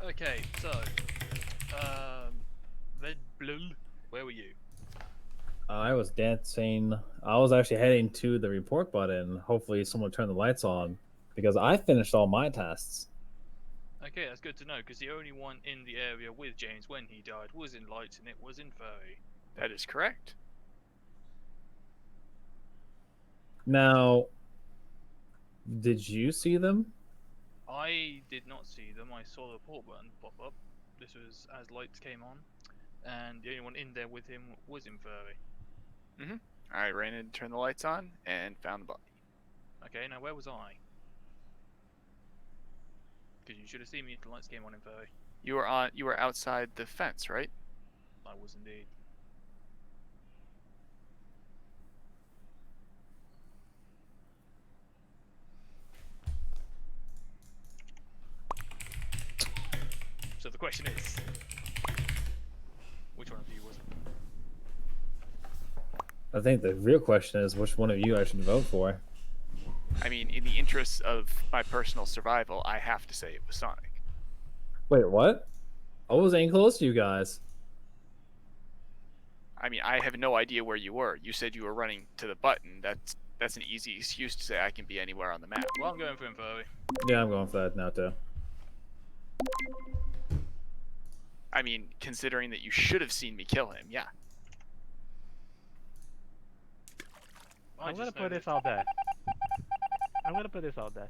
Okay, so, Red Blue, where were you? I was dancing. I was actually heading to the report button. Hopefully, someone turned the lights on because I finished all my tasks. Okay, that's good to know, because the only one in the area with James when he died was in Lights, and it was in Furry. That is correct. Now, did you see them? I did not see them. I saw the report button pop up. This was as Lights came on, and the only one in there with him was in Furry. I ran in, turned the lights on, and found the body. Okay, now where was I? Because you should have seen me if the lights came on in Furry. You were outside the fence, right? I was indeed. So the question is, which one of you was it? I think the real question is which one of you I should vote for. I mean, in the interests of my personal survival, I have to say it was Sonic. Wait, what? I wasn't close to you guys. I mean, I have no idea where you were. You said you were running to the button. That's an easy excuse to say I can be anywhere on the map. Well, I'm going for him, Furry. Yeah, I'm going for that now too. I mean, considering that you should have seen me kill him, yeah. I'm gonna put this out there.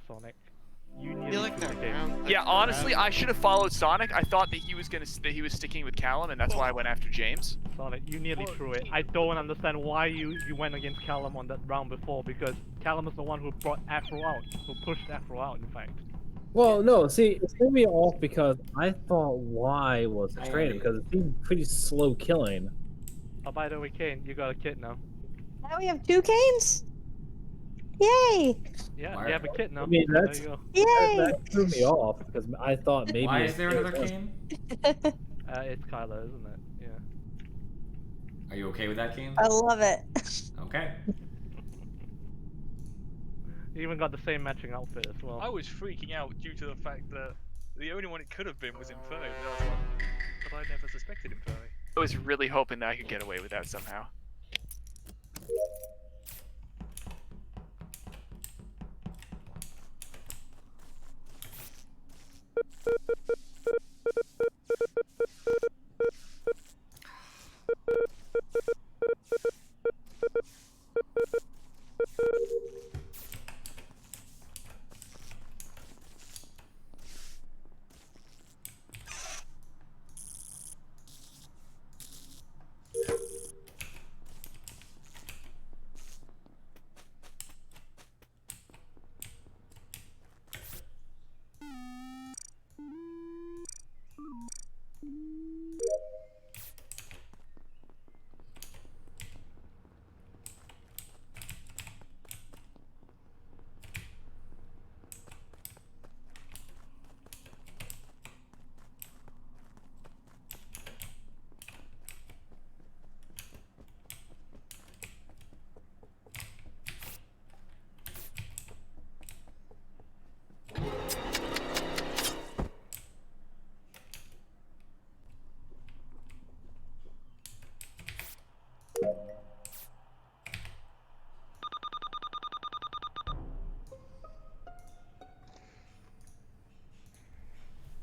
Sonic. You nearly like that communicated. round. Yeah, honestly, I should have followed Sonic. I thought that he was sticking with Callum, and that's why I went after James. Sonic, you nearly threw it. I don't understand why you went against Callum on that round before, because Callum is the one who brought Afro out, who pushed Afro out, in fact. Well, no, see, it threw me off because I thought Y was Hi, training Andy. because it seemed pretty slow killing. Oh, by the way, Kane, you got a kit now. Now we have 2 Canes? Yay! Yeah, Why- you have a kit now. I mean, There that's you go. Yay! that threw me off because I thought maybe. Why is there it another was- Kane? It's Kyla, isn't it? Yeah. Are you okay with that, Kane? I love it. Okay. You even got the same matching outfit as well. I was freaking out due to the fact that the only one it could have been was Inferno. And I was like, but I never suspected Inferno. I was really hoping that I could get away with that somehow.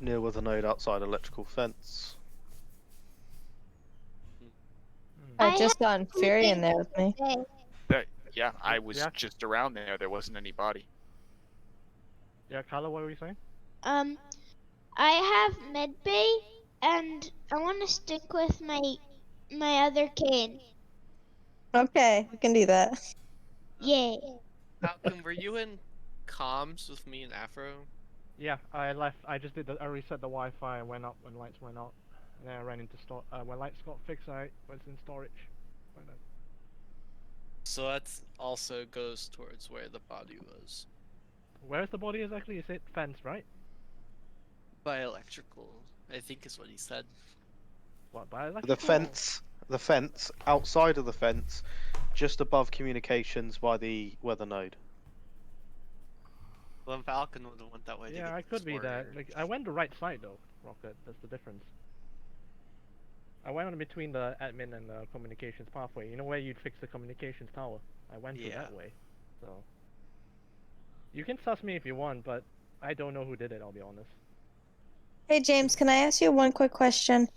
Near was a node outside electrical fence. I just saw Fury in there with me. Yeah, I was Yeah. just around there. There wasn't anybody. Yeah, Kyla, what were you saying? I have medbay, and I want to stick with my other Kane. Okay, we can do that. Yay. Falcon, were you in comms with me and Afro? Yeah, I left. I just did. I reset the Wi-Fi and went up when lights went out. And then I ran into store. When lights got fixed, I was in storage. Went up. So that also goes towards where the body was. Where's the body exactly? Is it fence, right? By electrical, I think is what he said. What, by The fence, outside of the fence, just above communications by the weather node. Well, Falcon would have went that way. to Yeah, get I could be this there. warrior. Like, I went the right side though, Rocket. That's the difference. I went in between the admin and the communications pathway. You know where you'd fix the communications tower? I went to that way. So you can suss me if you want, but I don't know who did it. I'll be honest. Hey James, can I ask you one quick question?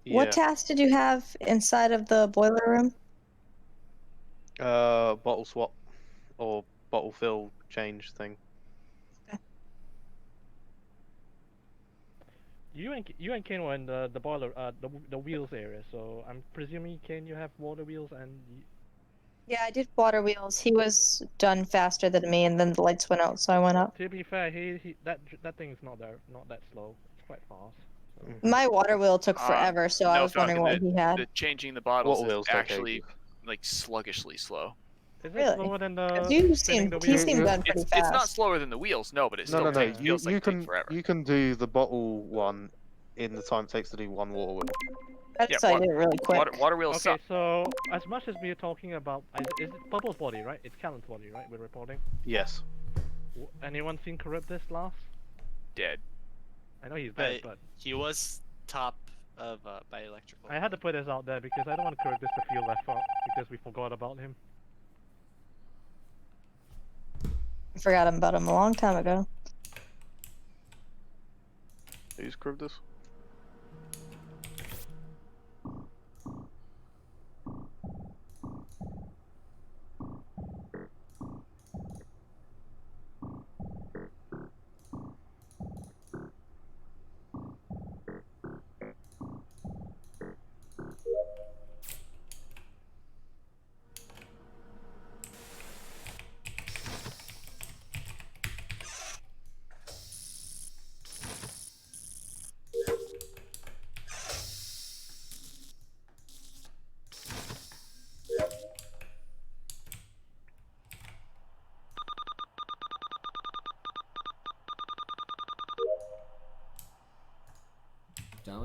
What Yeah. task did you have inside of the boiler room? Bottle swap or bottle fill change thing. You and Kane were in the boiler, the wheels area. So I'm presuming, Kane, you have water wheels and. Yeah, I did water wheels. He was done faster than me, and then the lights went out, so I went up. To be fair, that thing's not that slow. It's quite fast. My water wheel took forever, so I no, was wondering Falcon, what he had. The changing the bottles Water is wheels take actually like sluggishly slow. Is it Really? slower than the? 'Cause you spinning seemed the he wheels? seemed done pretty It's fast. not slower than the wheels, no, but it No, still no, no. takes, You feels like you it takes can forever. you can do the bottle one in the time it takes to do one water wheel. I Yeah, just thought I did it really quick. Water wheels Okay, suck. so as much as we're talking about, is it Bubble's body, right? It's Callan's body, right? We're reporting. Yes. Anyone seen Charybdis last? Dead. I know he's dead, but He was top of by electrical. I had to put this out there because I don't want Charybdis to feel left out because we forgot about him. I forgot about him a long time ago. Who's Charybdis?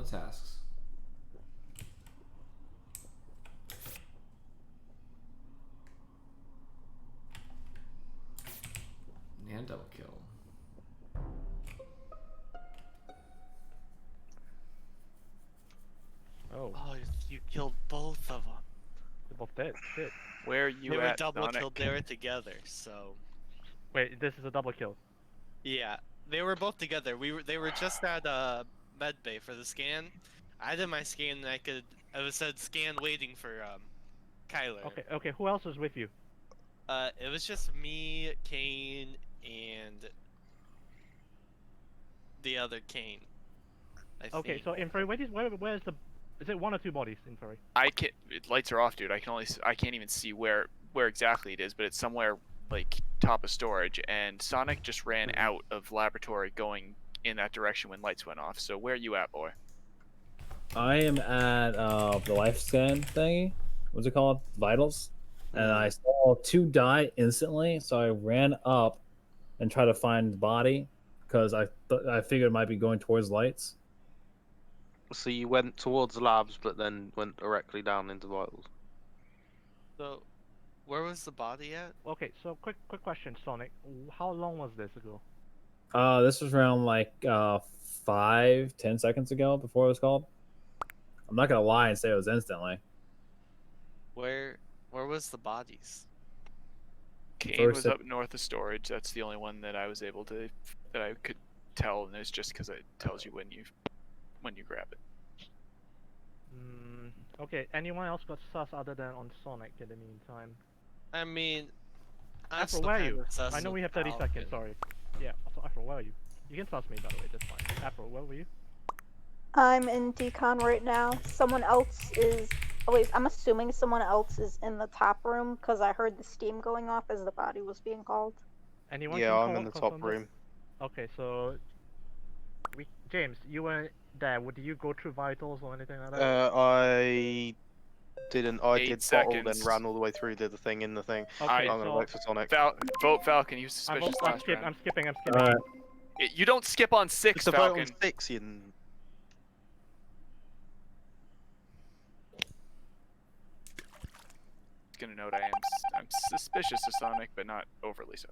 the tasks. And double kill. Oh, Oh, you killed both of them. they're both dead. Shit. Where are you They were at, double Sonic? killed. They were together. So Wait, this is a double kill. yeah, they were both together. They were just at med bay for the scan. I did my scan and I said scan waiting for Kyler. Okay, who else was with you? It was just me, Kane, and the other Kane. Okay, think. so Inferi, where's the... Is it 1 or 2 bodies, Inferi? I can't. Lights are off, dude. I can't even see where exactly it is, but it's somewhere like top of storage. And Sonic just ran out of laboratory, going in that direction when lights went off. So where are you at, boy? I am at the life scan thingy. What's it called? Vitals. And I saw 2 die instantly, so I ran up and tried to find the body because I figured it might be going towards lights. So you went towards labs, but then went directly down into vitals. So, where was the body at? Okay, so quick question, Sonic. How long was this ago? This was around like 5-10 seconds ago before it was called. I'm not gonna lie and say it was instantly. Where was the bodies? Kane was up north of storage. That's the only one that I was able to that I could tell, and it's just because it tells you when you grab it. Okay, anyone else got sus other than on Sonic in the meantime? I mean, I'm Afro, still where are kinda you? sus I know with we have 30 Falcon. seconds, sorry. Yeah, so Afro, where are you? You can sus me, by the way, that's fine. Afro, where were you? I'm in decon right now. Someone else is... Oh wait, I'm assuming someone else is in the top room because I heard the steam going off as the body was being called. Anyone Yeah, can I'm in the top confirm this? room. Okay, so... James, you were there. Did you go through vitals or anything like that? I didn't. I 8 did seconds. bottle, then ran all the way through, did the thing in the thing. Okay, I'm gonna so... wait for Sonic. Vote Falcon. He was I'm suspicious last round. I'm skipping. Alright. You don't skip on 6, It's a vote Falcon. on 6, you... Gonna note I'm suspicious of Sonic, but not overly so.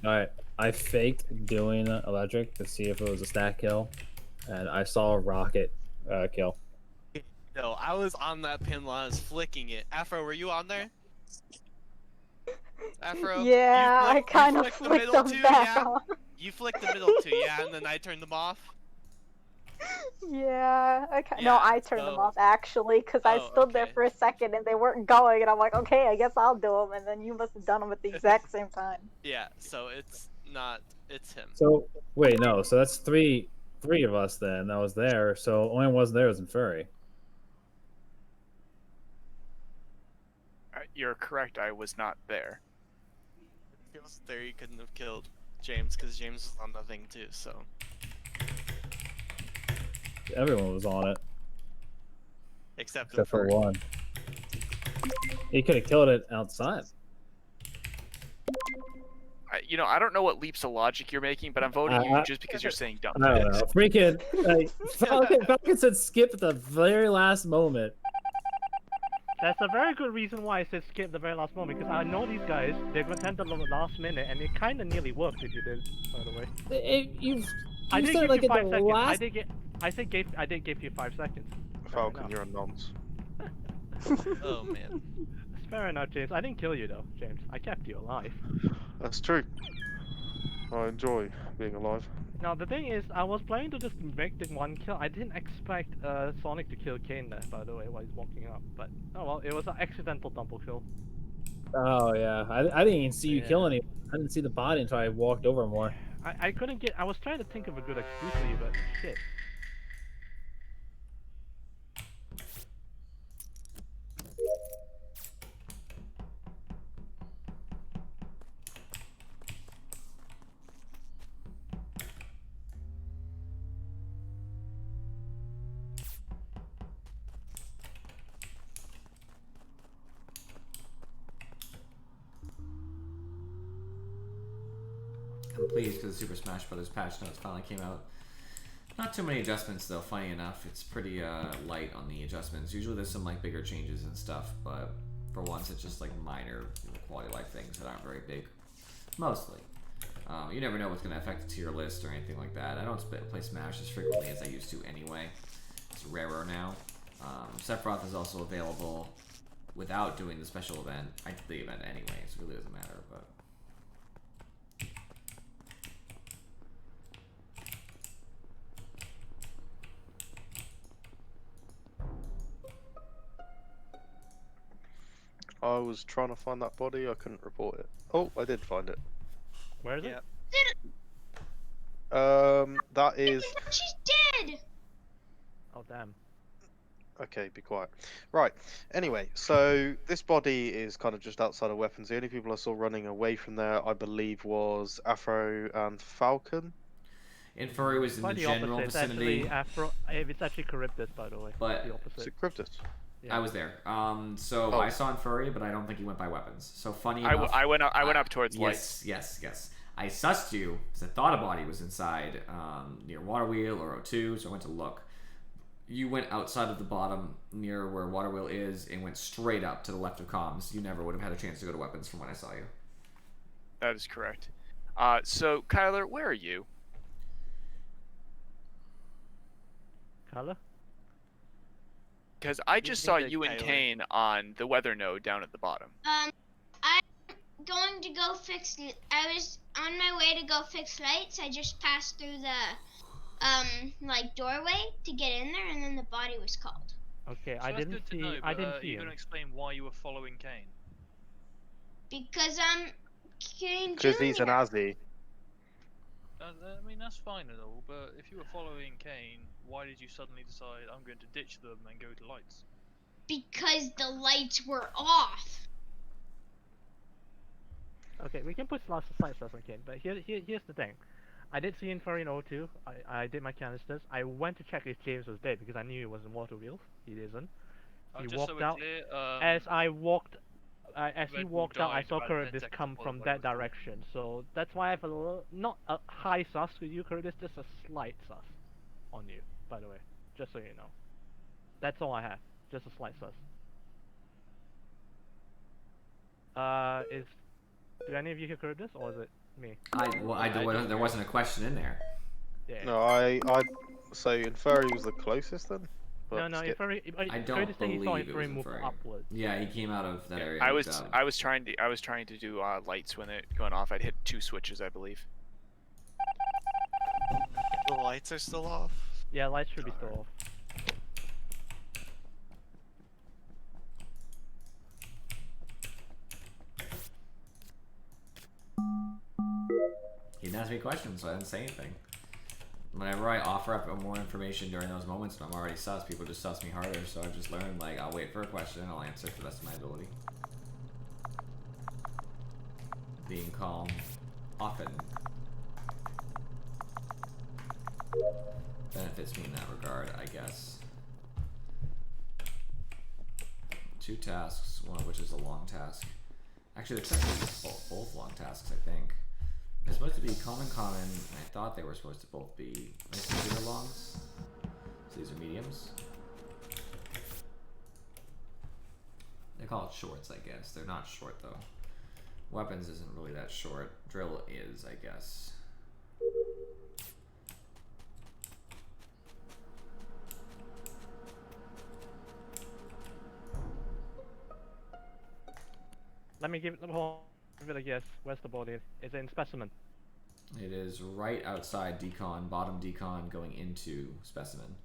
Alright, I faked doing electric to see if it was a stat kill, and I saw a rocket kill. No, I was on that pin while I was flicking it. Afro, were you on there? Afro? Yeah, I kind of flicked the flicked middle them too, back yeah? on. You flicked the middle too, yeah, and then I turned them off? Yeah. Okay. No, Yeah, I turned them so- off actually because I Oh, stood there okay. for a second and they weren't going, and I'm like, okay, I guess I'll do them, and then you must have done them at the exact same time. Yeah, so it's not. It's him. So wait, no. So that's three of us then. That was there. So only one wasn't there was Inferi. You're correct. I was not there. If he was there, he couldn't have killed James because James was on the thing too. So Everyone was on it except for Inferi. one. He could have killed it outside. I don't know what leaps of logic you're making, but I'm voting you just because you're saying dumb I don't things. know. Freaking like, Falcon said skip at the very last moment. That's a very good reason why I said skip the very last moment, because I know these guys, they're going to tend to the last minute, and it kind of nearly worked if you did, by the way. You I did said give like you at 5 the seconds. last. I did give you 5 seconds. Falcon, enough. you're a nonce. Oh man. It's fair enough, James. I didn't kill you though, James. I kept you alive. That's true. I enjoy being alive. Now the thing is, I was planning to just make the one kill. I didn't expect Sonic to kill Kane there, by the way, while he's walking up. But oh well, it was an accidental double kill. Oh yeah, I didn't even see you Yeah. kill anyone. I didn't see the body until I walked over more. I couldn't get. I was trying to think of a good excuse for you, but shit. I'm pleased because the Super Smash Bros. Patch notes finally came out. Not too many adjustments though, funny enough. It's pretty light on the adjustments. Usually there's some like bigger changes and stuff, but for once it's just like minor quality of life things that aren't very big. Mostly. You never know what's going to affect the tier list or anything like that. I don't play Smash as frequently as I used to anyway. It's rarer now. Sephiroth is also available without doing the special event. I did the event anyway, so it really doesn't matter, but... I was trying to find that body, I couldn't report it. Oh, I did find it. Where is it? That is... She's dead! Oh damn. Okay, be quiet. Right, anyway, so this body is kind of just outside of weapons. The only people I saw running away from there, I believe, was Afro and Falcon. Inferi was in Quite the the general opposite. It's vicinity. actually Afro. It's actually Charybdis, by the way. But- the Is opposite. it Cryptus? Yeah. I was there. So Oh. I saw Inferi, but I don't think he went by weapons. So funny I enough... went up towards lights. Yes. I sussed you because I thought a body was inside near Water Wheel or O2, so I went to look. You went outside of the bottom near where Water Wheel is and went straight up to the left of comms. You never would have had a chance to go to weapons from when I saw you. That is correct. So Kyler, where are you? Color? Because I just You saw need to you and Kyler. Kane on the weather node down at the bottom. I'm going to go fix. I was on my way to go fix lights. I just passed through the like doorway to get in there, and then the body was called. Okay, So I that's didn't good to see. know, I but, didn't see you him. gonna explain why you were following Kane? Because Kane Because he's an Jr. Azzy. I mean, that's fine and all, but if you were following Kane, why did you suddenly decide I'm going to ditch them and go to lights? Because the lights were off. Okay, we can put lots of slides on Kane, but here's the thing. I did see Inferi in O2. I did my canisters. I went to check if James was dead because I knew he was in Water Wheels. He isn't. He Just walked so we're out. clear, As I walked, as he Red Bull walked out, I died saw about 10 Charybdis seconds come before from the that body was direction. So that's why I have a little, not a high sus with you, Charybdis, just a slight sus on you, by the way. Just so you know. That's all I have. Just a slight sus. Do any of you hear Charybdis, or is it me? There wasn't a question in there. Yeah. No, so Inferi was the closest then? No, Skip. Inferi. I don't Charybdis said he saw believe it was Inferi move Inferi. upwards. Yeah, he came out of that area. I and was moved out. I was trying to do lights when it going off. I'd hit 2 switches, I believe. The lights are still off. Yeah, lights should be still off. He didn't ask me questions, so I didn't say anything. Whenever I offer up more information during those moments when I'm already sus, people just sus me harder, so I've just learned, like, I'll wait for a question and I'll answer to the best of my ability. Being calm. Often. Benefits me in that regard, I guess. 2 tasks, one of which is a long task. Actually, they're technically both long tasks, I think. They're supposed to be common, and I thought they were supposed to both be medium longs. So these are mediums. They call it shorts, I guess. They're not short, though. Weapons isn't really that short. Drill is, I guess. Let me give it a guess. Where's the body? Is it in specimen? It is right outside decon, bottom decon, going into specimen.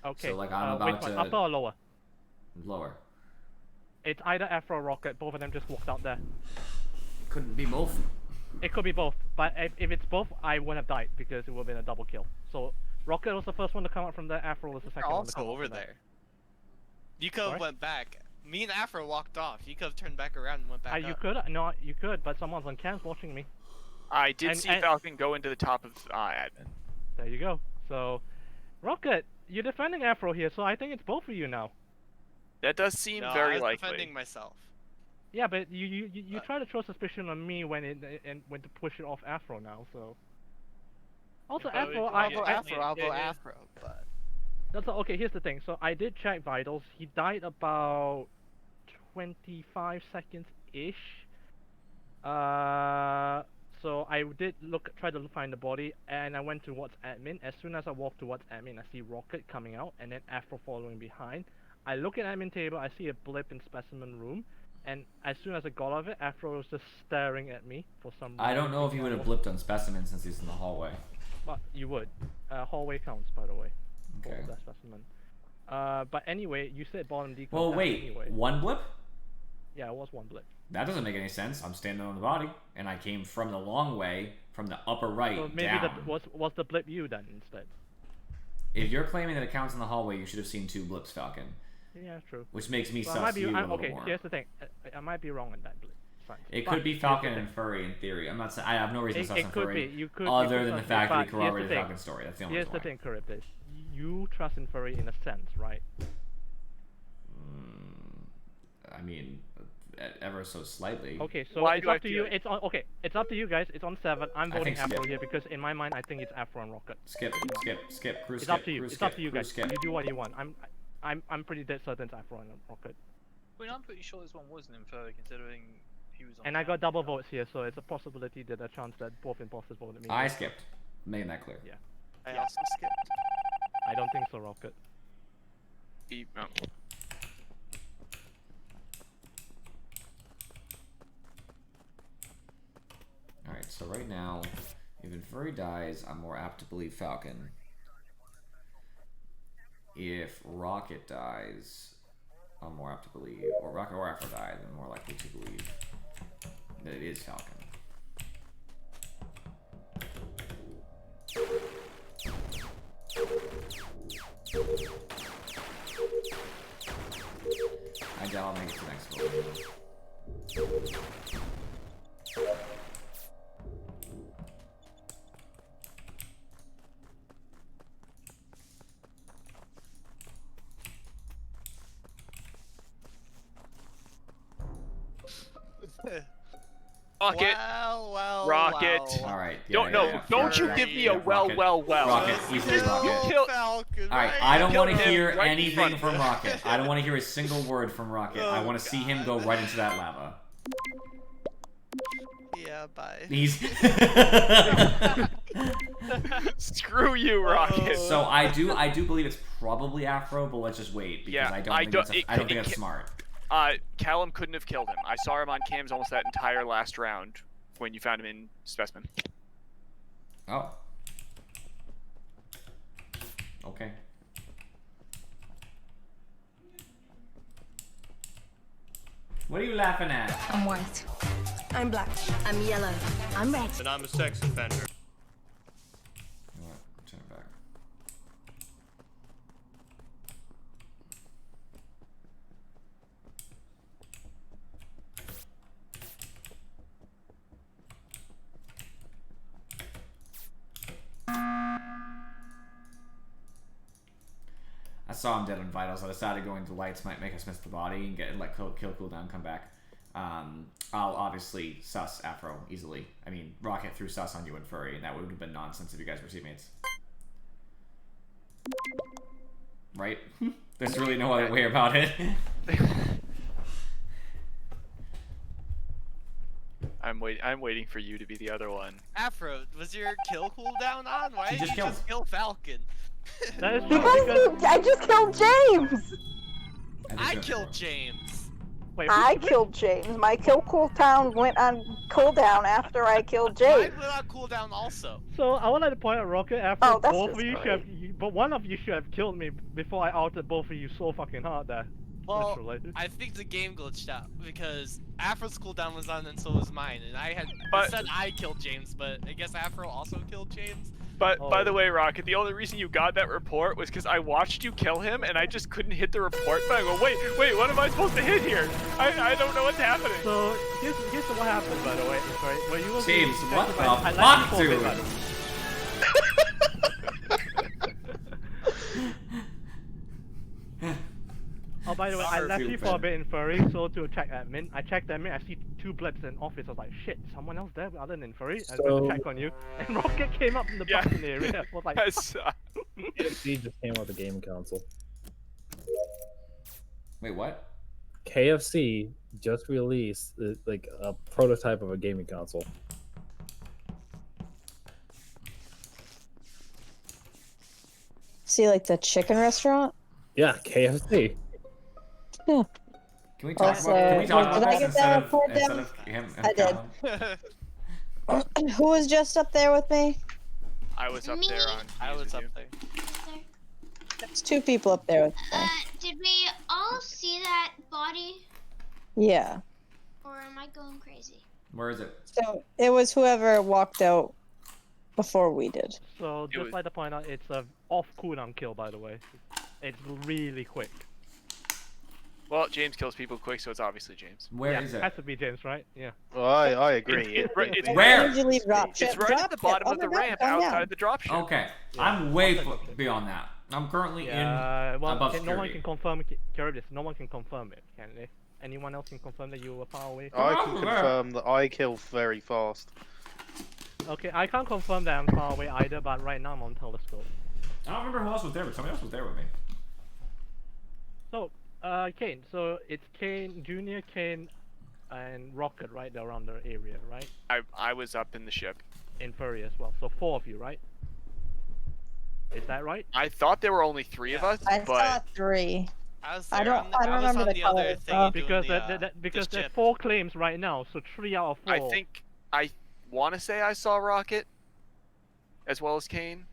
Okay. So like I'm about to. Upper or lower? Lower. It's either Afro or Rocket. Both of them just walked out there. Couldn't be both. It could be both, but if it's both, I would have died because it would have been a double kill. So Rocket was the first one to come out from there. Afro was the second one to come out over from there. You could have went back. Me and Afro walked off. You could have turned back around and went back You up. could, no, you could, but someone's on cams watching me. I did see Falcon go into the top of admin. There you go. So, Rocket, you're defending Afro here, so I think it's both of you now. That does seem No, very I was likely. defending myself. Yeah, but you try to throw suspicion on me when to push it off Afro now. So. Also, Afro, Afro, but. That's okay. Here's the thing. So I did check vitals. He died about 25 seconds ish. So I did try to find the body, and I went towards admin. As soon as I walked towards admin, I see Rocket coming out, and then Afro following behind. I look at admin table. I see a blip in specimen room, and as soon as I got out of it, Afro was just staring at me for some reason. I don't know if he would have blipped on specimen since he's in the hallway. But you would. Hallway counts, by the way. Okay. That specimen. But anyway, you said bottom decon. Well, wait. Anyway. One blip? Yeah, it was one blip. That doesn't make any sense. I'm standing on the body, and I came from the long way, from the upper right So maybe down. was the blip you then instead? If you're claiming that it counts in the hallway, you should have seen 2 blips, Falcon. Yeah, true. Which makes me Well, sus you a little okay, more. here's the thing. I might be wrong on that blip. Fine. It But could be here's Falcon the and thing. Furry in theory. I'm not saying I have no reason to sus It on could Furry, be. You could. other you could than the sus fact it, that he but here's the corroborated thing. Falcon's story. That's the only Here's the reason thing, Charybdis. You trust in Furry in a sense, right? I mean, ever so slightly. Okay, so Why it's do I up to feel you. like- It's on. Okay, it's up to you guys. It's on 7. I'm I voting think Afro skip. here because in my mind I think it's Afro and Rocket. Skip, cruise It's skip, up to you. cruise It's skip, up to you cruise guys. skip. You do what you want. I'm pretty dead certain it's Afro and Rocket. I mean, I'm pretty sure this one wasn't inferred considering he was on. And I got double votes here, so it's a possibility that a chance that both imposters voted me. I skipped. Making that clear. Yeah. I also skipped. I don't think so, Rocket. No. Alright, so right now, if Infuri dies, I'm more apt to believe Falcon. If Rocket dies, I'm more apt to believe, or Rocket or Afro dies, I'm more likely to believe that it is Falcon. I doubt I'll make it to the next vote. Rocket. Well, Rocket. well. Alright, Don't you give me a well. Rocket, easily Rocket. Kill. Falcon, Alright, right? I don't want to Killed him hear right in anything front. from Rocket. I don't want to hear a single word from Rocket. I want to see him go right into that lava. Yeah, bye. He's Screw you, Rocket. So I do believe it's probably Afro, but let's just wait because Yeah, I don't I think don't- that's, it I don't could- think it that's ca- smart. Callum couldn't have killed him. I saw him on cams almost that entire last round when you found him in specimen. Oh. Okay. What are you laughing at? I'm white. I'm black. I'm yellow. I'm red. And I'm a sex offender. You know what? Turn it back. I saw him dead on vitals. I decided going to lights might make us miss the body and get let kill cooldown come back. I'll obviously sus Afro easily. I mean, Rocket threw sus on you and Furry, and that would have been nonsense if you guys were teammates. Right? There's really no other way about it. I'm waiting for you to be the other one. Afro, was your kill cooldown on? Why She did just you killed. just kill Falcon? That is true Because I just killed James. I killed James. Wait, I killed James. My kill cooldown went on cooldown after I killed James. Mine went on cooldown also. So I wanted to point out, Rocket, after Oh, that's both just of you great. should have, but one of you should have killed me before I outed both of you so fucking hard there. Well, Literally. I think the game glitched out because Afro's cooldown was on and so was mine, and I But- said I killed James, but I guess Afro also killed James. But by the Oh. way, Rocket, the only reason you got that report was because I watched you kill him, and I just couldn't hit the report button. I go, wait, what am I supposed to hit here? I don't know what's happening. So here's what happened, by the way. Sorry, where you were James, being what detected the by- I fuck, left you for a bit, dude? by the way. Oh, by the way, I Sorry, left you for a stupid. bit in Furry, so to check admin. I checked admin, I see 2 blips in office. I was like, shit, someone else there other than Furry? I went So- to check on you, and Rocket came up in the Yeah. button area. I was like, Yes, KFC just came out with a gaming console. Wait, what? KFC just released like a prototype of a gaming console. See, like the chicken restaurant? Yeah, KFC. Yeah. Can we talk Also, about? Can we talk did about I this get instead that of report instead down? of him? I did. Callum? Who was just up there with me? I was up Me? there on. I was with up you. there. There's 2 people up there with me. Did we all see that body, Yeah. or am I going crazy? Where is it? So it was whoever walked out before we did. so It just was- like to point out, it's a off cooldown kill, by the way. It's really quick. Well, James kills people quick, so it's obviously James. Where yeah, is it? has to be James, right? Yeah. Well, I agree. It's right- it's Where? Usually drop ship. It's right drop at the ship. bottom Oh of my the God, ramp, calm outside down. of the dropship. Okay, Yeah, I'm way I'll take it. beyond that. I'm currently Yeah, well, above no one security. can confirm, Charybdis, no one can confirm it, can they? Anyone else can confirm that you were far away? I Oh, can where? confirm that I kill very fast. Okay, I can't confirm that I'm far away either, but right now I'm on telescope. I don't remember who else was there, but somebody else was there with me. So, Kane, so it's Kane, Junior, Kane, and Rocket, right? They're around the area, right? I was up in the ship. In Furry as well. So 4 of you, right? Is that right? I thought there were only 3 of us, I but saw 3. I was I there. don't- on the, I don't was remember on the the other colors, thing though. Because the, because there's ship. 4 claims right now, so 3 out of 4. I think I want to say I saw Rocket, as well as Kane.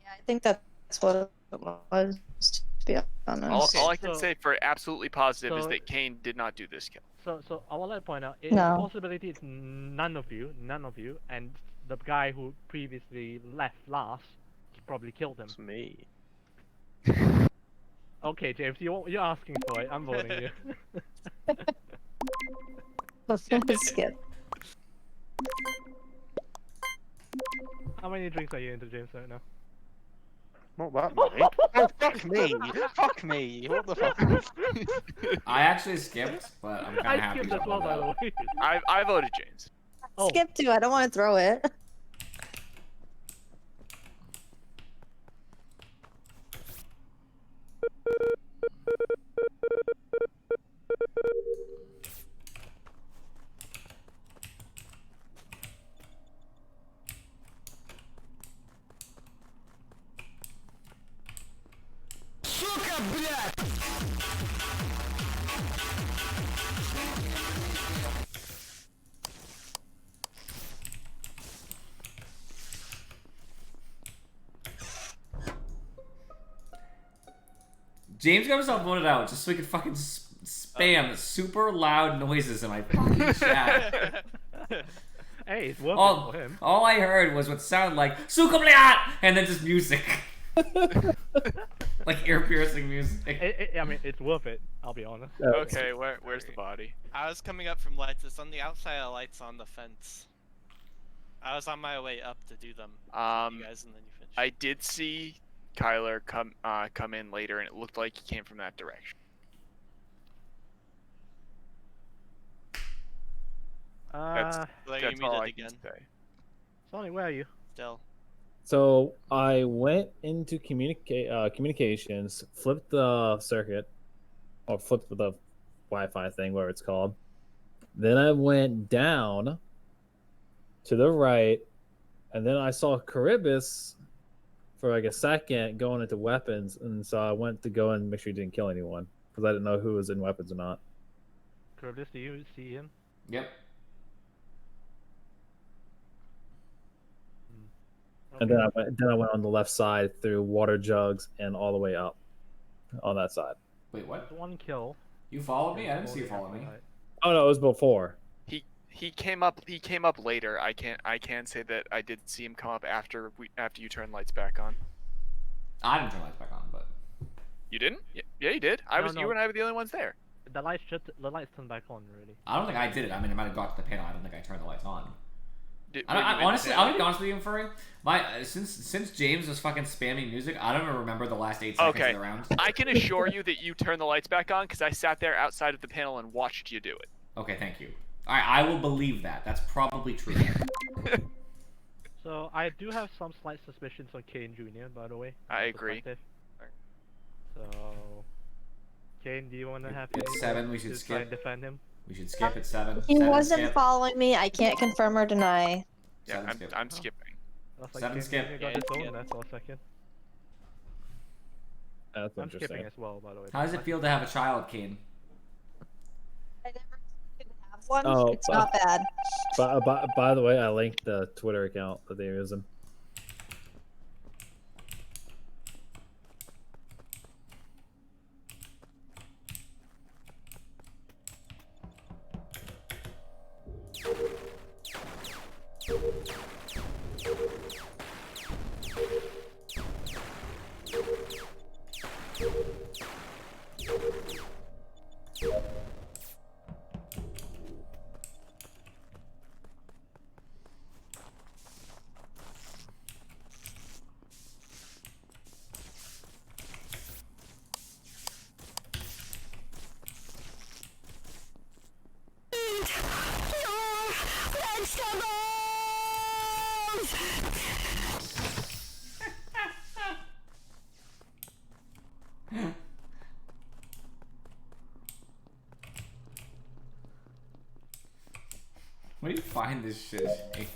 Yeah, I think that's what it was, to be honest. All I can so- say for absolutely positive is so- that Kane did not do this kill. So I want to point out, No. the possibility is none of you, and the guy who previously left last probably killed him. It's me. Okay, James, you're asking for it. I'm voting you. Let's skip. How many drinks are you into, James, right now? Not that many. Oh, fuck me. Fuck me. What the fuck? I actually skipped, but I'm kind I of happy. skipped as well, by the way. I voted James. Oh. Skip 2, I don't want to throw it. James got himself voted out just so he could fucking spam super loud noises in my fucking chat. Hey, it's worth it for him. All I heard was what sounded like "Sukubliat" and then just music. Like ear-piercing music. I mean, it's worth it. I'll be honest. Okay, where's the body? I was coming up from lights. It's on the outside of lights on the fence. I was on my way up to do them. You guys, and then you finished. I did see Kyler come in later, and it looked like he came from that direction. That's Letting me all did I again. can say. Sonny, where are you? Still. So I went into communications, flipped the circuit, or flipped the Wi-Fi thing, whatever it's called. Then I went down to the right, and then I saw Charybdis for like a second going into weapons, and so I went to go and make sure he didn't kill anyone because I didn't know who was in weapons or not. Curtis, do you see him? Yep. And then I went on the left side through water jugs and all the way up on that side. Wait, what? One kill. You followed me? I didn't see you follow me. Oh no, it was before. He came up later. I can say that I did see him come up after you turned lights back on. I didn't turn lights back on, but You didn't? Yeah, you did. You and I were the only ones there. The lights turned back on, really. I don't think I did it. I mean, I might have got to the panel. I don't think I turned the lights on. Honestly, I'm gonna be honest with you, Furry. Since James was fucking spamming music, I don't even remember the last 8 seconds of the round. I can assure you that you turned the lights back on because I sat there outside of the panel and watched you do it. Okay, thank you. Alright, I will believe that. That's probably true. So I do have some slight suspicions on Kane Jr. By the way. I agree. So, Kane, do you want to have? It's 7. We should to try and skip. defend him. We should skip at 7. He 7 wasn't skip. following me. I can't confirm or deny. Yeah, 7 skip. I'm skipping. Looks like 7 Kane skip. Jr. got his own. That's all second. That's I'm interesting. skipping as well, by the way. How does it feel to have a child, Kane? I never could have one. Oh, It's not bad. By the way, I linked the Twitter account that they're using. Where do you find this shit, James?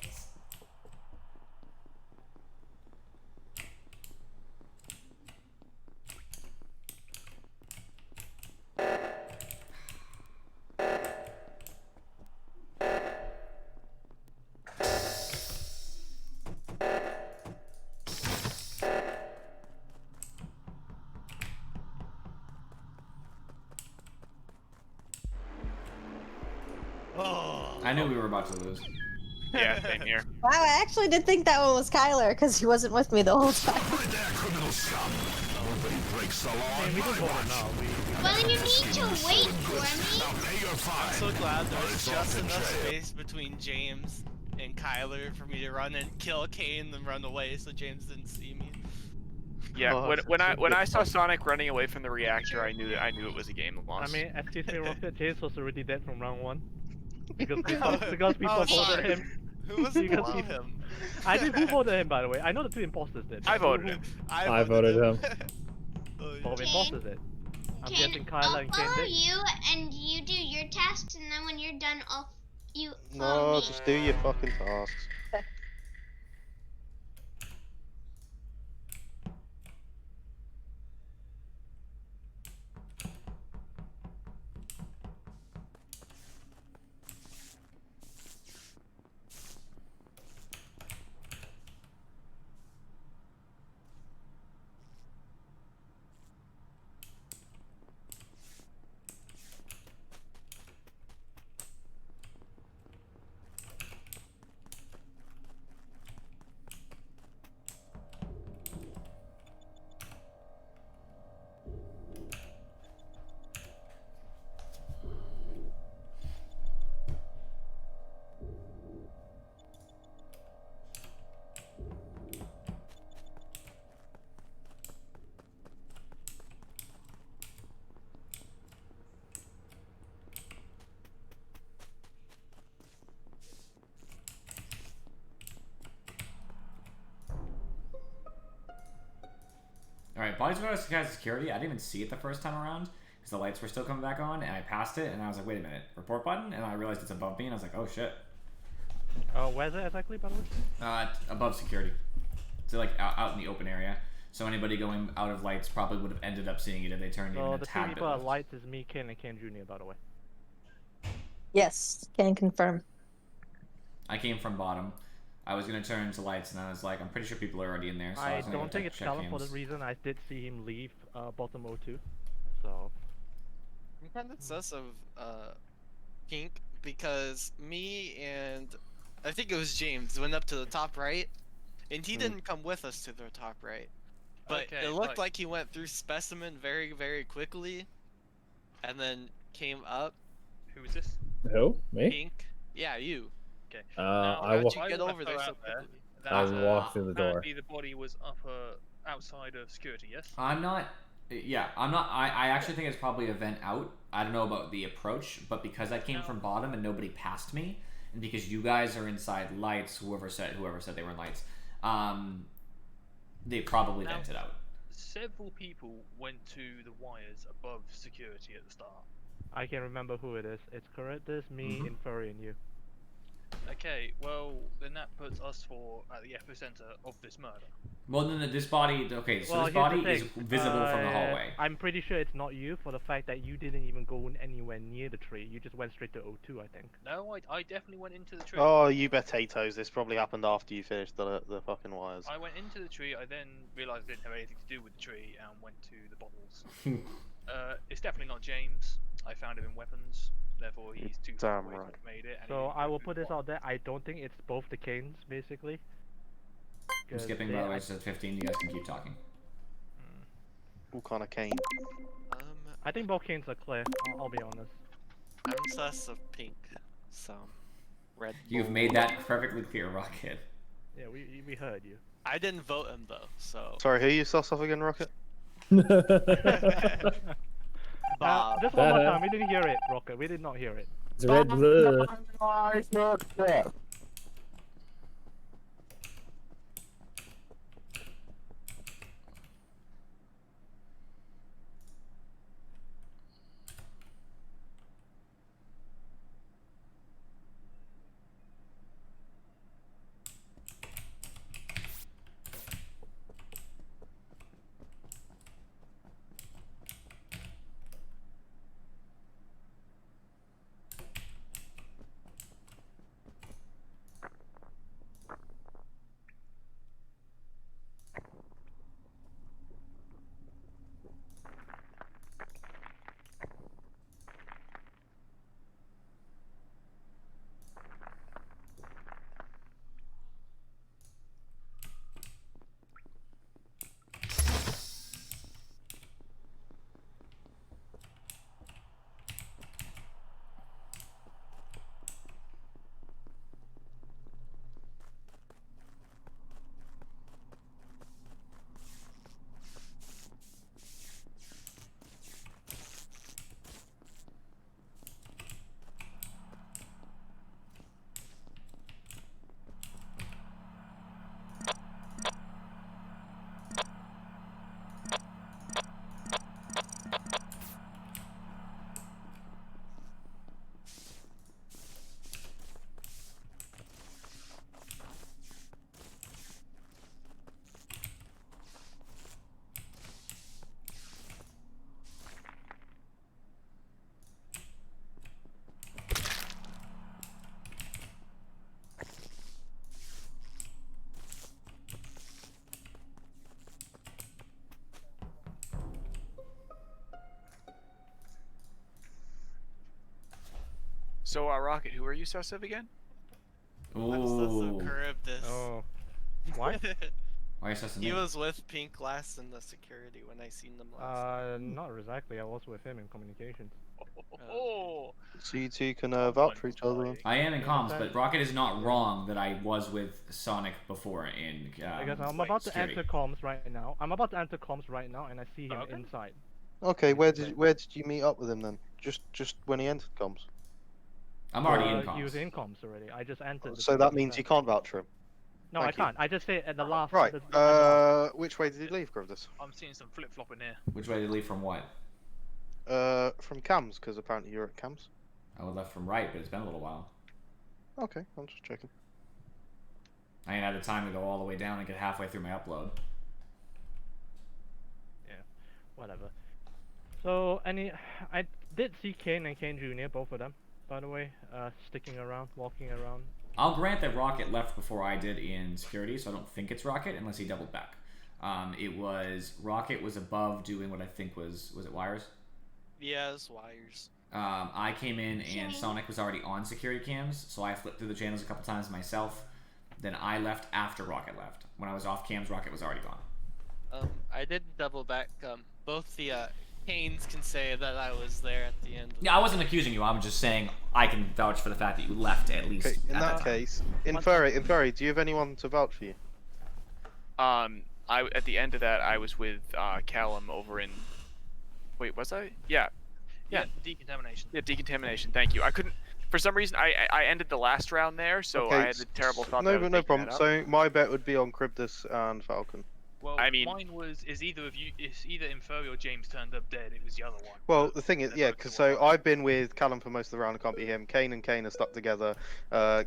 I knew we were about to lose. Yeah, same here. Wow, I actually did think that one was Kyler because he wasn't with me the whole time. Well, you need to wait for me. I'm so glad there was just enough space between James and Kyler for me to run and kill Kane and then run away so James didn't see me. Yeah, Oh, when I saw Sonic running away from the reactor, I knew it was a game lost. I mean, excuse me, Rocket, James was already dead from round 1. Because people voted him. Who was below him? I did. Who voted him, by the way? I know the 2 imposters did. I voted him. I voted him. Both imposters did. I'm Kane, guessing Kyler I'll and Kane follow did. you, and you do your tasks, and then when you're done, you follow No, me. just do your fucking tasks. Alright, bodies went out of security. I didn't even see it the first time around because the lights were still coming back on, and I passed it, and I was like, wait a minute, report button? And I realized it's above me, and I was like, oh shit. Where's it exactly, by the way? Above security. So like out in the open area. So anybody going out of lights probably would have ended up seeing it if they turned even a the tad two bit people at left. lights is me, Ken, and Ken Jr. By the way. Yes, can confirm. I came from bottom. I was gonna turn to lights, and I was like, I'm pretty sure people are already in there. So I I was gonna don't think it's check Callum for cams. the reason I did see him leave bottom O2. So. I'm kind of sus of Pink because me and I think it was James went up to the top right, and he didn't come with us to the top right, but Okay, it looked right. like he went through specimen very very quickly, and then came up. Who was this? Who? Me? Pink. Yeah, you. Okay. I How'd wa- you get wanna over there throw so out there quickly? that, I walked through the door. Apparently the body was outside of security, yes? I'm not. Yeah, I'm not. I actually think it's probably a vent out. I don't know about the approach, but because I came from bottom and nobody passed me, and because you guys are inside lights, whoever said they were in lights, they probably Now- vented out. Several people went to the wires above security at the start. I can remember who it is. It's Caritas, me, Mhm. Inferi, and you. Okay, well then that puts us at the epicenter of this murder. Well, then this body. Okay, so Well, this here's the body is thing. visible from the hallway. I'm pretty sure it's not you for the fact that you didn't even go anywhere near the tree. You just went straight to O2, I think. No, I definitely went into the tree. Oh, you potatoes! This probably happened after you finished the fucking wires. I went into the tree. I then realised I didn't have anything to do with the tree and went to the bottles. It's definitely not James. I found him in weapons. Therefore, he's too far Damn away to right. have made it. And he So didn't I go will through put the this out there. I don't think it's both the Canes, basically. I'm 'Cause skipping, they- by the way, to 15. You guys can keep talking. All kind of cane. I think both Canes are clear. I'll be honest. I'm sus of Pink. So, Red. You've Bull. made that perfectly clear, Rocket. Yeah, we heard you. I didn't vote him though, so. Sorry, who you sus off again, Rocket? Bob. Just one more time. We didn't hear it, Rocket. We did not hear it. It's red blue. So, Rocket, who are you sus of again? I'm sus of Ooh. Charybdis. Oh. Why? Why are you sussing He me? was with Pink last in the security when I seen them last. Not exactly. I was with him in communications. Oh, So you two can vouch for each other. I am in comms, that- but Rocket is not wrong that I was with Sonic before in. Because I'm about to security. enter comms right now. I'm about to enter comms right now, and I see him Okay. inside. Okay, where did you meet up with him then? Just when he entered comms. I'm already in He was comms. in comms already. I just entered. the So that comms means you chat. can't vouch for him. No, Thank I can't. I just say at the last. Right. Which way did he leave, Grovdus? I'm seeing some flip flopping here. Which way did he leave from what? From Cams, because apparently you're at Cams. I would left from right, but it's been a little while. Okay, I'm just checking. I ain't had the time to go all the way down and get halfway through my upload. Yeah, whatever. So I did see Kane and Kane Jr. both of them, by the way, sticking around, walking around. I'll grant that Rocket left before I did in security, so I don't think it's Rocket unless he doubled back. Rocket was above doing what I think was it wires? Yeah, it's wires. I came in and Sonic was already on security cams, so I flipped through the channels a couple times myself. Then I left after Rocket left. When I was off cams, Rocket was already gone. I did double back. Both the Canes can say that I was there at the end. Yeah, I wasn't accusing you. I'm just saying I can vouch for the fact that you left at least. Okay, in at that time. case, Inferi, do you have anyone to vouch for you? At the end of that, I was with Callum over in. Wait, was I? Yeah. Decontamination. Yeah, decontamination. Thank you. I couldn't. For some reason, I ended the last round there, so Okay, I had the terrible thought. that I was No making problem. that up. So my bet would be on Cryptus and Falcon. Well, I mean- mine is either Inferi or James turned up dead. It was the other one. Well, the thing is, yeah, because so I've been with Callum for most of the round. It can't be him. Kane and Kane are stuck together.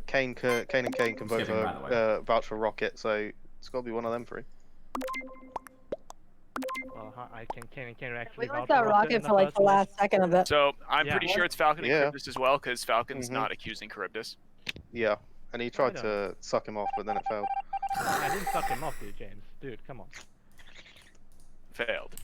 Kane and Kane can both skipping, by the way. vouch for Rocket. So it's got to be one of them three. Well, I can actually. We vouch like that for rocket in the for like first the place. last second of it. So I'm Yeah. pretty sure it's Falcon and Yeah. Charybdis as well, because Falcon's Mhm. not accusing Charybdis. Yeah, and he tried Right to suck him off, but then it failed. I didn't suck him off, dude, James. Dude, come on. Failed.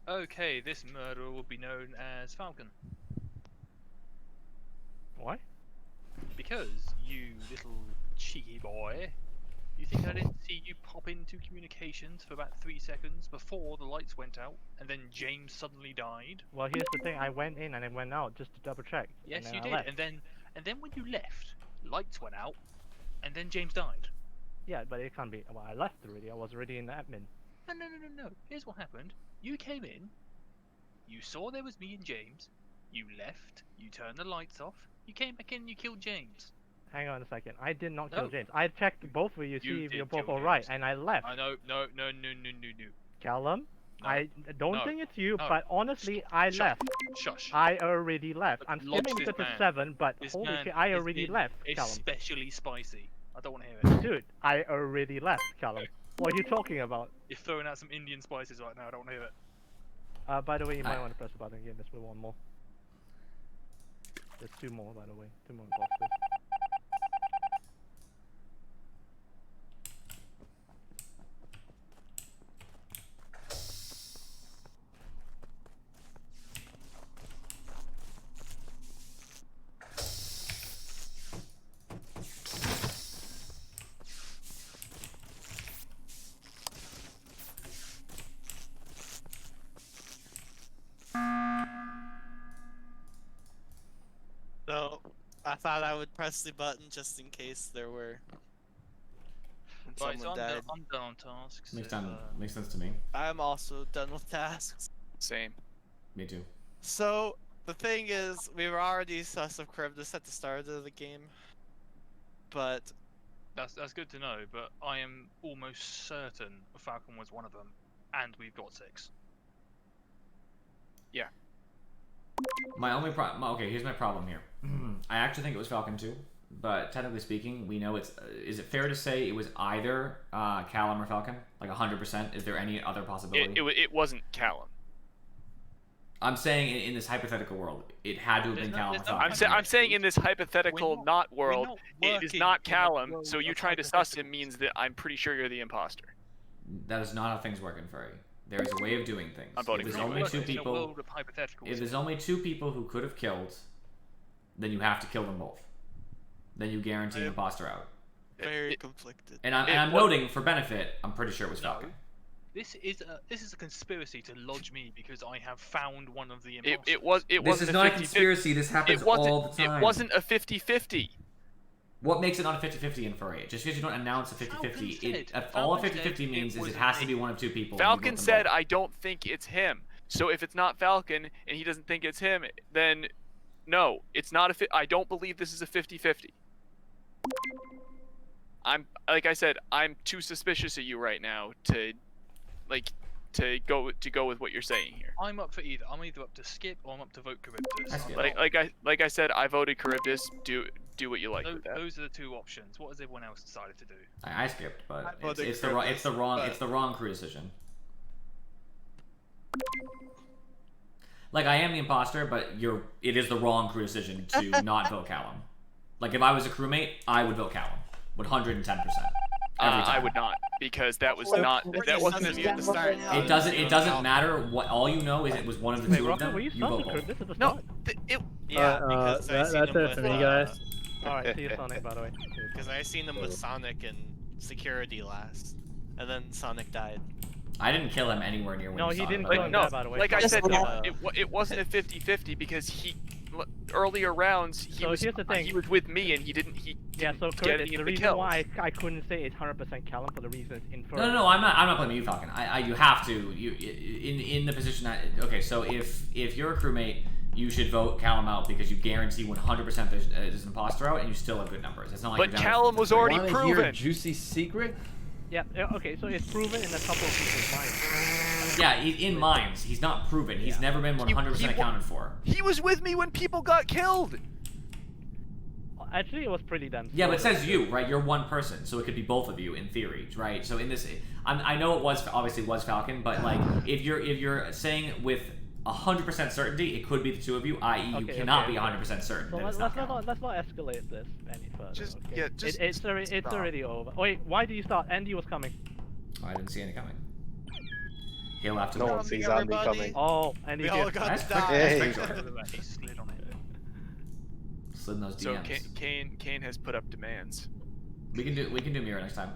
Okay, this murderer will be known as Falcon. Why? Because, you little cheeky boy, you think I didn't see you pop into communications for about 3 seconds before the lights went out, and then James suddenly died? Well, here's the thing. I went in and I went out just to double check. Yes, and you then did. I left. And then when you left, lights went out, and then James died. Yeah, but it can't be. Well, I left already. I was already in the admin. No. Here's what happened. You came in, you saw there was me and James, you left, you turned the lights off, you came back in and you killed James. Hang on a second. I did not No. kill James. I checked both of you, see You if you're did both kill alright, James. and I left. I know, no. Callum, No. I don't No. think it's you, No. but honestly, I Shush. left. Shush. I already left. I'm Lost skipping this to man. 7, but This holy man shit, I has already been left, Callum. especially spicy. I don't want to hear it. Dude, I already left, Callum. What are you talking about? You're throwing out some Indian spices right now. I don't want to hear it. By the way, you might want to press the button again. There's one more. There's 2 more, by the way. 2 more imposters. So I thought I would press the button just in case there were. Right, so Someone died. I'm done on tasks. Makes sense to me. I'm also done with tasks. Same. Me too. So the thing is, we were already sus of Charybdis at the start of the game, but That's good to know, but I am almost certain Falcon was one of them, and we've got 6. Yeah. My only problem. Okay, here's my problem here. I actually think it was Falcon too, but technically speaking, we know it's. Is it fair to say it was either Callum or Falcon? Like 100%? Is there any other possibility? It wasn't Callum. I'm saying in this hypothetical world, it had to have been Callum or Falcon. I'm saying in this hypothetical not world, it is working not in a Callum. world So you of trying to suss him means that I'm pretty sure you're the imposter. That is not how things work in Furry. There is a way of doing things. I'm voting If for there's you. only 2 In a people. world of hypotheticals. If there's only 2 people who could have killed, then you have to kill them both. Then you guarantee an imposter out. very conflicted. And I'm noting for benefit, I'm pretty sure it was Falcon. This is a conspiracy to lodge me because I have found one of the imposters. This is not a conspiracy. This happens all the time. It wasn't a 50-50. What makes it not a 50-50 in furry? Just because you don't announce a 50-50, all a 50-50 means is it has to be one of two people. Falcon said, "I don't think it's him." So if it's not Falcon and he doesn't think it's him, then no, it's not a. I don't believe this is a 50-50. Like I said, I'm too suspicious of you right now to go with what you're saying here. I'm up for either. I'm either up to skip or I'm up to vote Charybdis. Like I said, I voted Charybdis. Do what you like with that. Those are the two options. What has everyone else decided to do? I skipped, but it's the wrong crew decision. Like, I am the imposter, but it is the wrong crew decision to not vote Callum. Like, if I was a crewmate, I would vote Callum. 110%. I would not, because that wasn't me at the start. It doesn't matter what. All you know is it was one of the two of them. You vote both. No, because that's it for me, guys. Alright, see you, Sonic, by the way. Because I seen them with Sonic and security last, and then Sonic died. I didn't kill him anywhere near when No, you he saw didn't him. kill him, by the way. Like I said, it wasn't a 50-50 because earlier rounds he was with me and he didn't get any the of the reason kills. why I couldn't say it's 100% Callum for the reasons inferred. No, I'm not blaming you, Falcon. You have to. In the position that so if you're a crewmate, you should vote Callum out because you guarantee 100% there's an imposter out and you still have good numbers. It's not like. But Callum was already proven. Hear a juicy secret? Yeah. Okay. So it's proven in a couple of people's minds. Yeah, in minds, he's not proven. He's never been 100% accounted for. He was with me when people got killed. Actually, it was pretty damn. Yeah, but it says you, right? You're one person, so it could be both of you in theory, right? So in this, I know it was obviously was Falcon, but like if you're saying with 100% certainty, it could be the two of you, i.e., you cannot be 100% certain. So that let's it's not escalate this any further. It's already over. Wait, why did you start? Andy was coming. Oh, I didn't see any coming. He'll have to. No one sees Andy coming. Oh, Andy. We all got to die. Slid in those So DMs. Kane has put up demands. We can do mirror next time.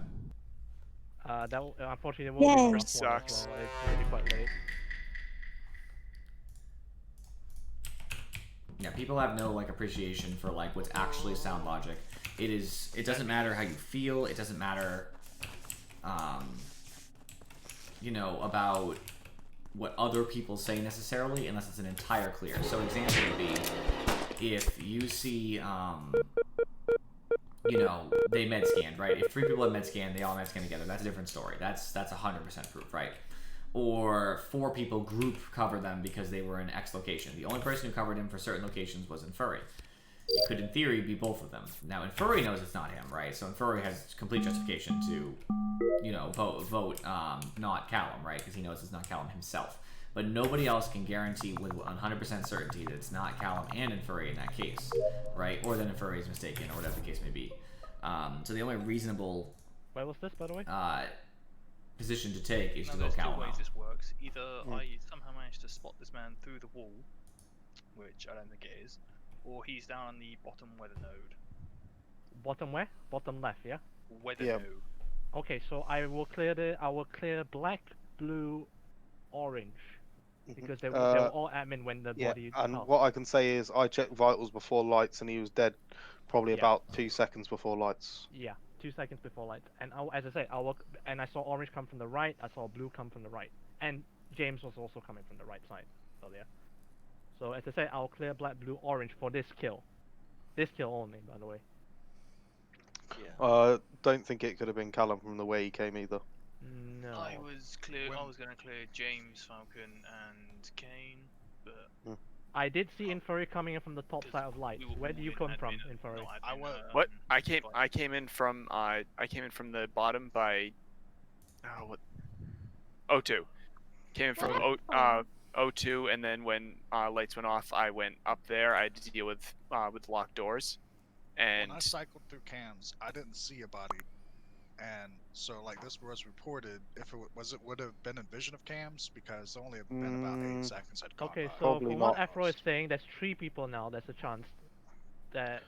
That unfortunately won't be sucks. Well, it's already quite late. Yeah, people have no appreciation for what's actually sound logic. It doesn't matter how you feel. It doesn't matter, about what other people say necessarily, unless it's an entire clear. So an example would be if you see, they med scanned, right? If 3 people have med scanned, they all med scan together. That's a different story. That's 100% proof, right? Or 4 people group cover them because they were in X location. The only person who covered him for certain locations was Infuri. It could, in theory, be both of them. Now, Infuri knows it's not him, right? So Infuri has complete justification to, vote not Callum, right? Because he knows it's not Callum himself. But nobody else can guarantee with 100% certainty that it's not Callum and Infuri in that case, right? Or that Infuri is mistaken, or whatever the case may be. So the only reasonable... Where was this, by the way? Position to take is to go There's 2 Callum ways out. this works. Either I somehow managed to spot this man through the wall, which I don't think it is, or he's down on the bottom weather node. Bottom where? Bottom left, yeah? Weather node. Okay, so I will clear black, blue, orange. Because they were all admin when the body... and what I can say is I checked vitals before lights and he was dead probably about 2 seconds before lights. Yeah, 2 seconds before lights. And as I said, I saw orange come from the right, I saw blue come from the right. And James was also coming from the right side earlier. So as I said, I'll clear black, blue, orange for this kill. This kill only, by the way. Yeah. Don't think it could have been Callum from the way he came either. No. I was going to clear James, Falcon, and Kane, but I did see Infuri coming in from the top side of lights. Where do you come from, Infuri? What? I came in from the bottom by O2. Came in from O2, and then when lights went off, I went up there. I had to deal with locked doors, and when I cycled through cams, I didn't see a body, and so this was reported. If it would have been in vision of cams because it's only been about 8 seconds had gone Okay, by. so from what Afro is saying, there's 3 people now. There's a chance that.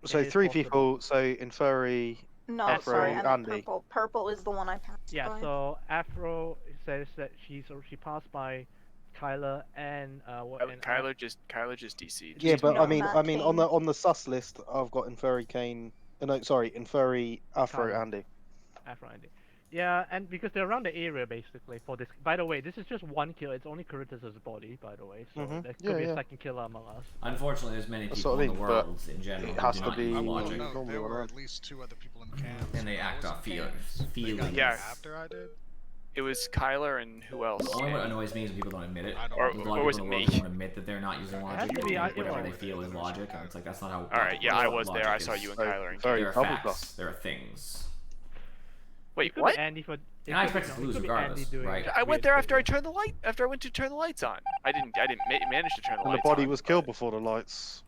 So 3 people. So Infuri, No, Afro, sorry, I meant Andy. purple. Purple is the one I passed Yeah, by. so Afro says that she passed by Kyler and Kyler just DC'd. Yeah, but No, I mean, not on Kane. the sus list, I've got Inferi Kane. No, sorry, Inferi Afro Kyler. Andy. Afro Andy. Yeah, and because they're around the area basically for this. By the way, this is just one kill. It's only Caritas' body, by the way. So Mhm. there could Yeah, be yeah. a second killer among us. Unfortunately, there's many That's people what I in the mean, world but in general it who has do to not be- use Well, logic. no, normally there were around. at least 2 other people in cams. And they act off feelings. They got Yeah. there after I did. It was Kyler and who else? The only what annoys me is when people don't admit it. I don't Or- There's a or lot of was people in the it world me? who won't admit that they're not using logic. to be Or either whatever way. they feel is logic, and it's like that's not how. All right, yeah, I was logic there. I is. saw you and So, Kyler and very There are double facts. plus. There are things. Wait, It could what? be Andy for. And I expect us to lose regardless, right? I went there after I turned the light. After I went to turn the lights on. I didn't manage to turn the And the lights body on, was killed before the lights.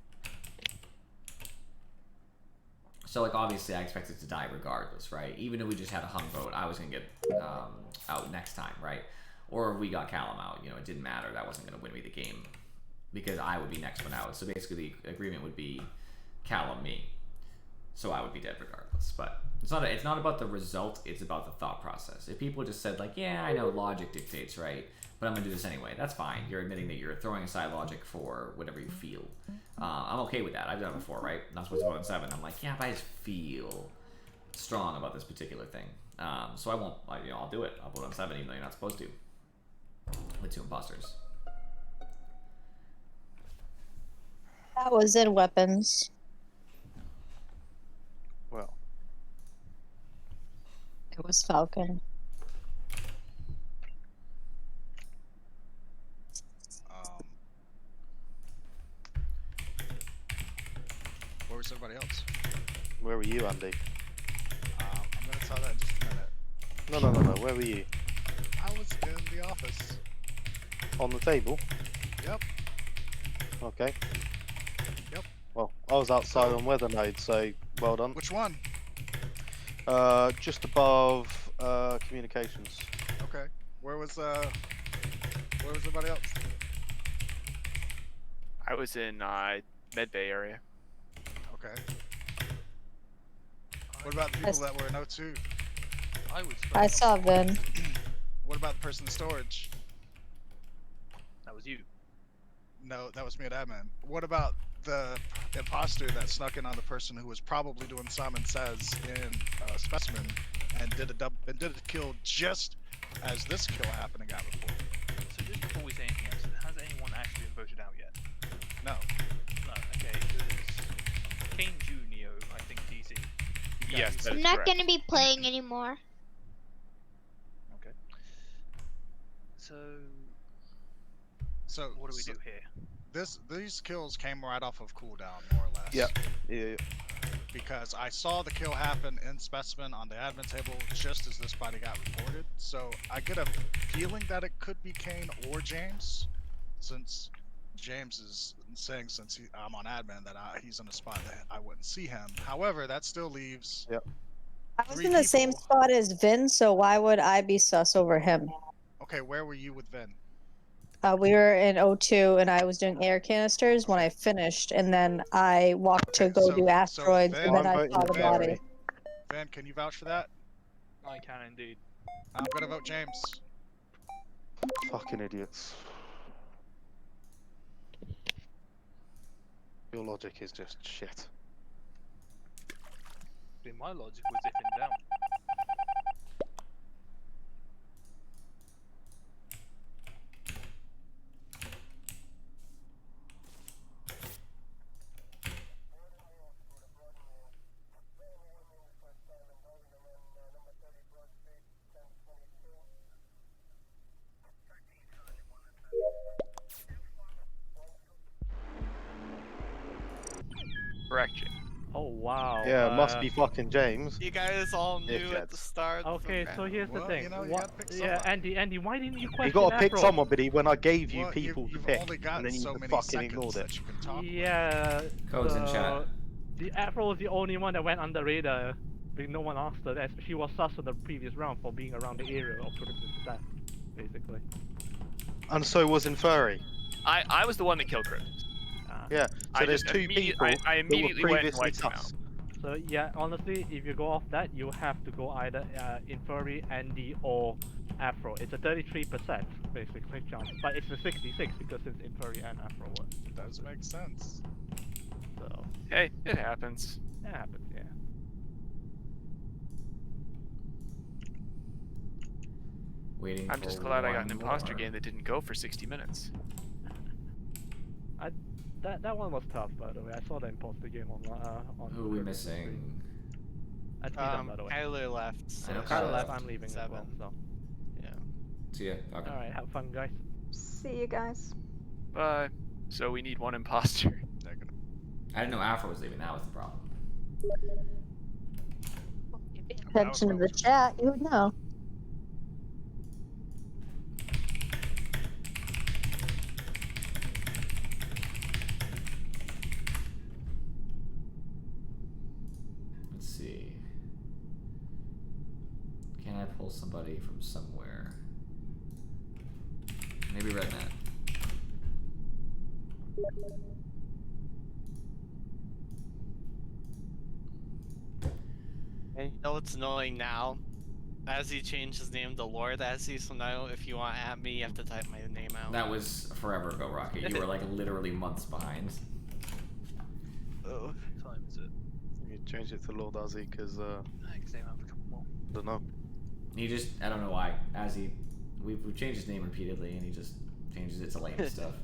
So like obviously I expected to die regardless, right? Even if we just had a hung vote, I was gonna get out next time, right? Or if we got Callum out, you know, it didn't matter. That wasn't gonna win me the game because I would be next one out. So basically the agreement would be Callum me. So I would be dead regardless. But it's not about the result, it's about the thought process. If people just said like, yeah, I know logic dictates, right? But I'm gonna do this anyway. That's fine. You're admitting that you're throwing aside logic for whatever you feel. I'm okay with that. I've done it before, right? I'm not supposed to vote on 7. I'm like, yeah, but I just feel strong about this particular thing. So I won't. I'll do it. I'll vote on 7 even though you're not supposed to. With 2 imposters. That was in weapons. Well, It was Falcon. Where was everybody else? where were you, Andy? I'm gonna tell that in just a minute. No. Where were you? I was in the office. On the table? Yep. Okay. Yep. Well, I was outside on weather node, so well done. Which one? Just above communications. Okay. Where was everybody else? I was in Med Bay area. Okay. What about the people that were in O2? I saw Vin. What about the person in storage? That was you. No, that was me at admin. What about the imposter that snuck in on the person who was probably doing Simon Says in Specimen and did a kill just as this kill happened and got reported? So just before we say anything else, has anyone actually been voted out yet? No. No. Okay. Because Kane Junio, I think DC. Yes, that I'm is not correct. going to be playing anymore. Okay. So So what do we do here? These kills came right off of cooldown, more or less. Yeah. Because I saw the kill happen in Specimen on the admin table just as this body got reported. So I get a feeling that it could be Kane or James, since James is saying I'm on admin that he's in a spot that I wouldn't see him. However, that still leaves. Yep. I was 3 in the same people. spot as Vin, so why would I be sus over him? Okay, where were you with Vin? We were in O2 and I was doing air canisters when I finished, and then I walked to go do asteroids, and then I saw the body. Vin, can you vouch for that? I can indeed. I'm gonna vote James. Fucking idiots. Your logic is just shit. See, my logic was if in doubt. Correct, Jim. Oh wow. Yeah, it must be fucking James. You guys all knew at the Dickheads. start. Okay, so here's the Well, thing. you know, you What- gotta pick yeah, somebody. Andy, why didn't you question You gotta pick Afro? somebody when I gave you Well, people to you've pick, only got and then you so many fucking seconds ignored it. that you can talk. Yeah. Codes in the- chat. The Afro was the only one that went under radar. Because no one asked her. She was sus in the previous round for being around the area of Chris's death, basically. And so was Inferi. I was the one that killed Chris. Yeah, so I there's just 2 immediate- people I that were immediately went and previously wiped them sus. So yeah, honestly, if you go off that, you have to go either Inferi, Andy, or Afro. It's a 33% basically chance, but it's a 66 because it's Inferi and Afro were. Does make sense. So Hey, it happens. it happens, yeah. Waiting. I'm just for glad I got one an imposter more. game that didn't go for 60 minutes. That one was tough, by the way. I saw the imposter game on. Who are we missing? At Eden, by the way. Kyler left. I know Kyler Kyler left. left. I'm leaving as well. So. Yeah. See ya. Okay. All right, have fun, guys. See you guys. Bye. So we need one imposter. I didn't know Afro was leaving. That was the problem. Attention to the chat, you would know. Let's see. Can I pull somebody from somewhere? Maybe Rednet. And you know what's annoying now? As he changed his name to Lord Azzy, so now if you want at me, you have to type my name out. That was forever ago, Rocket. You were like literally months behind. Oh. What time is it? You changed it to Lord Ozzy because Next name, I have a couple more. don't know. He just, I don't know why. We've changed his name repeatedly, and he just changes it to lame stuff,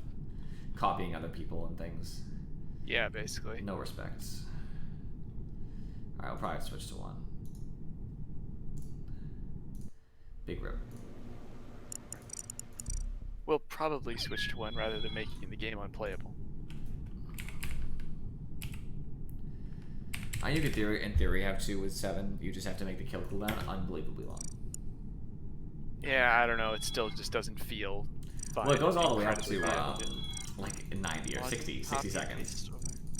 copying other people and things. Yeah, basically. No respects. All right, we'll probably switch to one. Big rip. We'll probably switch to one rather than making the game unplayable. You could in theory have 2 with 7. You just have to make the kill cooldown unbelievably long. Yeah, I don't know. It still just doesn't feel fun. Well, it goes all the way up Incredibly to viable. like 90 or 60 seconds.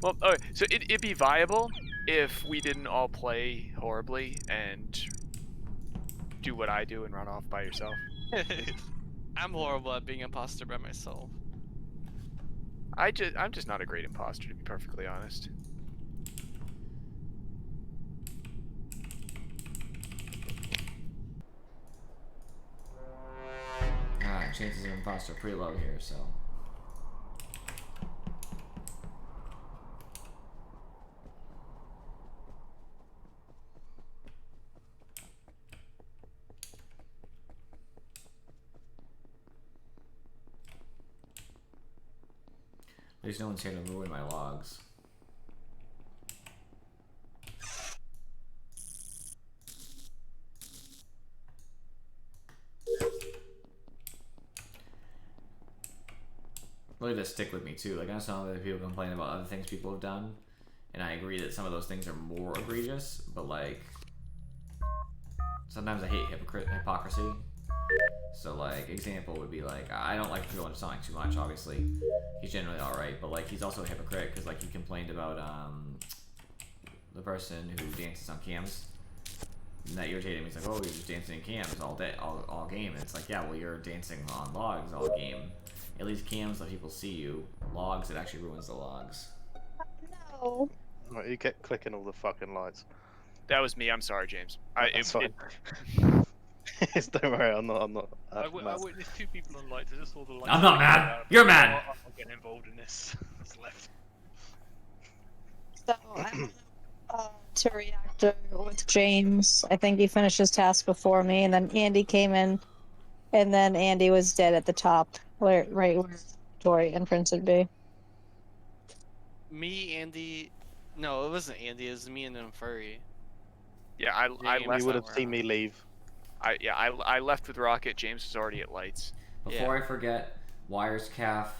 Well, okay, so it'd be viable if we didn't all play horribly and do what I do and run off by yourself. I'm horrible at being imposter by myself. I'm just not a great imposter, to be perfectly honest. Chances of imposter are pretty low here, so. At least no one's here to ruin my logs. Really does stick with me too. Like I know some other people complain about other things people have done, and I agree that some of those things are more egregious. But like, sometimes I hate hypocrisy. So like, example would be like, I don't like Joe and Sonic too much. Obviously, he's generally all right, but like he's also a hypocrite because like he complained about the person who dances on cams. And that irritated me. He's like, oh, you're just dancing in cams all day, all game. And it's like, yeah, well, you're dancing on logs all game. At least cams let people see you. Logs, it actually ruins the logs. No. Right, you kept clicking all the fucking lights. That was me. I'm sorry, James. That's fine. Don't worry, I'm not. I witnessed 2 people on lights. I just saw the lights. I'm not mad. You're mad. I'm not getting involved in this. That's left. So I'm to reactor with James. I think he finished his task before me, and then Andy came in, and then Andy was dead at the top, right where Dory entrance would be. Me, Andy. No, it wasn't Andy. It was me and then Furry. Yeah, I left. You would have seen me leave. I left with Rocket. James was already at lights. Before I forget, Wires Calf,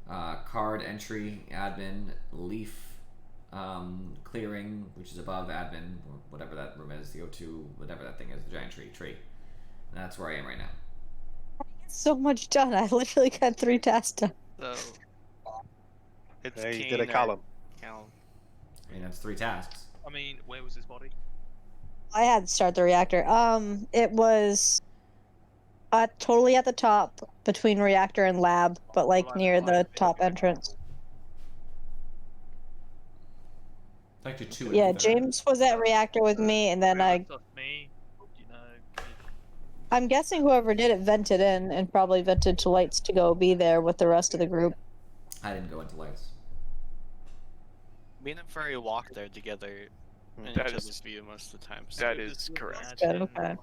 card entry, admin, leaf, clearing, which is above admin, or whatever that room is, the O2, whatever that thing is, the giant tree. And that's where I am right now. So much done. I literally got 3 tasks done. So it's Hey, you Kane did a or Callum. Callum. I mean, that's 3 tasks. I mean, where was his body? I had to start the reactor. It was totally at the top between reactor and lab, but like near the top entrance. It's actually 2 and Yeah, 3rd. James was at reactor with me, and then I. Me, you know. I'm guessing whoever did it vented in and probably vented to lights to go be there with the rest of the group. I didn't go into lights. Me and Furry walked there together in each That other's is- view most of the time. That is correct. Good, okay. And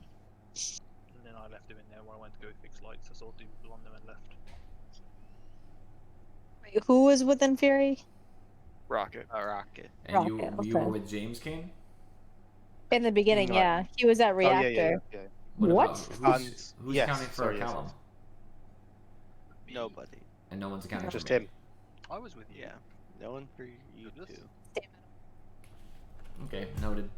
then I left him in there when I went to go fix lights. I saw people on them and left. Wait, who was within Fury? Rocket. Rocket. And you Rocket, were okay. with James Kane? In the beginning, No. yeah. He was at Oh, yeah, reactor. yeah. What? Who's yes, accounting for sorry, yes, Callum? Nobody. And no one's accounting Just for me. him. I was with you. Yeah. No one for you Goodness. two. Okay, noted.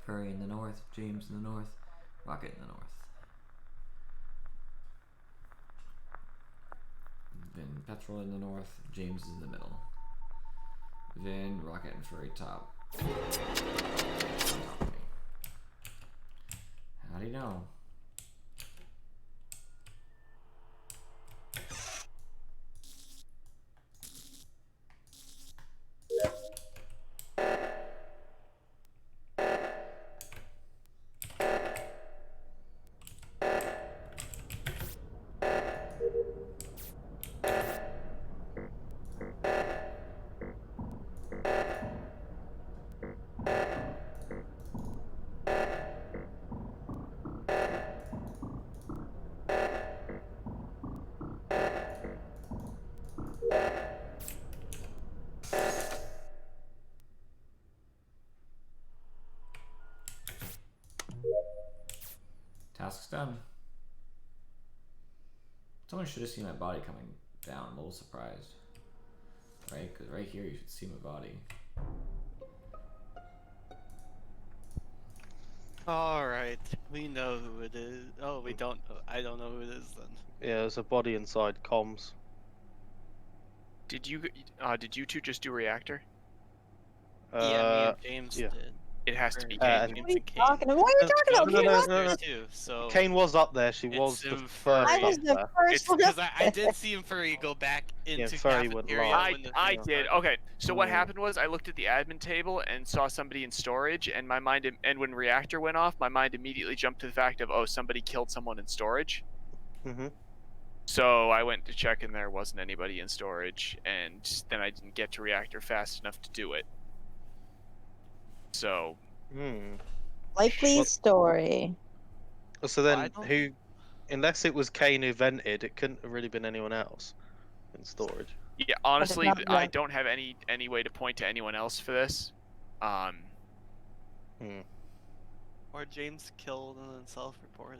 Curry in the north, James in the north, Rocket in the north. Then Petrol in the north, James is in the middle. Then Rocket and Furry top. How do you know? Task's done. Someone should have seen my body coming down. I'm a little surprised. Right? Because right here you should see my body. Alright, we know who it is. Oh, we don't know. I don't know who it is then. Yeah, there's a body inside comms. Did you two just do reactor? Yeah, me and James yeah. did. It has to be And- Kane. What are you talking about? What are you talking about? No, Kane no, was no, no. there. Too, so Kane was up there. She it's was the in first Furry. I up was the there. first It's one because up I there. did see Furry go back into Furry would cafeteria. lie. when the I thing did. started. Okay, so what Mm. happened was I looked at the admin table and saw somebody in storage, and my mind and when reactor went off, my mind immediately jumped to the fact of, oh, somebody killed someone in storage. Mhm. So I went to check, and there wasn't anybody in storage, and then I didn't get to reactor fast enough to do it. So Hmm. Likely What- story. So Well, I then, don't- who? Unless it was Kane who vented, it couldn't have really been anyone else in storage. yeah, honestly, not I yet. don't have any way to point to anyone else for this. Or James killed and then self-reported.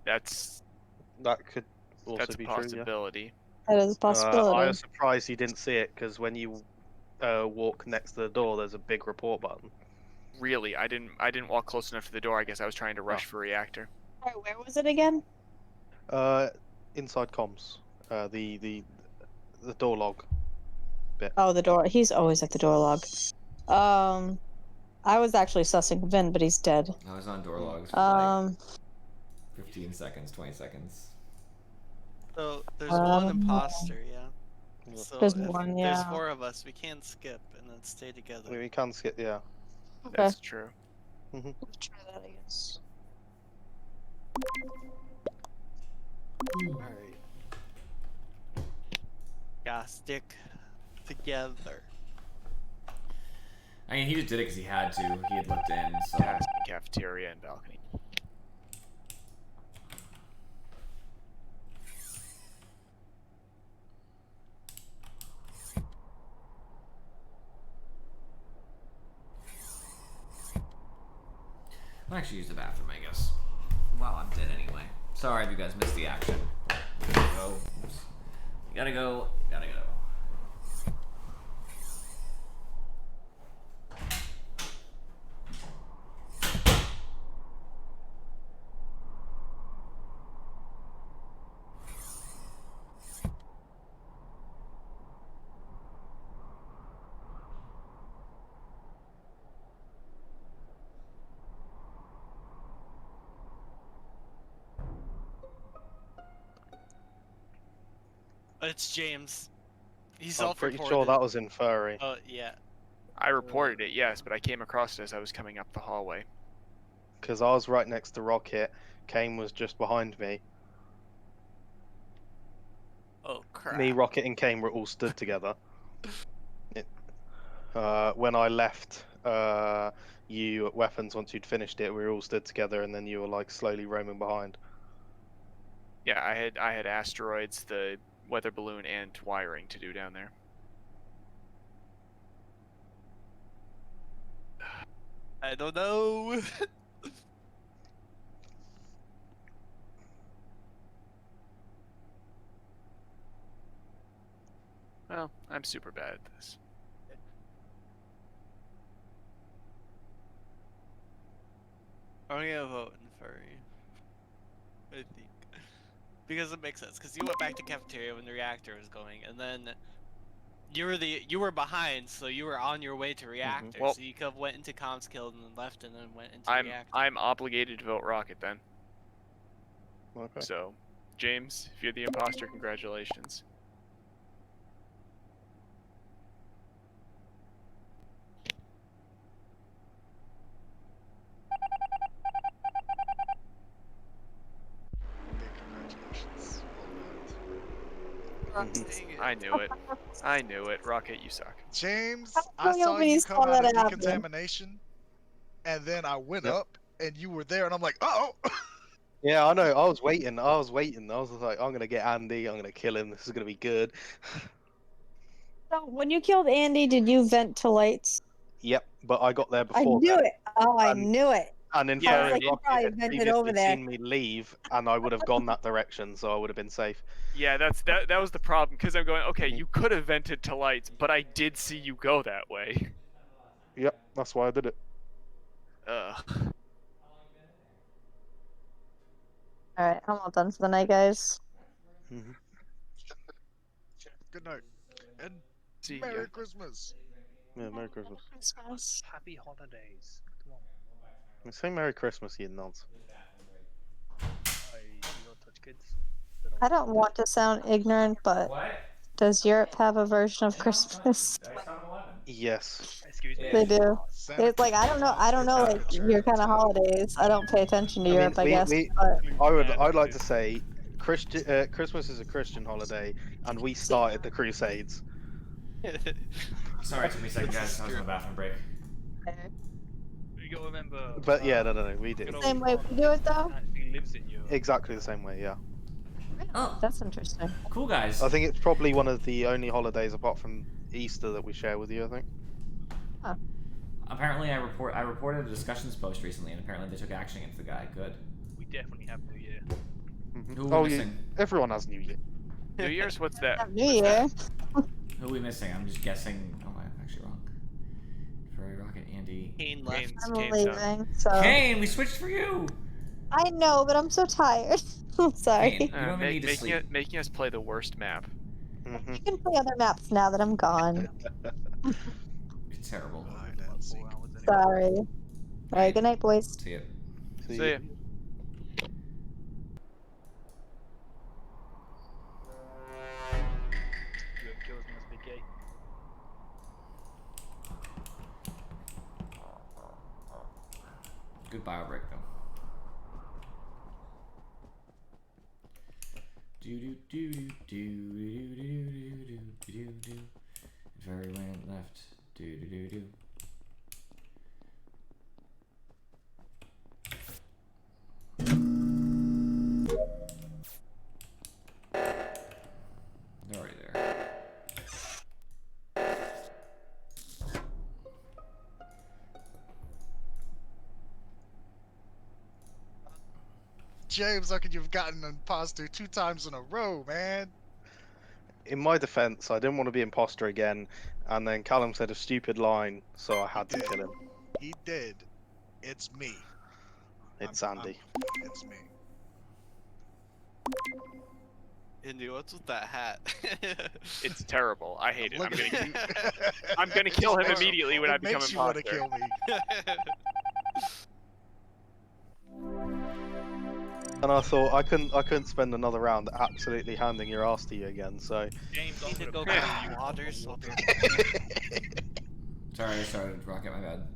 That's That could also that's a be true. Yeah. possibility. That is a I possibility. was surprised you didn't see it because when you walk next to the door, there's a big report button. Really, I didn't walk close enough to the door. I guess I was trying to rush for reactor. Sorry, where was it again? Inside comms. The door log. Oh, the door. He's always at the door log. I was actually sussing Vin, but he's dead. I was on door logs for like 15 seconds, 20 seconds. So there's one Um, imposter, yeah. So There's if one, there's yeah. 4 of us, we can skip and then stay together. We can skip. Yeah. Okay. That's true. Let's try that, I guess. Alright. Gotta stick together. I mean, he just did it because he had to. He had looked in, so. Task and cafeteria and balcony. I'll actually use the bathroom, I guess. Well, I'm dead anyway. Sorry if you guys missed the action. Gotta go. You gotta go Gotta go. It's James. He's I'm pretty sure that was in Furry. Oh yeah. I reported it, yes, but I came across it as I was coming up the hallway. Because I was right next to Rocket. Kane was just behind me. Oh crap. Me, Rocket, and Kane were all stood together. When I left you at weapons, once you'd finished it, we were all stood together, and then you were like slowly roaming behind. Yeah, I had asteroids, the weather balloon, and wiring to do down there. I don't know. Well, I'm super bad at this. I'm gonna vote in Furry. I think. Because it makes sense, because you went back to cafeteria when the reactor was going, and then you were behind, so you were on your way to reactor, Well, so you could have went into comms, killed, and then left, and then went into reactor. I'm obligated to vote Rocket then. Okay. So, James, if you're the imposter, congratulations. I knew it. I knew it. Rocket, you suck. James, How I come saw nobody you saw come out that of happen? decontamination, and then I went Yep. up, and you were there, and I'm like, oh. Yeah, I know. I was waiting. I was like, I'm gonna get Andy. I'm gonna kill him. This is gonna be good. So when you killed Andy, did you vent to lights? Yep, but I got there I before. knew then. it. Oh, I And- knew it. And in I was fact, like, you Rocket probably had vented previously over there. seen me leave, and I would have gone that direction, so I would have been safe. Yeah, that was the problem, because I'm going, okay, you could have vented to lights, but I did see you go that way. Yep, that's why I did it. Ugh. Alright, I'm all done for the night, guys. Good night, and See Merry ya. Christmas. Yeah, Merry Christmas. Christmas. Happy holidays. Come on. Say Merry Christmas, you nonce. I do not touch kids. I don't want to sound ignorant, but does Europe have a version of Christmas? Yes. Excuse me. They do. Santa It's like I don't know like your kind of holidays. I don't pay attention to Europe, I guess. But I'd like to say, Christmas is a Christian holiday, and we started the Crusades. Sorry, it took me a second, guys. I was on the bathroom break. You gotta remember. But yeah, no, we did. same way we do it though. Actually lives in Europe. Exactly the same way, yeah. Oh, That's interesting. cool, guys. I think it's probably one of the only holidays apart from Easter that we share with you, I think. Apparently, I reported a discussions post recently, and apparently they took action against the guy. Good. We definitely have New Year. Who are we yeah, missing? everyone has New Year. New Year's, what's that? New Year. Who are we missing? I'm just guessing. Oh, I'm actually wrong. Furry, Rocket, Andy. Kane left. I'm Kane's leaving. So Kane, we switched for you. I know, but I'm so tired. I'm sorry. Kane, you don't even need to sleep. Making us play the worst map. You can play other maps now that I'm gone. It's terrible. Sorry. Alright, good night, boys. See ya. See ya. Whoever kills me must be gay. Good bio break though. Do do do do do do do do do do. Very went left. Do do do do. They're already there. James, how could you have gotten an imposter 2 times in a row, man? in my defense, I didn't want to be imposter again, and then Callum said a stupid line, so I had to kill him. He did. It's me. It's Andy. It's me. Indy, what's with that hat? It's terrible. I hate it. Look at you. I'm gonna kill him Makes- immediately when I it become makes you want to imposter. kill me. And I thought I couldn't spend another round absolutely handing your ass to you again. So James, Need I'm to gonna go kill get you. water, swap your Sorry, I started Rocket. My bad.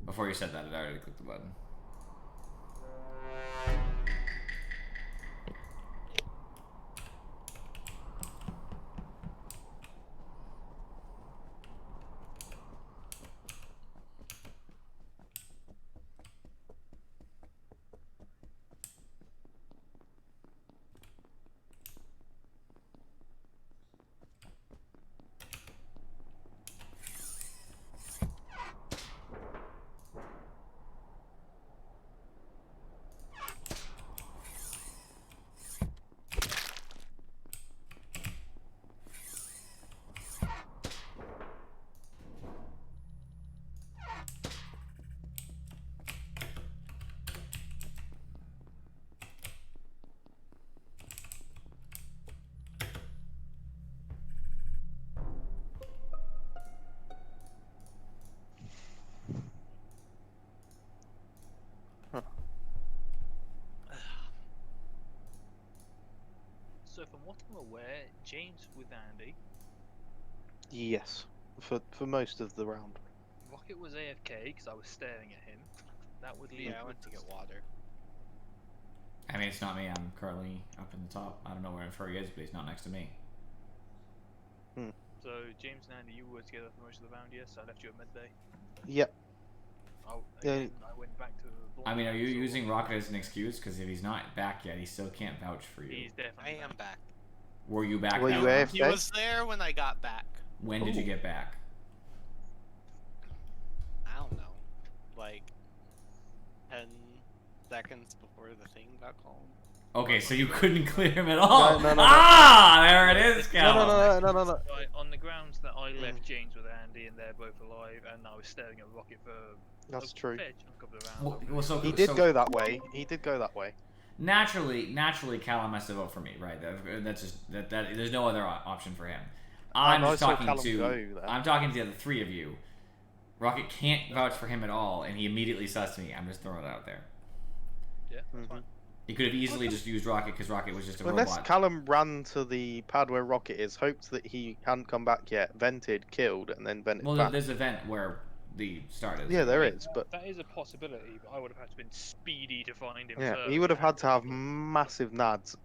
Before you said that, I already clicked the button. So from what I'm aware, James with Andy, yes, for most of the round. Rocket was AFK because I was staring at him. That would leave. Yeah, I went to get water. I mean, it's not me. I'm currently up in the top. I don't know where Furry is, but he's not next to me. So James and Andy, you were together for most of the round, yes? I left you at midday. Yep. Oh, Yeah. again, I went back to the I mean, are you blind, so using Rocket as an excuse? Because if he's not back yet, he still can't vouch for you. He's definitely I am back. Were you back? Were that you round? He AFK? was there when I got back. When did you get back? I don't know. Like 10 seconds before the thing got called. Okay, so you couldn't clear him at all. No, no, no, ah, there it is, No, Cal. no. Right, on the grounds that I left James with Andy and they're both alive, and I was staring at Rocket for That's a true. fair chunk of the round. Well, so He did so go that way. He did go that way. Naturally, Callum has to vote for me, right? That's just that. There's no other option for him. I'm I just saw talking Callum to. go there. I'm talking to the other three of you. Rocket can't vouch for him at all, and he immediately sussed me. I'm just throwing it out there. Yeah, that's Mhm. fine. He could have easily just used Rocket because Rocket was just a Unless robot. Callum ran to the pad where Rocket is, hoped that he hadn't come back yet, vented, killed, and then vented Well, back. there's an event where the start is. Yeah, there right? is, but That is a possibility, but I would have had to been speedy to find him. yeah, first. he would have had to have massive nads.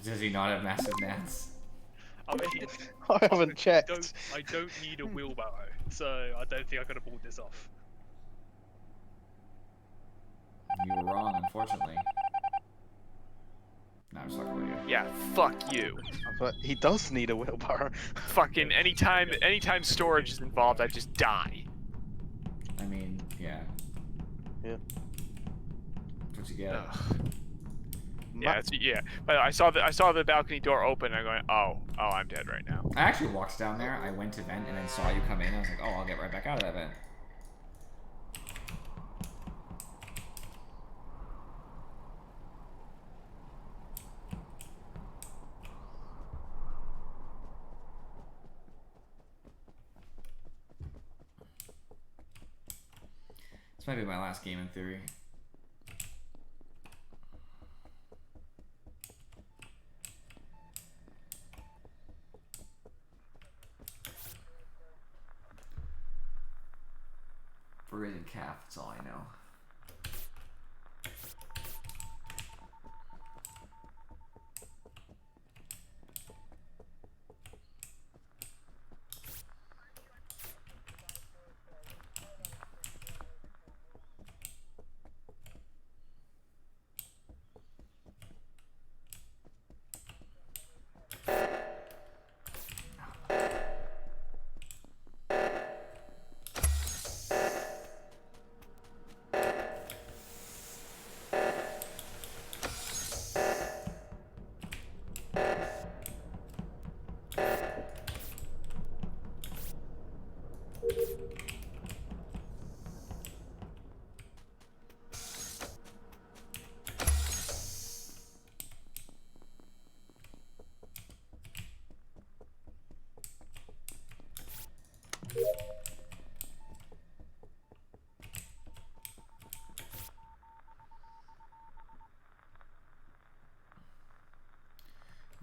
Does he not have massive nats? I mean, I haven't checked. I don't need a wheelbarrow, so I don't think I could have pulled this off. You were wrong, unfortunately. No, I'm just talking about you. Yeah, fuck you. But he does need a wheelbarrow. Fucking anytime storage is involved, I just die. I mean, yeah. Yeah. That's what you get. Yeah, yeah. But I saw the balcony door open. And I'm going, oh, I'm dead right now. I actually walked down there. I went to vent and then saw you come in. I was like, oh, I'll get right back out of that vent. This might be my last game in theory. For raising calf, that's all I know.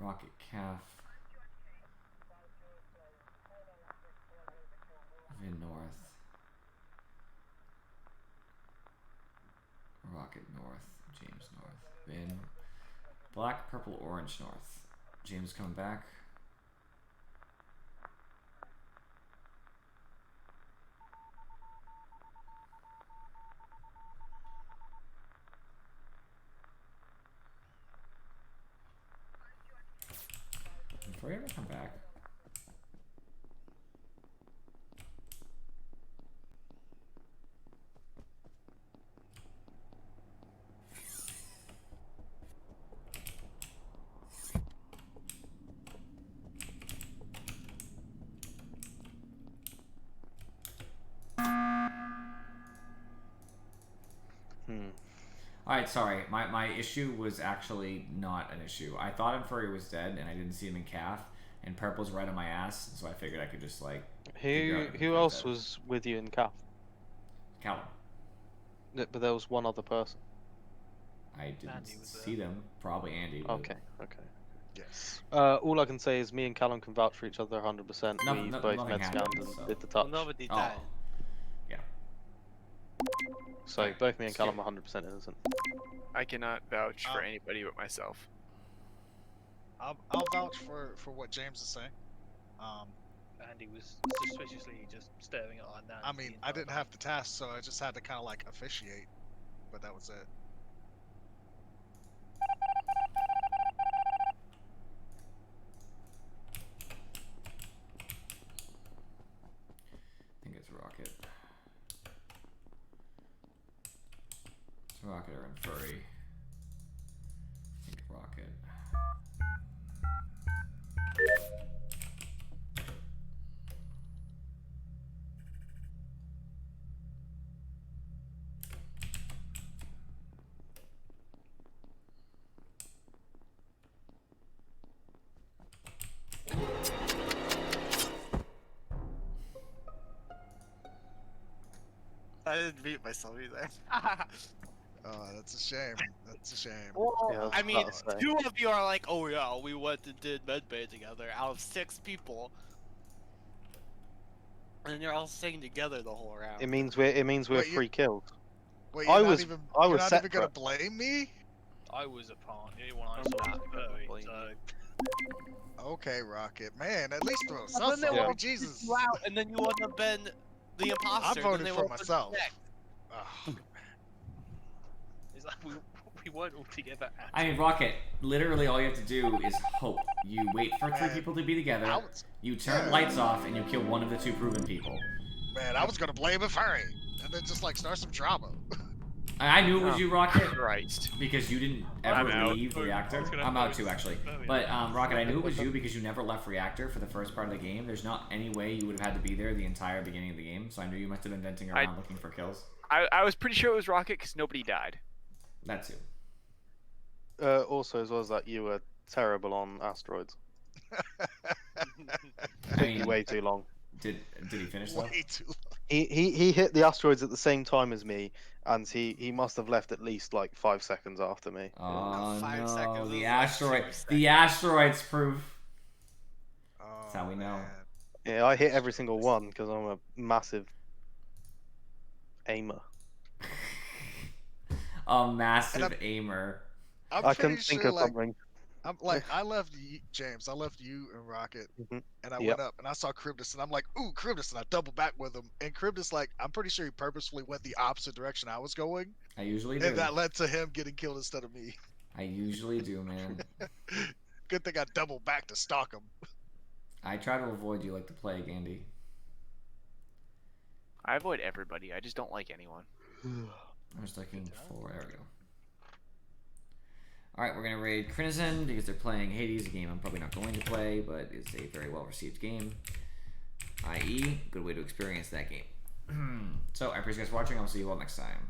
Rocket Calf. Vin North. Rocket North. James North. Vin. Black, purple, orange North. James coming back. Before you ever come back. Alright, sorry. My issue was actually not an issue. I thought Infuri was dead, and I didn't see him in Calf, and Purple's right on my ass, so I figured I could just, like... Who else was with you in Calf? Callum. But there was one other person. I didn't see them. Probably Andy. But... Okay. Yes. All I can say is me and Callum can vouch for each other 100%. We both med scanned and did the touch. Nobody died. So both me and Callum are 100% innocent. I cannot vouch for anybody but myself. I'll vouch for what James is saying. Andy was suspiciously just staring at our nan. I mean, I didn't have the task, so I just had to kind of like officiate, but that was it. I think it's Rocket. It's Rocket or Infuri. I think Rocket. I didn't beat myself either. Oh, that's a shame. That's a shame. Well, I mean, two of you are like, oh yeah, we went and did medbay together out of 6 people. And you're all staying together the whole round. It means we're 3 kills. Wait, I you're was not even separate. gonna blame me? I was a part. When I saw it, so... Okay, Rocket. Man, at least throw And something then they at me, all Jesus. you out, and then you wouldn't have been the imposter. I voted then they for would've been myself. next. It's like we weren't all together. I mean, Rocket, literally all you have to do is hope. You wait for 3 people to be together, you turn lights off, and you kill one of the 2 proven people. Man, I was gonna blame Infuri, and then just like start some drama. I knew it was you, Rocket, Christ. because you didn't I'm ever out. leave Reactor. I'm out too, actually. But, Rocket, I knew it was you because you never left Reactor for the first part of the game. There's not any way you would have had to be there the entire beginning of the game, so I knew you must have been venting around looking for kills. I was pretty sure it was Rocket because nobody died. That too. Also, as well as that, you were terrible on asteroids. I mean, way too long. Did he finish though? Way too long. He hit the asteroids at the same time as me, and he must have left at least like 5 seconds after me. Oh 5 no, seconds the is asteroid, like 2 the asteroids proof. Oh, That's how we know. Yeah, I hit every single one because I'm a massive aimer. A massive aimer. I couldn't think of something. I'm like, I left you, James. I left you and Rocket, and I Yep. went up and I saw Cribnus, and I'm like, ooh, Cribnus, and I doubled back with him. And Cribnus, like, I'm pretty sure he purposefully went the opposite direction I was going, I usually do. and that led to him getting killed instead of me. I usually do, man. Good thing I doubled back to stalk him. I try to avoid you like the plague, Andy. I avoid everybody. I just don't like anyone. I was looking for. There we go. Alright, we're gonna raid Crinizin because they're playing Hades, a game I'm probably not going to play, but it's a very well received game. i.e., good way to experience that game. So, I appreciate you guys watching. I'll see you all next time.